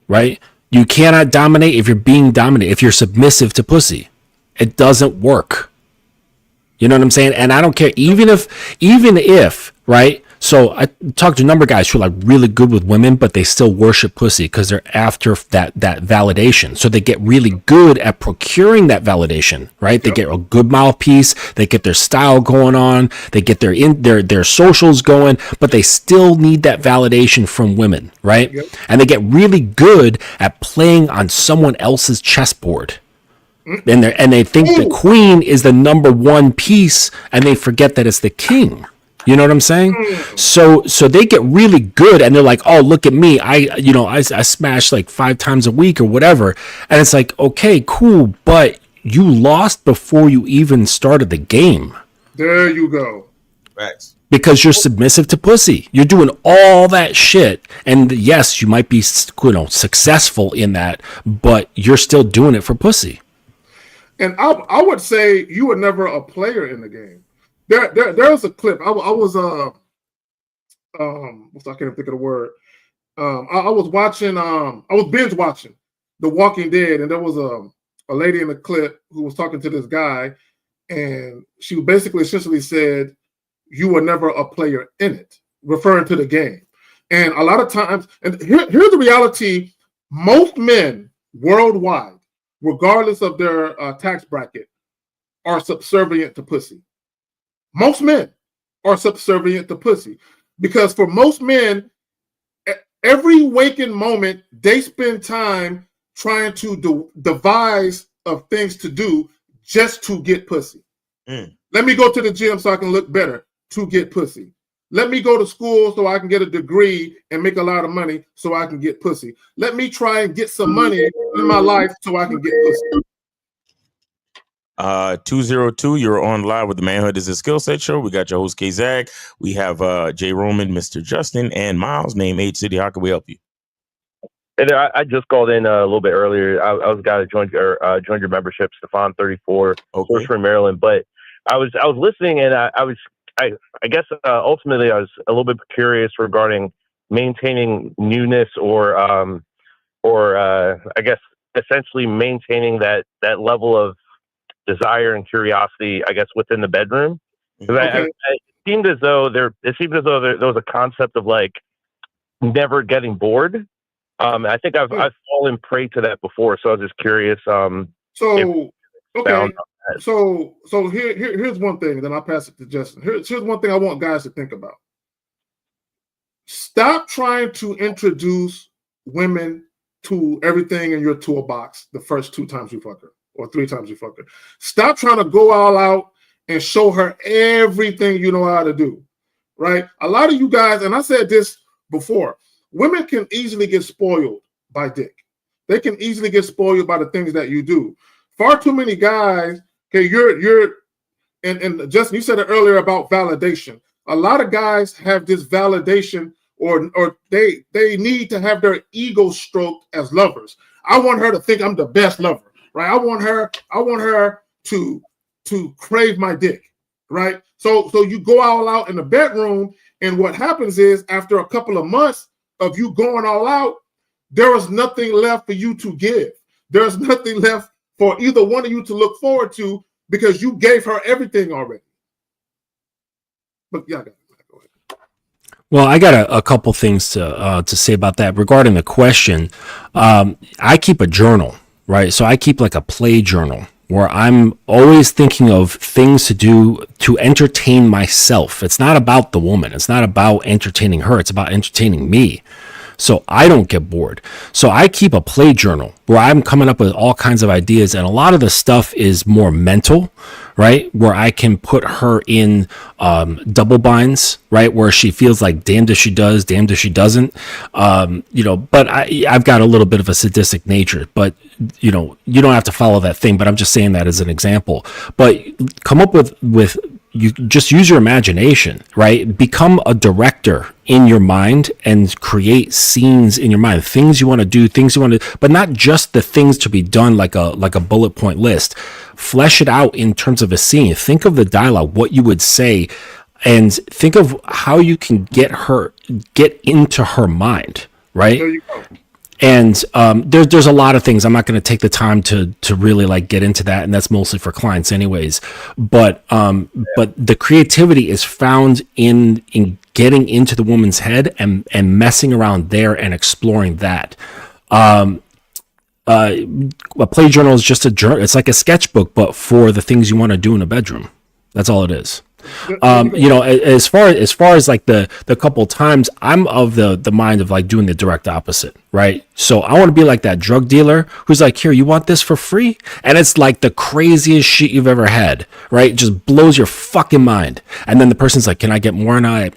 right? You cannot dominate if you're being dominated. If you're submissive to pussy, it doesn't work. You know what I'm saying? And I don't care, even if, right? So I talked to a number of guys who are like really good with women, but they still worship pussy because they're after that validation. So they get really good at procuring that validation, right? They get a good mouthpiece, they get their style going on, they get their socials going, but they still need that validation from women, right? Yep. And they get really good at playing on someone else's chessboard. And they think the queen is the number one piece, and they forget that it's the king. You know what I'm saying? So they get really good, and they're like, "Oh, look at me! I smash like 5 times a week or whatever." And it's like, okay, cool, but you lost before you even started the game. There you go. Facts. Because you're submissive to pussy. You're doing all that shit, and yes, you might be successful in that, but you're still doing it for pussy. And I would say you were never a player in the game. There was a clip. I was I can't think of the word. I was watching. I was binge watching The Walking Dead, and there was a lady in the clip who was talking to this guy, and she basically essentially said, "You were never a player in it," referring to the game. And a lot of times, and here's the reality: most men worldwide, regardless of their tax bracket, are subservient to pussy. Most men are subservient to pussy because for most men, every waking moment, they spend time trying to devise of things to do just to get pussy. Let me go to the gym so I can look better to get pussy. Let me go to school so I can get a degree and make a lot of money so I can get pussy. Let me try and get some money in my life so I can get pussy. 202, you're on live with the Manhood is a Skill Set Show. We got your host K-Zag. We have Jay Roman, Mr. Justin, and Miles, name H City. How can we help you? And I just called in a little bit earlier. I was a guy that joined your membership, Stefan 34, from Maryland. But I was listening, and I guess ultimately I was a little bit curious regarding maintaining newness or I guess essentially maintaining that level of desire and curiosity, I guess, within the bedroom. Because Okay. it seemed as though there was a concept of like never getting bored. I think I've fallen prey to that before, so I was just curious. So okay, so here's one thing. Then I'll pass it to Justin. Here's one thing I want guys to think about. Stop trying to introduce women to everything in your toolbox the first 2 times you fuck her or 3 times you fuck her. Stop trying to go all out and show her everything you know how to do, right? A lot of you guys, and I said this before, women can easily get spoiled by dick. They can easily get spoiled by the things that you do. Far too many guys, okay, and Justin, you said it earlier about validation. A lot of guys have this validation or they need to have their ego stroked as lovers. I want her to think I'm the best lover, right? I want her to crave my dick, right? So you go all out in the bedroom, and what happens is after a couple of months of you going all out, there is nothing left for you to give. There's nothing left for either one of you to look forward to because you gave her everything already. But yeah, go ahead. Well, I got a couple things to say about that regarding the question. I keep a journal, right? So I keep like a play journal where I'm always thinking of things to do to entertain myself. It's not about the woman. It's not about entertaining her. It's about entertaining me. So I don't get bored. So I keep a play journal where I'm coming up with all kinds of ideas. And a lot of the stuff is more mental, right? Where I can put her in double binds, right? Where she feels like damned if she does, damned if she doesn't. But I've got a little bit of a sadistic nature, but you don't have to follow that thing, but I'm just saying that as an example. But come up with you just use your imagination, right? Become a director in your mind and create scenes in your mind, things you want to do, but not just the things to be done like a bullet point list. Flesh it out in terms of a scene. Think of the dialogue, what you would say, and think of how you can get into her mind, right? There you go. And there's a lot of things. I'm not going to take the time to really like get into that, and that's mostly for clients anyways. But the creativity is found in getting into the woman's head and messing around there and exploring that. A play journal is just a journal. It's like a sketchbook, but for the things you want to do in a bedroom. That's all it is. As far as like the couple times, I'm of the mind of like doing the direct opposite, right? So I want to be like that drug dealer who's like, here, you want this for free? And it's like the craziest shit you've ever had, right? It just blows your fucking mind. And then the person's like, can I get more? And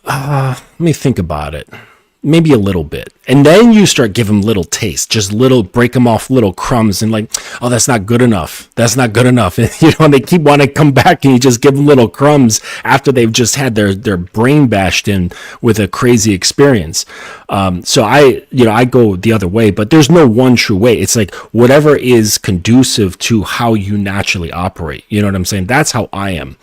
let me think about it. Maybe a little bit. And then you start giving them little taste, just break them off little crumbs and like, oh, that's not good enough. That's not good enough. And they keep wanting to come back and you just give them little crumbs after they've just had their brain bashed in with a crazy experience. So I go the other way, but there's no one true way. It's like whatever is conducive to how you naturally operate. You know what I'm saying? That's how I am.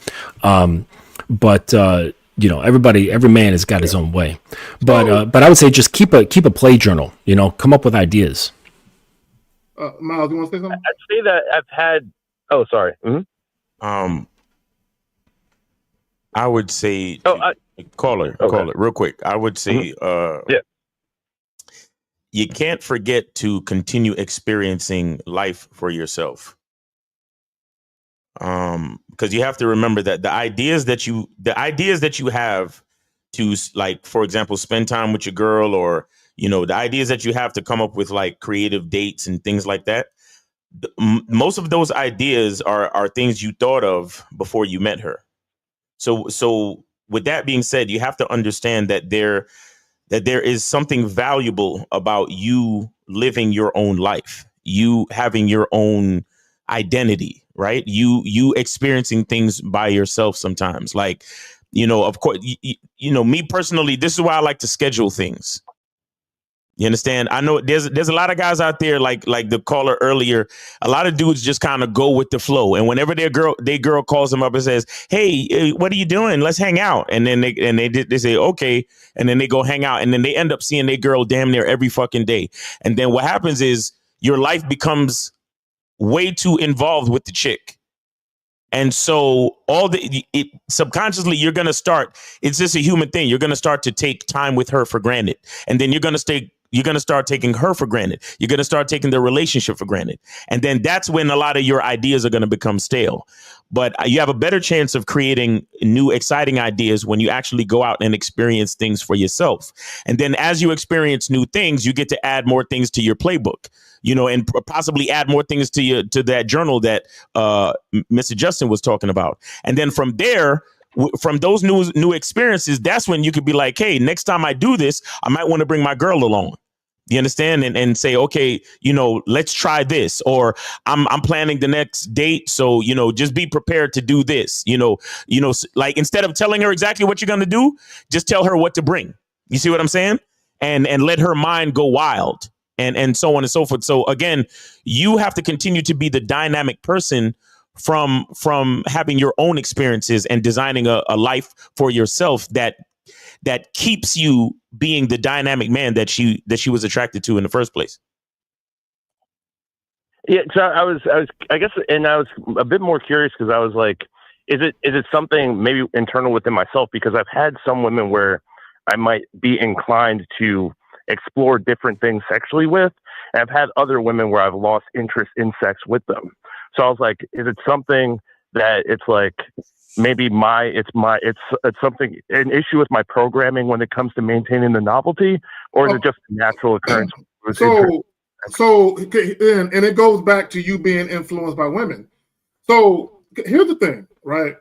Every man has got his own way, but I would say just keep a play journal. Come up with ideas. Miles, you want to say something? I'd say that I've had. Oh, sorry. Mm-hmm. I would say. Caller, real quick. I would say. Yeah. You can't forget to continue experiencing life for yourself. Because you have to remember that the ideas that you have to, like, for example, spend time with your girl, or the ideas that you have to come up with like creative dates and things like that, most of those ideas are things you thought of before you met her. So with that being said, you have to understand that there is something valuable about you living your own life, you having your own identity, right? You experiencing things by yourself sometimes. Like, of course, me personally, this is why I like to schedule things. You understand? I know there's a lot of guys out there, like the caller earlier, a lot of dudes just kind of go with the flow. And whenever their girl calls them up and says, hey, what are you doing? Let's hang out. And then they say, okay. And then they go hang out. And then they end up seeing their girl damn near every fucking day. And then what happens is your life becomes way too involved with the chick. And so subconsciously, you're going to start. It's just a human thing. You're going to start to take time with her for granted. And then you're going to start taking her for granted. You're going to start taking the relationship for granted. And then that's when a lot of your ideas are going to become stale. But you have a better chance of creating new, exciting ideas when you actually go out and experience things for yourself. And then as you experience new things, you get to add more things to your playbook, and possibly add more things to that journal that Mr. Justin was talking about. And then from there, from those new experiences, that's when you could be like, hey, next time I do this, I might want to bring my girl along. You understand? And say, okay, let's try this, or I'm planning the next date. So, just be prepared to do this, like instead of telling her exactly what you're going to do, just tell her what to bring. You see what I'm saying? And let her mind go wild and so on and so forth. So, again, you have to continue to be the dynamic person from having your own experiences and designing a life for yourself that keeps you being the dynamic man that she was attracted to in the first place. Yeah, so I guess I was a bit more curious because I was like, is it something maybe internal within myself? Because I've had some women where I might be inclined to explore different things sexually with, and I've had other women where I've lost interest in sex with them. So I was like, is it something that it's like maybe it's something, an issue with my programming when it comes to maintaining the novelty, or is it just a natural occurrence? So, and it goes back to you being influenced by women. So here's the thing, right?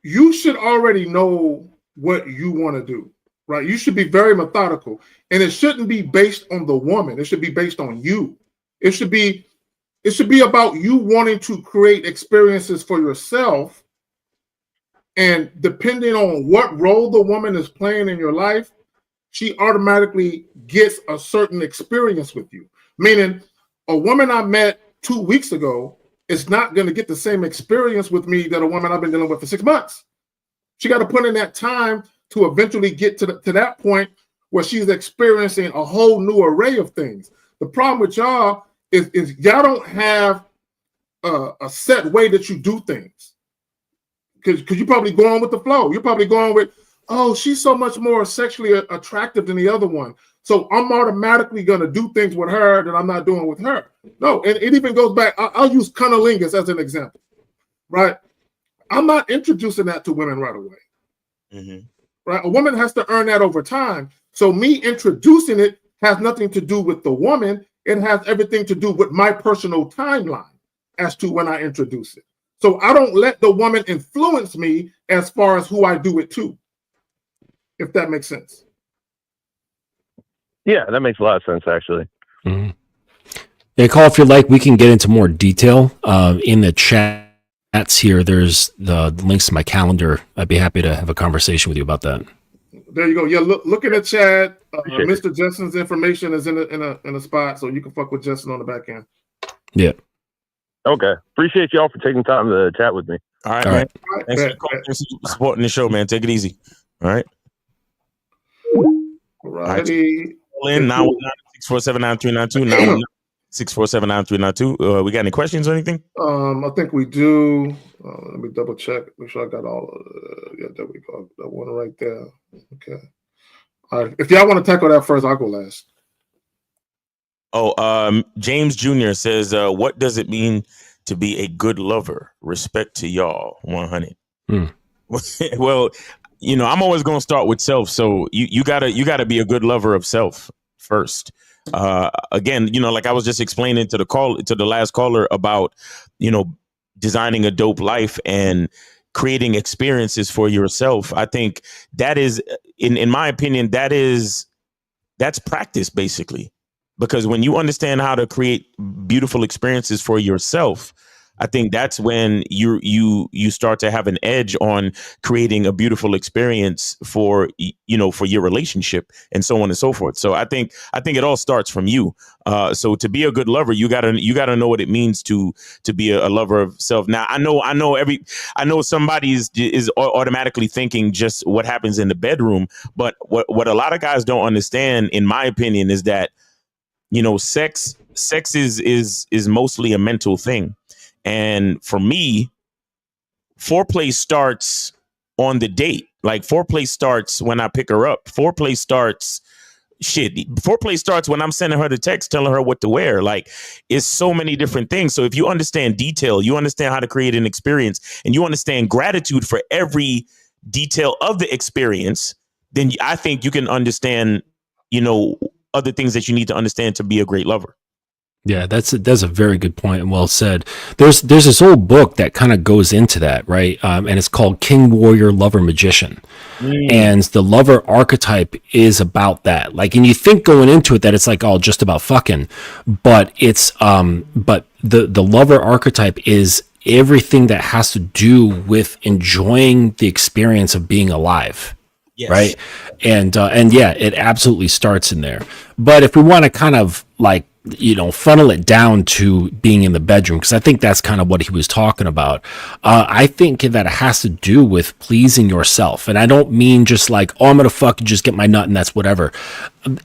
You should already know what you want to do, right? You should be very methodical, and it shouldn't be based on the woman. It should be based on you. It should be about you wanting to create experiences for yourself. And depending on what role the woman is playing in your life, she automatically gets a certain experience with you. Meaning, a woman I met 2 weeks ago is not going to get the same experience with me that a woman I've been dealing with for 6 months. She got to put in that time to eventually get to that point where she's experiencing a whole new array of things. The problem with y'all is y'all don't have a set way that you do things. Because you're probably going with the flow. You're probably going with, oh, she's so much more sexually attractive than the other one. So I'm automatically going to do things with her that I'm not doing with her. No, and it even goes back. I'll use cunnilingus as an example, right? I'm not introducing that to women right away. Mm-hmm. Right? A woman has to earn that over time. So me introducing it has nothing to do with the woman. It has everything to do with my personal timeline as to when I introduce it. So I don't let the woman influence me as far as who I do it to, if that makes sense. Yeah, that makes a lot of sense, actually. Mm-hmm. Yeah, Call, if you like, we can get into more detail in the chats here. There's the links to my calendar. I'd be happy to have a conversation with you about that. There you go. Yeah, look in the chat. Mr. Justin's information is in a spot, so you can fuck with Justin on the back end. Yeah. Okay. Appreciate y'all for taking time to chat with me. All right, man. Thanks for supporting the show, man. Take it easy. All right. Alrighty. In 919-647-9392. 919-647-9392. We got any questions or anything? I think we do. Let me double check. Make sure I got all. Yeah, there we go. That one right there. Okay. All right. If y'all want to tackle that first, I'll go last. Oh, James Jr. says, what does it mean to be a good lover? Respect to y'all. 100. Well, I'm always going to start with self. So you gotta be a good lover of self first. Again, like I was just explaining to the last caller about, designing a dope life and creating experiences for yourself. I think that is, in my opinion, that's practice basically. Because when you understand how to create beautiful experiences for yourself, I think that's when you start to have an edge on creating a beautiful experience for your relationship and so on and so forth. So I think it all starts from you. So to be a good lover, you gotta know what it means to be a lover of self. Now I know somebody is automatically thinking just what happens in the bedroom, but what a lot of guys don't understand, in my opinion, is that you know, sex is mostly a mental thing. And for me, foreplay starts on the date. Like foreplay starts when I pick her up. Foreplay starts when I'm sending her the text telling her what to wear. Like, it's so many different things. So if you understand detail, you understand how to create an experience, and you understand gratitude for every detail of the experience, then I think you can understand, you know, other things that you need to understand to be a great lover. Yeah, that's a very good point and well said. There's this old book that kind of goes into that, right? And it's called King, Warrior, Lover, Magician. And the lover archetype is about that. Like, and you think going into it that it's like all just about fucking, but it's but the lover archetype is everything that has to do with enjoying the experience of being alive. Yes. Right. And yeah, it absolutely starts in there. But if we want to kind of like, you know, funnel it down to being in the bedroom, because I think that's kind of what he was talking about. I think that it has to do with pleasing yourself. And I don't mean just like, oh, I'm going to fucking just get my nut and that's whatever.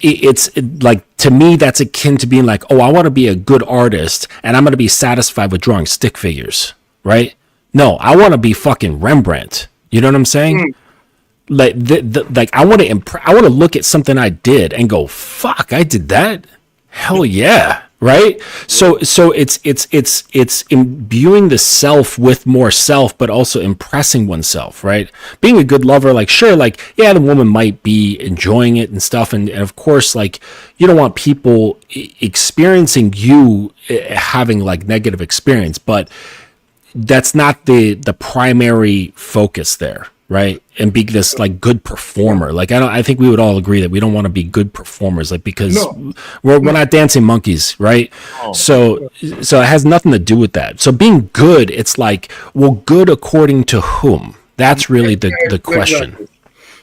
It's like, to me, that's akin to being like, oh, I want to be a good artist and I'm going to be satisfied with drawing stick figures. Right. No, I want to be fucking Rembrandt. You know what I'm saying? Like, like I want to look at something I did and go, fuck, I did that. Hell yeah. Right. So it's imbuing the self with more self, but also impressing oneself. Right. Being a good lover, like, sure, like, yeah, the woman might be enjoying it and stuff. And of course, like, you don't want people experiencing you having like negative experience, but that's not the primary focus there. Right. And be this like good performer. Like, I think we would all agree that we don't want to be good performers, like, because we're not dancing monkeys. Right. So it has nothing to do with that. So being good, it's like, well, good according to whom? That's really the question.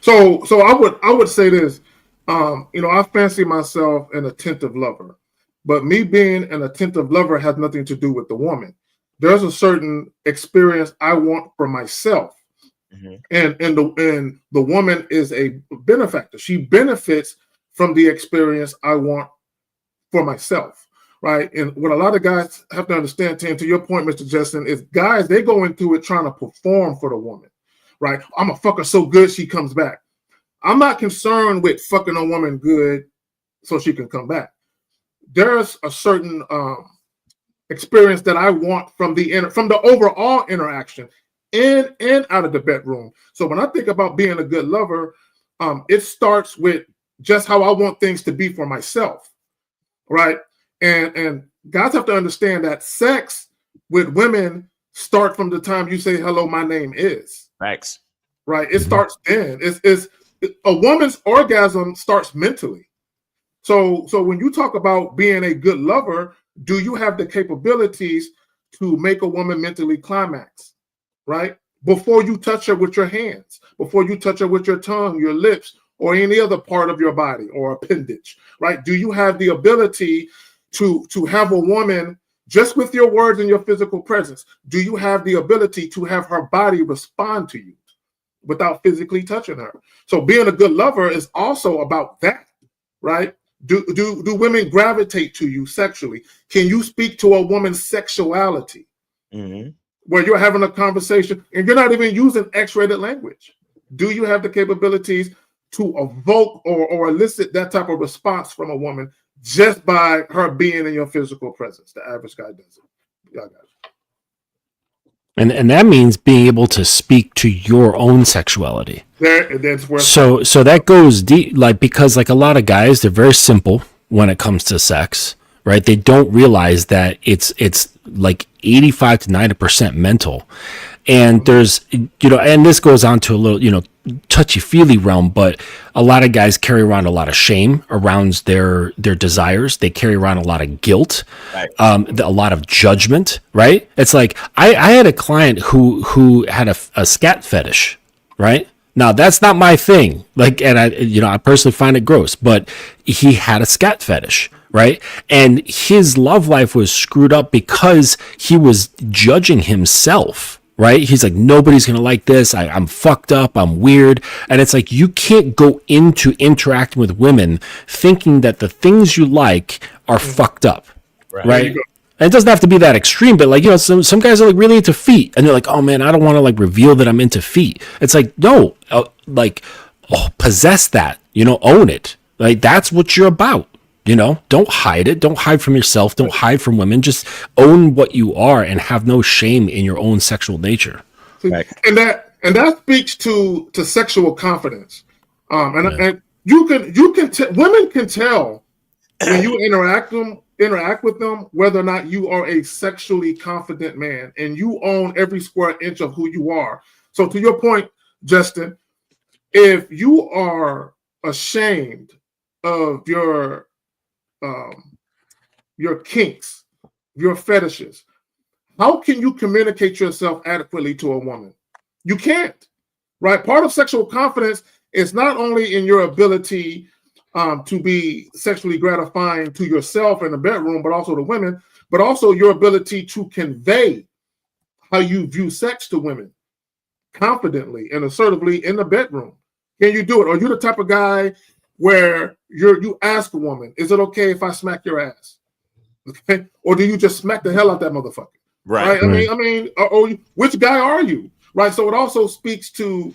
Exactly. So I would say this, you know, I fancy myself an attentive lover, but me being an attentive lover has nothing to do with the woman. There's a certain experience I want for myself. And the woman is a benefactor. She benefits from the experience I want for myself, right? And what a lot of guys have to understand, Tim, to your point, Mr. Justin, is guys, they go into it trying to perform for the woman, right? I'm gonna fuck her so good she comes back. I'm not concerned with fucking a woman good so she can come back. There's a certain experience that I want from the overall interaction in and out of the bedroom. So when I think about being a good lover, it starts with just how I want things to be for myself, right? And guys have to understand that sex with women start from the time you say, hello, my name is. Thanks. Right? It starts then. It's a woman's orgasm starts mentally. So when you talk about being a good lover, do you have the capabilities to make a woman mentally climax? Right? Before you touch her with your hands, before you touch her with your tongue, your lips, or any other part of your body or appendage, right? Do you have the ability to have a woman just with your words and your physical presence? Do you have the ability to have her body respond to you without physically touching her? So being a good lover is also about that, right? Do women gravitate to you sexually? Can you speak to a woman's sexuality? Where you're having a conversation and you're not even using X-rated language? Do you have the capabilities to evoke or elicit that type of response from a woman just by her being in your physical presence? The average guy doesn't. Y'all got it. And that means being able to speak to your own sexuality. That's where so that goes deep, like, because like a lot of guys, they're very simple when it comes to sex. Right? They don't realize that it's like 85 to 90% mental. And there's, you know, and this goes on to a little, you know, touchy-feely realm, but a lot of guys carry around a lot of shame around their desires. They carry around a lot of guilt, right. A lot of judgment, right? It's like, I had a client who had a scat fetish, right? Now, that's not my thing. Like, and I personally find it gross, but he had a scat fetish. Right. And his love life was screwed up because he was judging himself. Right. He's like, nobody's going to like this. I'm fucked up. I'm weird. And it's like, you can't go into interacting with women thinking that the things you like are fucked up, Right. right? And it doesn't have to be that extreme, but like, you know, some guys are like really into feet, and they're like, oh man, I don't want to like reveal that I'm into feet. It's like, no, possess that, you know, own it. Like, that's what you're about. You know, don't hide it. Don't hide from yourself. Don't hide from women. Just own what you are and have no shame in your own sexual nature. Right. And that speaks to sexual confidence. And you can women can tell when you interact with them whether or not you are a sexually confident man, and you own every square inch of who you are. So to your point, Justin, if you are ashamed of your kinks, your fetishes, how can you communicate yourself adequately to a woman? You can't, right? Part of sexual confidence is not only in your ability to be sexually gratifying to yourself in the bedroom, but also to women, but also your ability to convey how you view sex to women confidently and assertively in the bedroom. Can you do it? Are you the type of guy where you ask a woman, is it okay if I smack your ass? Okay, or do you just smack the hell out that motherfucker? Right. I mean, which guy are you? Right. So it also speaks to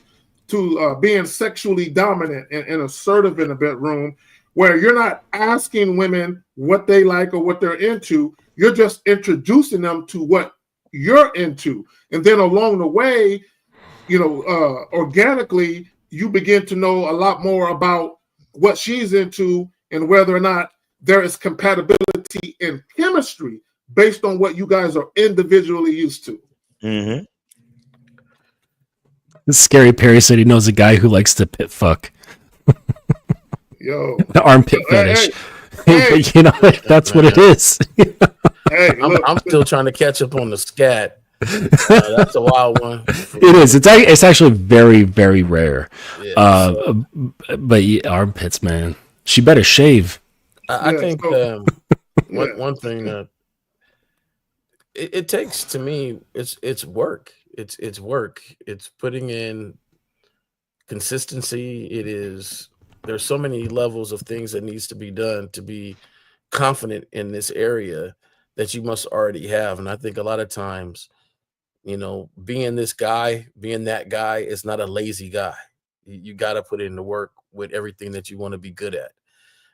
being sexually dominant and assertive in the bedroom, where you're not asking women what they like or what they're into. You're just introducing them to what you're into, and then along the way, you know, organically, you begin to know a lot more about what she's into and whether or not there is compatibility in chemistry based on what you guys are individually used to. Mm-hmm. Scary Perry said he knows a guy who likes to pit fuck. Yo, the armpit fetish. Hey. You know, that's what it is. Hey, I'm still trying to catch up on the scat. That's a wild one. It is. It's actually very, very rare. Yeah, but yeah, armpits, man. She better shave. I think one thing that it takes, to me, it's work. It's work. It's putting in consistency. There's so many levels of things that needs to be done to be confident in this area that you must already have. And I think a lot of times, you know, being that guy is not a lazy guy. You got to put in the work with everything that you want to be good at.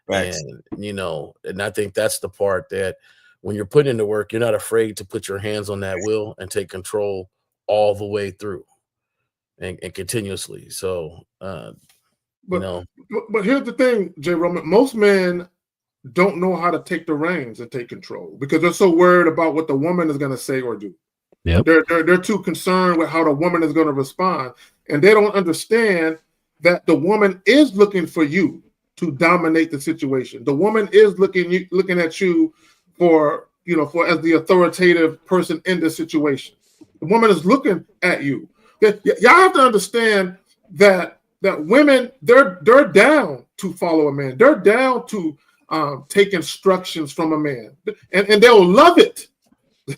Right. And, you know, and I think that's the part that when you're putting in the work, you're not afraid to put your hands on that wheel and take control all the way through and continuously. So, you know. But here's the thing, J. Roman, most men don't know how to take the reins and take control because they're so worried about what the woman is going to say or do. Yep. They're too concerned with how the woman is going to respond, and they don't understand that the woman is looking for you to dominate the situation. The woman is looking at you for as the authoritative person in the situation. The woman is looking at you. Y'all have to understand that women, they're down to follow a man. They're down to take instructions from a man, and they'll love it.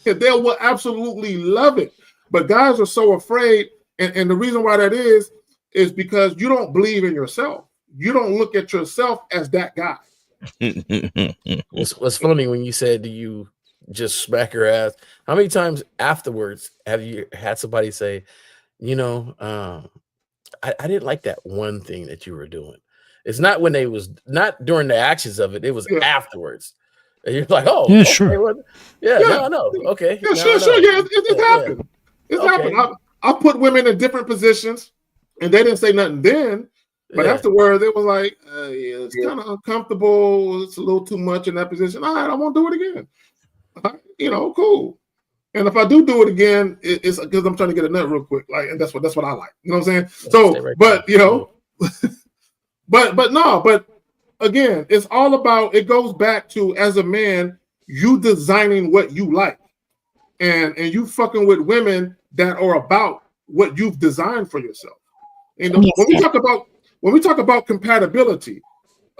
They will absolutely love it. But guys are so afraid, and the reason why that is because you don't believe in yourself. You don't look at yourself as that guy. What's funny when you said, do you just smack her ass? How many times afterwards have you had somebody say, you know, I didn't like that one thing that you were doing? It's not when they was not during the actions of it. It was afterwards. And you're like, oh, yeah, okay, sure. well, no, okay. Yeah, sure. Yeah, it's happened. It's happened. I put women in different positions, and they didn't say nothing then. But afterwards, it was like, it's kind of uncomfortable. It's a little too much in that position. All right, I won't do it again. Cool. And if I do it again, it's because I'm trying to get a nut real quick. Like, and that's what I like. You know what I'm saying? So, but but again, it's all about. It goes back to, as a man, you designing what you like, and you fucking with women that are about what you've designed for yourself. And when we talk about compatibility,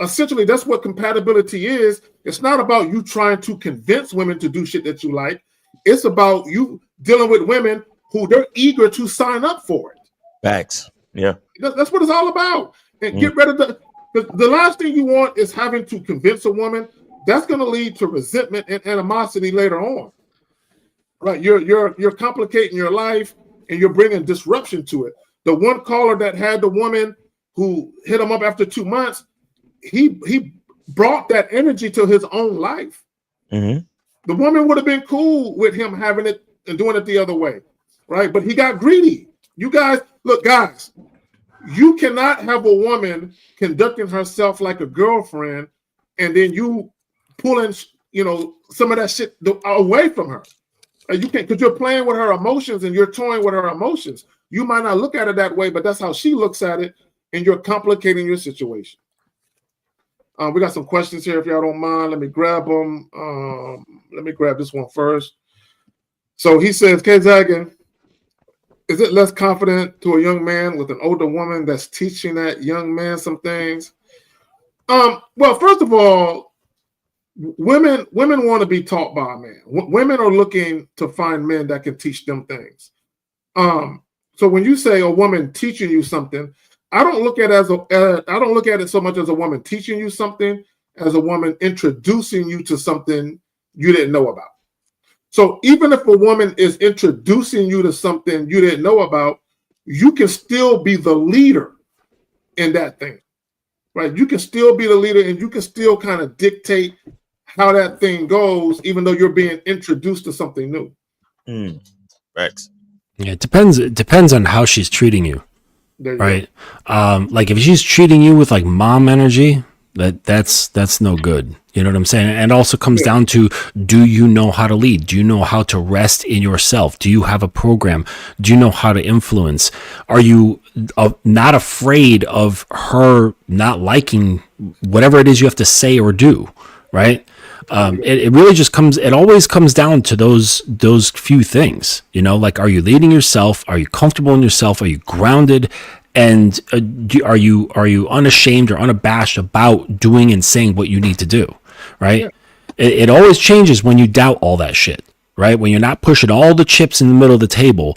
essentially that's what compatibility is. It's not about you trying to convince women to do shit that you like. It's about you dealing with women who they're eager to sign up for it. Facts. Yeah. That's what it's all about. And get rid of the last thing you want is having to convince a woman that's going to lead to resentment and animosity later on. Right? You're complicating your life and you're bringing disruption to it. The one caller that had the woman who hit him up after 2 months, he brought that energy to his own life. Mm-hmm. The woman would have been cool with him having it and doing it the other way, right? But he got greedy. You guys, look, guys, you cannot have a woman conducting herself like a girlfriend and then you pulling, some of that shit away from her. You can't, because you're playing with her emotions and you're toying with her emotions. You might not look at it that way, but that's how she looks at it, and you're complicating your situation. We got some questions here, if y'all don't mind. Let me grab them. Let me grab this one first. So he says, K-Zaggin, is it less confident to a young man with an older woman that's teaching that young man some things? Well, first of all, women want to be taught by a man. Women are looking to find men that can teach them things. So when you say a woman teaching you something, I don't look at it so much as a woman teaching you something as a woman introducing you to something you didn't know about. So even if a woman is introducing you to something you didn't know about, you can still be the leader in that thing, right? You can still be the leader and you can still kind of dictate how that thing goes, even though you're being introduced to something new. Facts. Yeah, it depends on how she's treating you. Right. Like if she's treating you with like mom energy, that's no good. You know what I'm saying? And it also comes down to, do you know how to lead? Do you know how to rest in yourself? Do you have a program? Do you know how to influence? Are you not afraid of her not liking whatever it is you have to say or do? Right. It really just always comes down to those few things, like, are you leading yourself? Are you comfortable in yourself? Are you grounded? And are you unashamed or unabashed about doing and saying what you need to do? Right. Yeah. It always changes when you doubt all that shit, right? When you're not pushing all the chips in the middle of the table,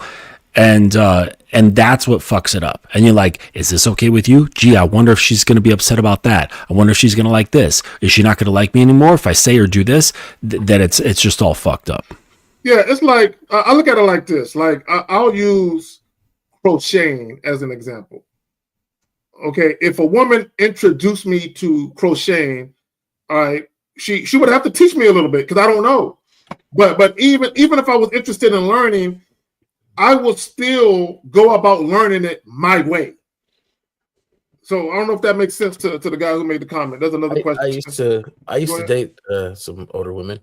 and that's what fucks it up. And you're like, is this okay with you? Gee, I wonder if she's going to be upset about that. I wonder if she's going to like this. Is she not going to like me anymore if I say or do this? That it's just all fucked up. Yeah, it's like, I look at it like this. Like, I'll use crocheting as an example. Okay, if a woman introduced me to crocheting, all right, she would have to teach me a little bit because I don't know. But even if I was interested in learning, I will still go about learning it my way. So I don't know if that makes sense to the guy who made the comment. There's another question. I used to date some older women.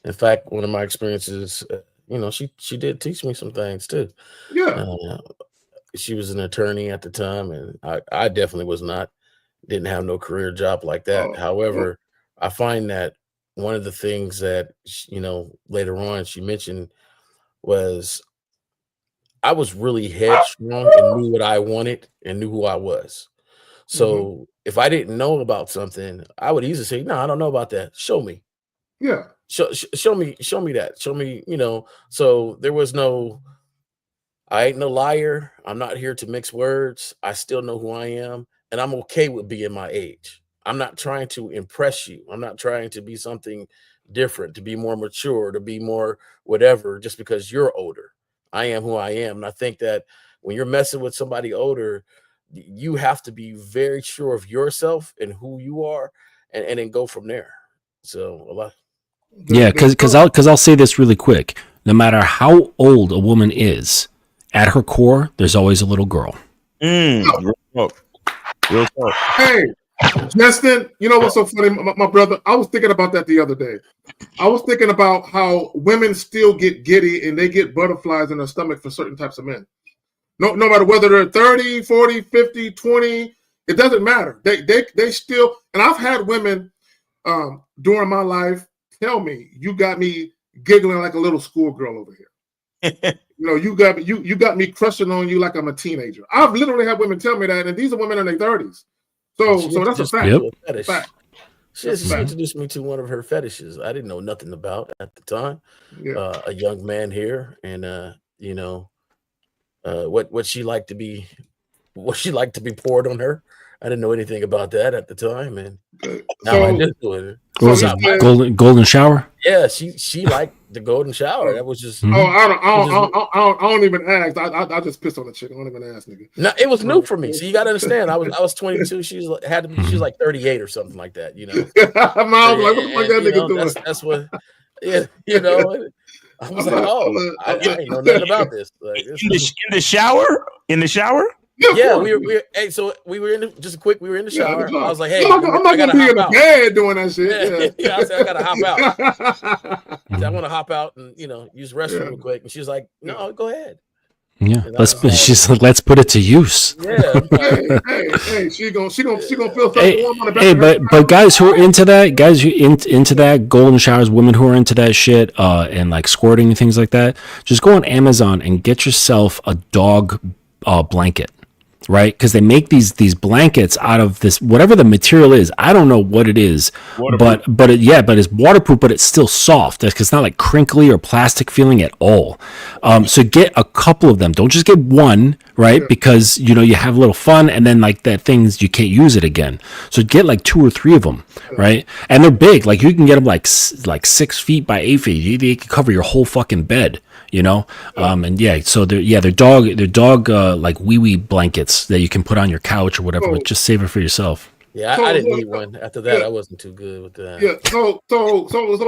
In fact, one of my experiences, she did teach me some things too. Yeah. She was an attorney at the time, and I definitely was not. Didn't have no career job like that. However, I find that one of the things that later on she mentioned was, I was really headstrong and knew what I wanted and knew who I was. So if I didn't know about something, I would easily say, no, I don't know about that. Show me. Yeah. Show me that. Show me, so there was no, I ain't no liar. I'm not here to mix words. I still know who I am, and I'm okay with being my age. I'm not trying to impress you. I'm not trying to be something different, to be more mature, to be more whatever, just because you're older. I am who I am. And I think that when you're messing with somebody older, you have to be very sure of yourself and who you are, and then go from there. So a lot. Yeah, because I'll say this really quick. No matter how old a woman is, at her core, there's always a little girl. Real talk. Hey, Justin, you know what's so funny, my brother? I was thinking about that the other day. I was thinking about how women still get giddy and they get butterflies in their stomach for certain types of men. No matter whether they're 30, 40, 50, 20, it doesn't matter. They still, and I've had women during my life tell me, you got me giggling like a little schoolgirl over here. You got me crushing on you like I'm a teenager. I've literally had women tell me that, and these are women in their 30s. So that's a fact. Fact. She introduced me to one of her fetishes I didn't know nothing about at the time. Yeah. A young man here, and what she liked to be poured on her. I didn't know anything about that at the time, and now So- I just do it. What was it? Golden shower? Yeah, she liked the golden shower. That was just. Oh, I don't even ask. I just piss on the chick. I don't even ask, nigga. No, it was new for me. So you got to understand. I was 22. She was like 38 or something like that. You know. Miles, like, what the fuck that nigga doing? That's what. Yeah, you know. I was like, oh, I ain't know nothing about this. Like, in the shower. In the shower. Yeah, we were. Hey, so we were in we were in the shower. I was like, hey, I'm not gonna be in the bed doing that shit. Yeah, I said I gotta hop out. I want to hop out and use the restroom real quick. And she was like, no, go ahead. Yeah, she's like, let's put it to use. Yeah. hey, she gonna feel something warm on the back. Hey, but guys who are into that, into that golden showers, women who are into that shit, and like squirting and things like that, just go on Amazon and get yourself a dog blanket. Right, because they make these blankets out of this whatever the material is. I don't know what it is, but it's waterproof, but it's still soft. It's not like crinkly or plastic feeling at all. So get a couple of them. Don't just get one, right? Because you have a little fun, and then like that things you can't use it again. So get like 2 or 3 of them, right? And they're big. Like you can get them like 6 feet by 8 feet. They can cover your whole fucking bed. And so they're dog like wee blankets that you can put on your couch or whatever, but just save it for yourself. Yeah, I didn't need one. After that, I wasn't too good with that. Yeah, so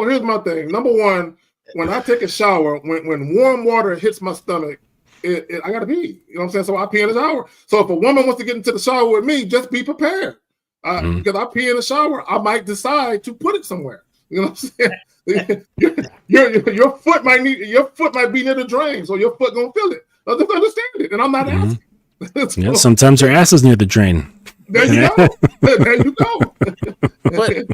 here's my thing. Number one, when I take a shower, when warm water hits my stomach, I gotta pee. You know what I'm saying? So I pee in the shower. So if a woman wants to get into the shower with me, just be prepared. Because I pee in the shower, I might decide to put it somewhere. You know what I'm saying? your foot might be near the drain, so your foot gonna feel it. I just understand it, and I'm not asking. Yeah, sometimes your ass is near the drain. There you go. There you go.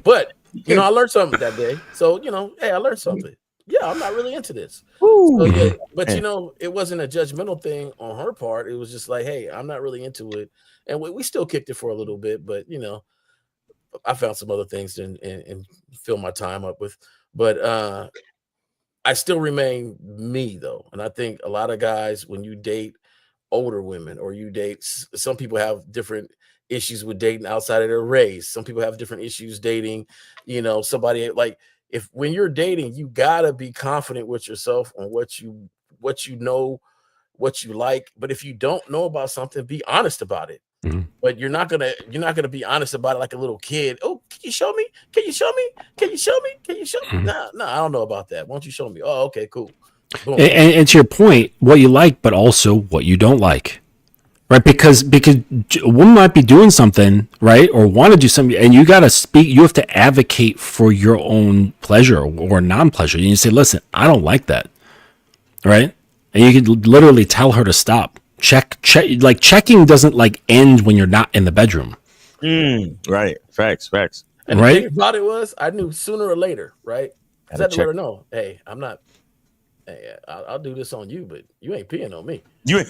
But I learned something that day. So hey, I learned something. Yeah, I'm not really into this. But it wasn't a judgmental thing on her part. It was just like, hey, I'm not really into it, and we still kicked it for a little bit. But I found some other things and fill my time up with. But I still remain me, though. And I think a lot of guys, when you date older women or you date, some people have different issues with dating outside of their race. Some people have different issues dating, somebody like when you're dating, you got to be confident with yourself on what you know, what you like. But if you don't know about something, be honest about it. But you're not gonna be honest about it like a little kid. Oh, can you show me? Can you show me? Can you show me? Can you show me? No, I don't know about that. Why don't you show me? Oh, okay, cool. And to your point, what you like, but also what you don't like, right? Because a woman might be doing something, right, or want to do something, and you got to speak. You have to advocate for your own pleasure or non-pleasure. And you say, "Listen, I don't like that," right? And you could literally tell her to stop. Check. Like checking doesn't like end when you're not in the bedroom. Right. Facts. And the thing about it was, I knew sooner or later, right? I had to let her know, hey, I'm not. Hey, I'll do this on you, but you ain't peeing on me. You ain't.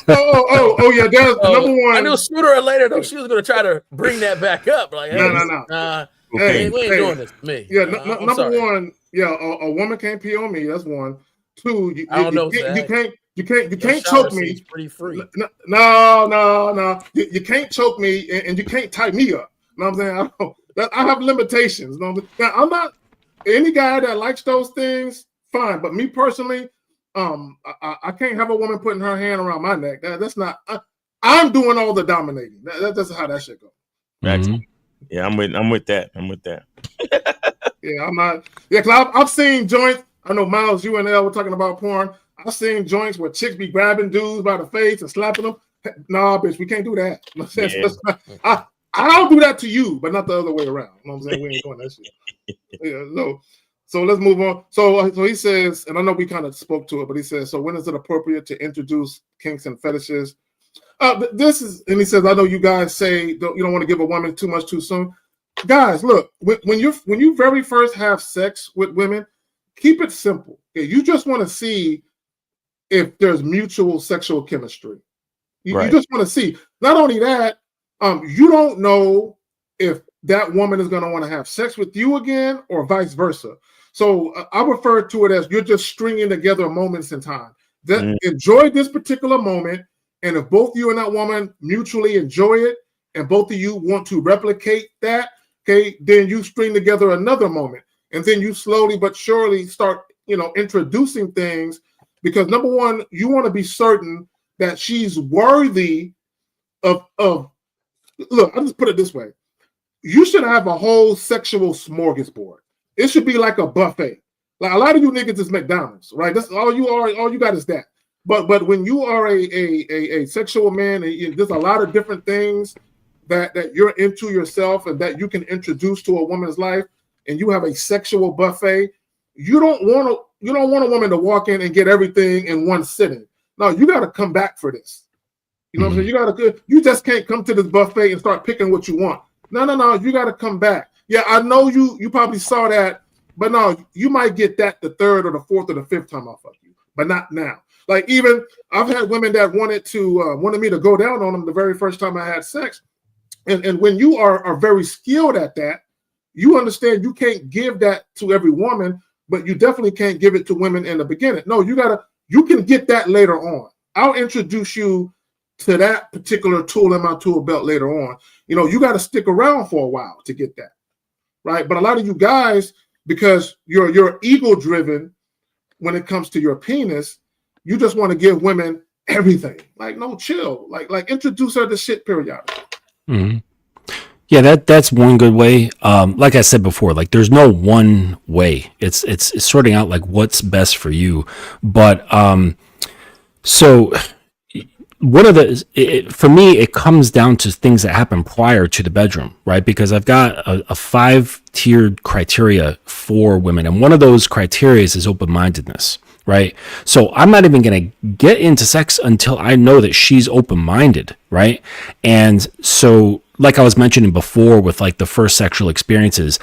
Oh yeah, that's number one. I knew sooner or later though she was gonna try to bring that back up. Like, hey, no. We ain't doing this to me. Yeah, number one. Yeah, a woman can't pee on me. That's one. Two, you can't choke me. Pretty free. No. You can't choke me and you can't tie me up. You know what I'm saying? I have limitations. Now, I'm not any guy that likes those things. Fine, but me personally, I can't have a woman putting her hand around my neck. That's not. I'm doing all the dominating. That's how that shit goes. Mm-hmm. Yeah, I'm with that. Yeah, I'm not. Yeah, because I've seen joints. I know Miles, you and L were talking about porn. I've seen joints where chicks be grabbing dudes by the face and slapping them. Nah, bitch, we can't do that. Yeah. I don't do that to you, but not the other way around. You know what I'm saying? We ain't doing that shit. Yeah, no. So let's move on. So he says, and I know we kind of spoke to it, but he says, so when is it appropriate to introduce kinks and fetishes? This is, and he says, I know you guys say you don't want to give a woman too much too soon. Guys, look, when you very first have sex with women, keep it simple. Okay? You just want to see if there's mutual sexual chemistry. You just want to see. Not only that, you don't know if that woman is going to want to have sex with you again or vice versa. So I refer to it as you're just stringing together moments in time. Enjoy this particular moment, and if both you and that woman mutually enjoy it, and both of you want to replicate that, okay, then you string together another moment. And then you slowly but surely start, introducing things, because number one, you want to be certain that she's worthy of look, I'll just put it this way. You should have a whole sexual smorgasbord. It should be like a buffet. Like a lot of you niggas is McDonald's, right? That's all you are. All you got is that. But when you are a sexual man, and there's a lot of different things that you're into yourself and that you can introduce to a woman's life, and you have a sexual buffet, you don't want a woman to walk in and get everything in one sitting. No, you got to come back for this. You know what I'm saying? You just can't come to this buffet and start picking what you want. No, you got to come back. Yeah, I know you probably saw that, but no, you might get that the third or the fourth or the fifth time I fuck you, but not now. Like, even I've had women that wanted me to go down on them the very first time I had sex, and when you are very skilled at that, you understand you can't give that to every woman, but you definitely can't give it to women in the beginning. No, you can get that later on. I'll introduce you to that particular tool in my tool belt later on. You got to stick around for a while to get that, right? But a lot of you guys, because you're ego driven when it comes to your penis, you just want to give women everything. Like, no, chill. Like introduce her to shit periodically. Mm-hmm. Yeah, that's one good way. Like I said before, like there's no one way. It's sorting out like what's best for you. But so one of for me, it comes down to things that happen prior to the bedroom, right? Because I've got a 5-tiered criteria for women, and one of those criteria is open-mindedness, right? So I'm not even going to get into sex until I know that she's open-minded, right? And so, like I was mentioning before with like the first sexual experiences,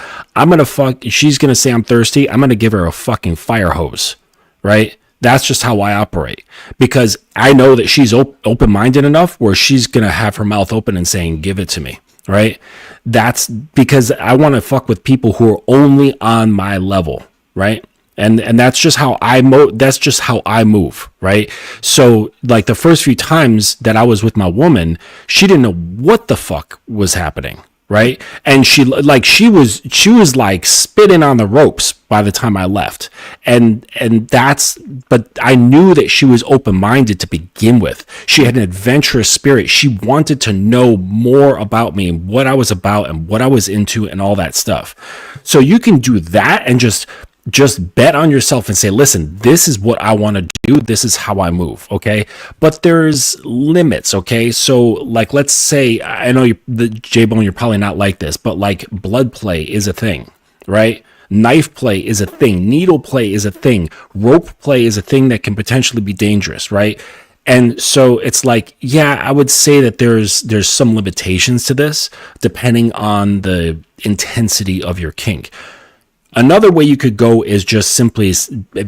she's going to say I'm thirsty. I'm going to give her a fucking fire hose, right? That's just how I operate, because I know that she's open-minded enough where she's going to have her mouth open and saying, give it to me, right? That's because I want to fuck with people who are only on my level, right? And that's just how I move, right? So like the first few times that I was with my woman, she didn't know what the fuck was happening, right? And she was like spitting on the ropes by the time I left. But I knew that she was open-minded to begin with. She had an adventurous spirit. She wanted to know more about me and what I was about and what I was into and all that stuff. So you can do that and just bet on yourself and say, listen, this is what I want to do. This is how I move. Okay. But there's limits. Okay. So like, let's say, I know the J-Bone, you're probably not like this, but like blood play is a thing, right? Knife play is a thing. Needle play is a thing. Rope play is a thing that can potentially be dangerous, right? And so it's like, yeah, I would say that there's some limitations to this depending on the intensity of your kink. Another way you could go is just simply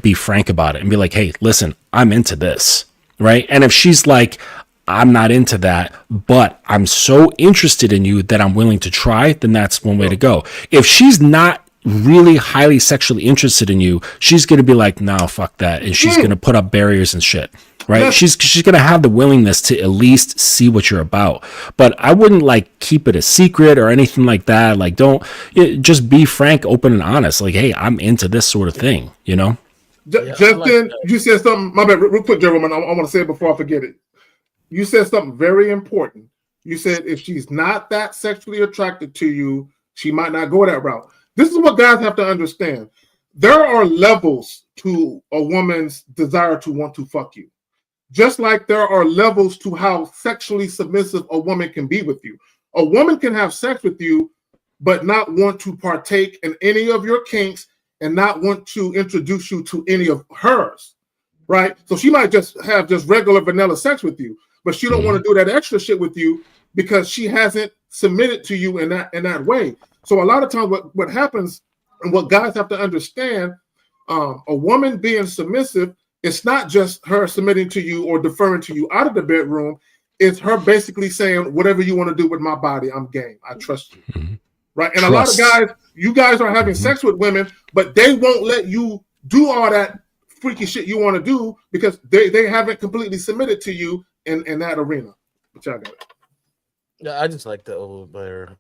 be frank about it and be like, hey, listen, I'm into this, right? And if she's like, I'm not into that, but I'm so interested in you that I'm willing to try, then that's one way to go. If she's not really highly sexually interested in you, she's going to be like, no, fuck that. And she's going to put up barriers and shit, right? She's going to have the willingness to at least see what you're about. But I wouldn't like keep it a secret or anything like that. Like, just be frank, open, and honest. Like, hey, I'm into this sort of thing, you know? Justin, you said something, my bad, real quick, gentlemen, I want to say it before I forget it. You said something very important. You said if she's not that sexually attracted to you, she might not go that route. This is what guys have to understand. There are levels to a woman's desire to want to fuck you. Just like there are levels to how sexually submissive a woman can be with you. A woman can have sex with you, but not want to partake in any of your kinks and not want to introduce you to any of hers, right? So she might just have regular vanilla sex with you, but she don't want to do that extra shit with you because she hasn't submitted to you in that way. So a lot of times what happens and what guys have to understand, a woman being submissive, it's not just her submitting to you or deferring to you out of the bedroom. It's her basically saying, whatever you want to do with my body, I'm game. I trust you. Right? And a lot of guys, you guys are having sex with women, but they won't let you do all that freaky shit you want to do because they haven't completely submitted to you in that arena. But y'all got it. Yeah, I just like the old where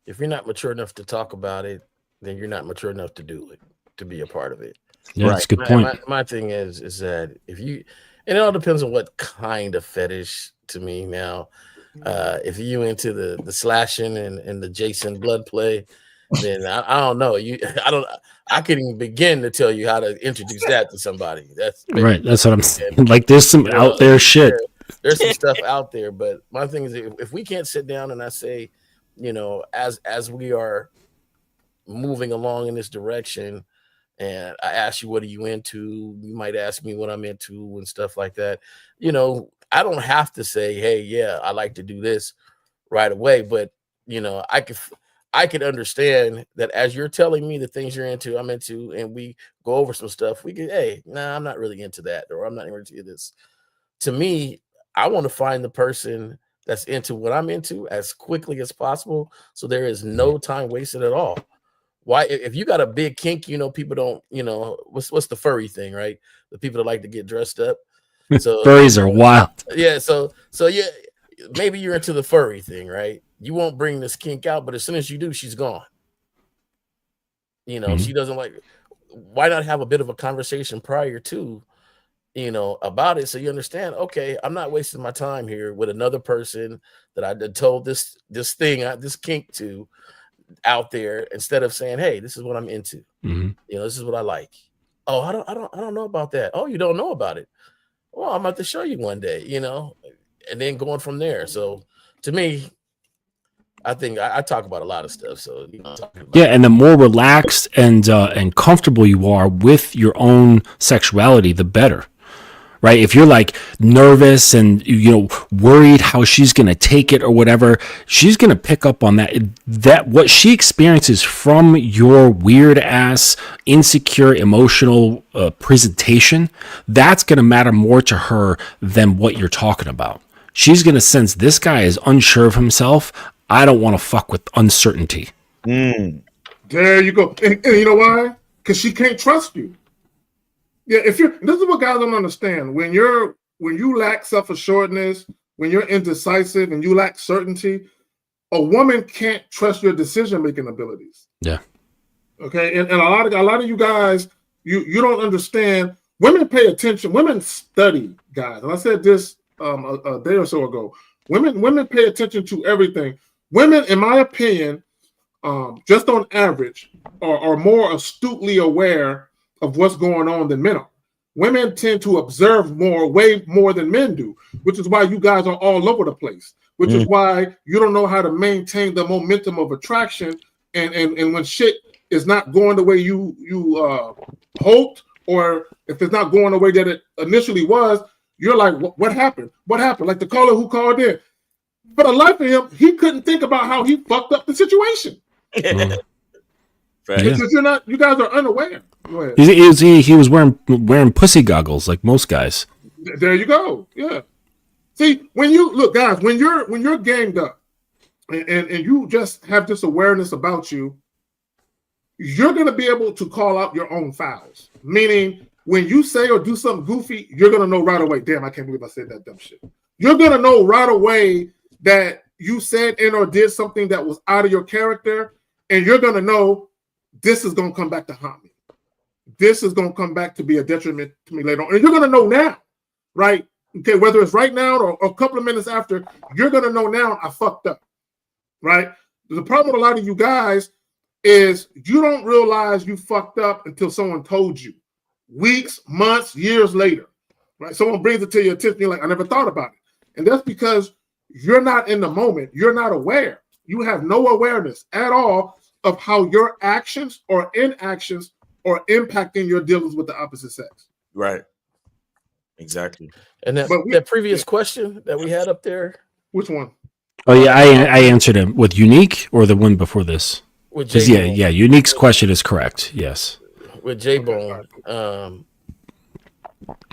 if you're not mature enough to talk about it, then you're not mature enough to do it, to be a part of it. Yeah, that's a good point. My thing is that if you, and it all depends on what kind of fetish to me now. If you into the slashing and the Jason blood play, then I don't know. I couldn't even begin to tell you how to introduce that to somebody. That's right. That's what I'm saying. Like there's some out there shit. There's some stuff out there, but my thing is if we can't sit down and I say, as we are moving along in this direction, and I ask you what are you into, you might ask me what I'm into and stuff like that. I don't have to say, hey, yeah, I like to do this right away, but I could understand that as you're telling me the things you're into, I'm into, and we go over some stuff. We can, hey, nah, I'm not really into that, or I'm not into this. To me, I want to find the person that's into what I'm into as quickly as possible, so there is no time wasted at all. Why, if you got a big kink, people don't, what's the furry thing, right? The people that like to get dressed up. So furries are wild. Yeah, so yeah, maybe you're into the furry thing, right? You won't bring this kink out, but as soon as you do, she's gone. She doesn't like. Why not have a bit of a conversation prior to, about it, so you understand? Okay, I'm not wasting my time here with another person that I told this kink to out there, instead of saying, hey, this is what I'm into. This is what I like. Oh, I don't know about that. Oh, you don't know about it? Well, I'm about to show you one day, and then going from there. So to me, I think I talk about a lot of stuff. So yeah, and the more relaxed and comfortable you are with your own sexuality, the better. Right? If you're like nervous and worried how she's gonna take it or whatever, she's gonna pick up on that what she experiences from your weird ass, insecure, emotional presentation. That's gonna matter more to her than what you're talking about. She's gonna sense this guy is unsure of himself. I don't want to fuck with uncertainty. There you go. And you know why? Because she can't trust you. Yeah, this is what guys don't understand. When you lack self-assuredness, when you're indecisive and you lack certainty, a woman can't trust your decision-making abilities. Yeah. Okay. And a lot of you guys, you don't understand. Women pay attention. Women study, guys. And I said this a day or so ago. Women pay attention to everything. Women, in my opinion, just on average, are more astutely aware of what's going on than men are. Women tend to observe way more than men do, which is why you guys are all over the place, which is why you don't know how to maintain the momentum of attraction. And when shit is not going the way you hoped, or if it's not going the way that it initially was, you're like, what happened? What happened? Like the caller who called in. For the life of him, he couldn't think about how he fucked up the situation. Because you guys are unaware. He was wearing pussy goggles like most guys. There you go. Yeah. See, when you look, guys, when you're gamed up and you just have this awareness about you, you're gonna be able to call out your own fouls. Meaning, when you say or do something goofy, you're gonna know right away. Damn, I can't believe I said that dumb shit. You're gonna know right away that you said and or did something that was out of your character, and you're gonna know this is gonna come back to haunt me. This is gonna come back to be a detriment to me later on. And you're gonna know now, right? Okay, whether it's right now or a couple of minutes after, you're gonna know now I fucked up. Right? The problem with a lot of you guys is you don't realize you fucked up until someone told you. Weeks, months, years later. Right? Someone brings it to your attention, you're like, I never thought about it. And that's because you're not in the moment. You're not aware. You have no awareness at all of how your actions or inactions are impacting your dealings with the opposite sex. Right. Exactly. And that previous question that we had up there. Which one? Oh yeah, I answered him with Unique or the one before this. With yeah, Unique's question is correct. Yes. With J-Bone, a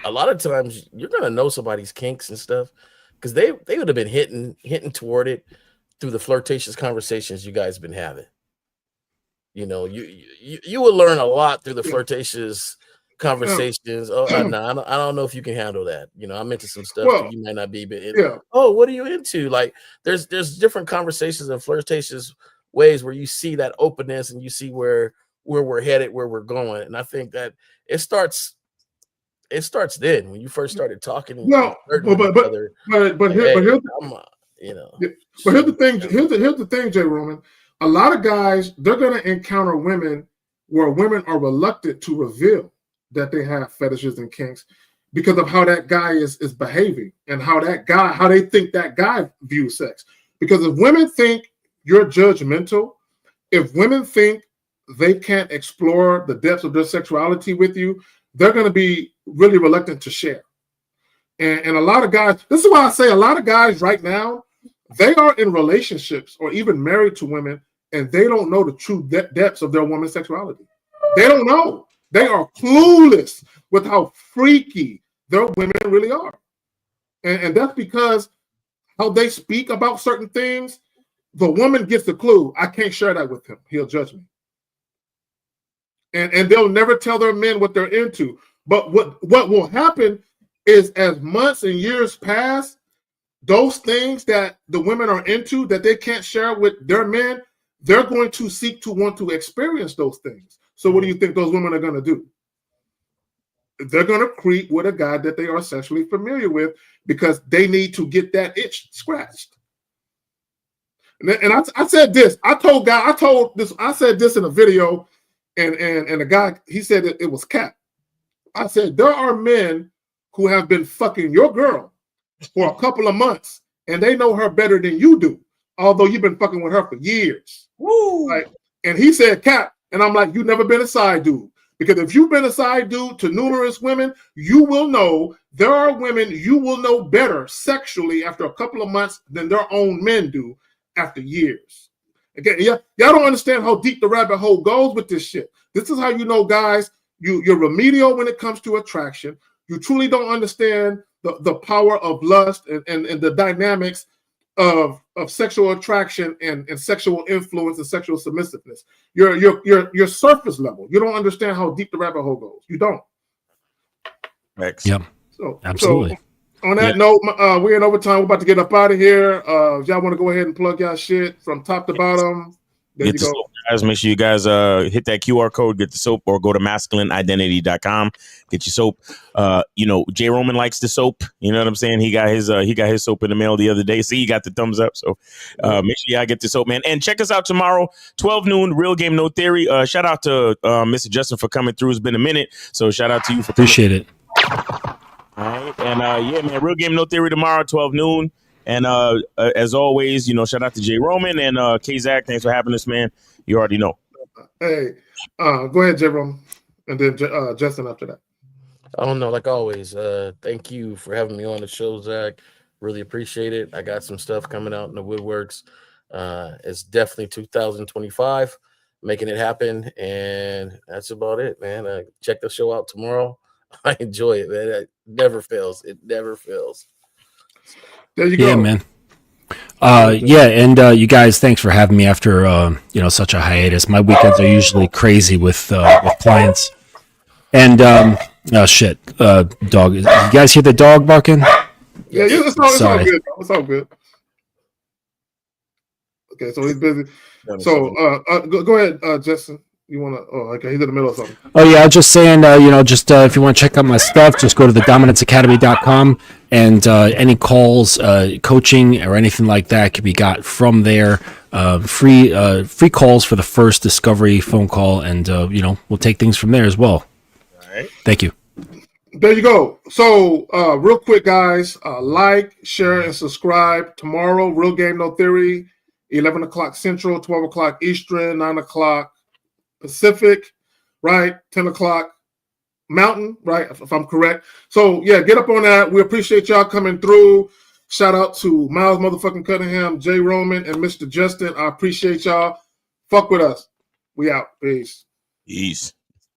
lot of times you're gonna know somebody's kinks and stuff because they would have been hitting toward it through the flirtatious conversations you guys have been having. You will learn a lot through the flirtatious conversations. Oh, no, I don't know if you can handle that. You know, I'm into some stuff that you might not be. But oh, what are you into? Like, there's different conversations and flirtatious ways where you see that openness and you see where we're headed, where we're going. And I think that it starts then when you first started talking. Well, but here's the thing, Jay Roman. A lot of guys, they're going to encounter women where women are reluctant to reveal that they have fetishes and kinks because of how that guy is behaving and how they think that guy views sex. Because if women think you're judgmental, if women think they can't explore the depths of their sexuality with you, they're going to be really reluctant to share. And a lot of guys, this is why I say a lot of guys right now, they are in relationships or even married to women, and they don't know the true depths of their woman's sexuality. They don't know. They are clueless with how freaky their women really are. And that's because how they speak about certain things, the woman gets the clue. I can't share that with him. He'll judge me. And they'll never tell their men what they're into. But what will happen is as months and years pass, those things that the women are into that they can't share with their men, they're going to seek to want to experience those things. So what do you think those women are going to do? They're going to creep with a guy that they are sexually familiar with because they need to get that itch scratched. And I said this. I said this in a video, and the guy, he said that it was cap. I said there are men who have been fucking your girl for a couple of months, and they know her better than you do, although you've been fucking with her for years. Woo! Right? And he said cap, and I'm like, you've never been a side dude. Because if you've been a side dude to numerous women, you will know there are women you will know better sexually after a couple of months than their own men do after years. Again, y'all don't understand how deep the rabbit hole goes with this shit. This is how you know, guys, you're remedial when it comes to attraction. You truly don't understand the power of lust and the dynamics of sexual attraction and sexual influence and sexual submissiveness. You're surface level. You don't understand how deep the rabbit hole goes. You don't. Yep. So absolutely. So on that note, we're in overtime. We're about to get up out of here. If y'all want to go ahead and plug y'all shit from top to bottom, there you go. Soap, guys. Make sure you guys hit that QR code, get the soap, or go to masculineidentity.com. Get your soap. Jay Roman likes the soap. You know what I'm saying? He got his soap in the mail the other day. See, he got the thumbs up. So make sure y'all get the soap, man. And check us out tomorrow, 12 noon, Real Game No Theory. Shout out to Mr. Justin for coming through. It's been a minute. So shout out to you for appreciate it. All right. And yeah, man, Real Game No Theory tomorrow, 12 noon. And as always, shout out to Jay Roman and K-Zach. Thanks for having us, man. You already know. Hey, go ahead, Jay Roman. And then Justin after that. I don't know, like always. Thank you for having me on the show, Zach. Really appreciate it. I got some stuff coming out in the woodworks. It's definitely 2025, making it happen. And that's about it, man. Check the show out tomorrow. I enjoy it, man. It never fails. It never fails. There you go. Yeah, man. And you guys, thanks for having me after such a hiatus. My weekends are usually crazy with clients. And dog. You guys hear the dog barking? Yeah, it's all good. It's all good. Okay, so he's busy. So go ahead, Justin. You want to? Oh, okay. He's in the middle of something. Oh yeah, I was just saying. If you want to check out my stuff, just go to thedominanceacademy.com, and any calls, coaching, or anything like that can be got from there. Free calls for the first discovery phone call, and we'll take things from there as well. All right. Thank you. There you go. So real quick, guys, like, share, and subscribe. Tomorrow, Real Game No Theory, 11 o'clock Central, 12 o'clock Eastern, 9 o'clock Pacific, right? 10 o'clock Mountain, right? If I'm correct. So yeah, get up on that. We appreciate y'all coming through. Shout out to Miles motherfucking Cunningham, Jay Roman, and Mr. Justin. I appreciate y'all. Fuck with us. We out. Peace. Peace.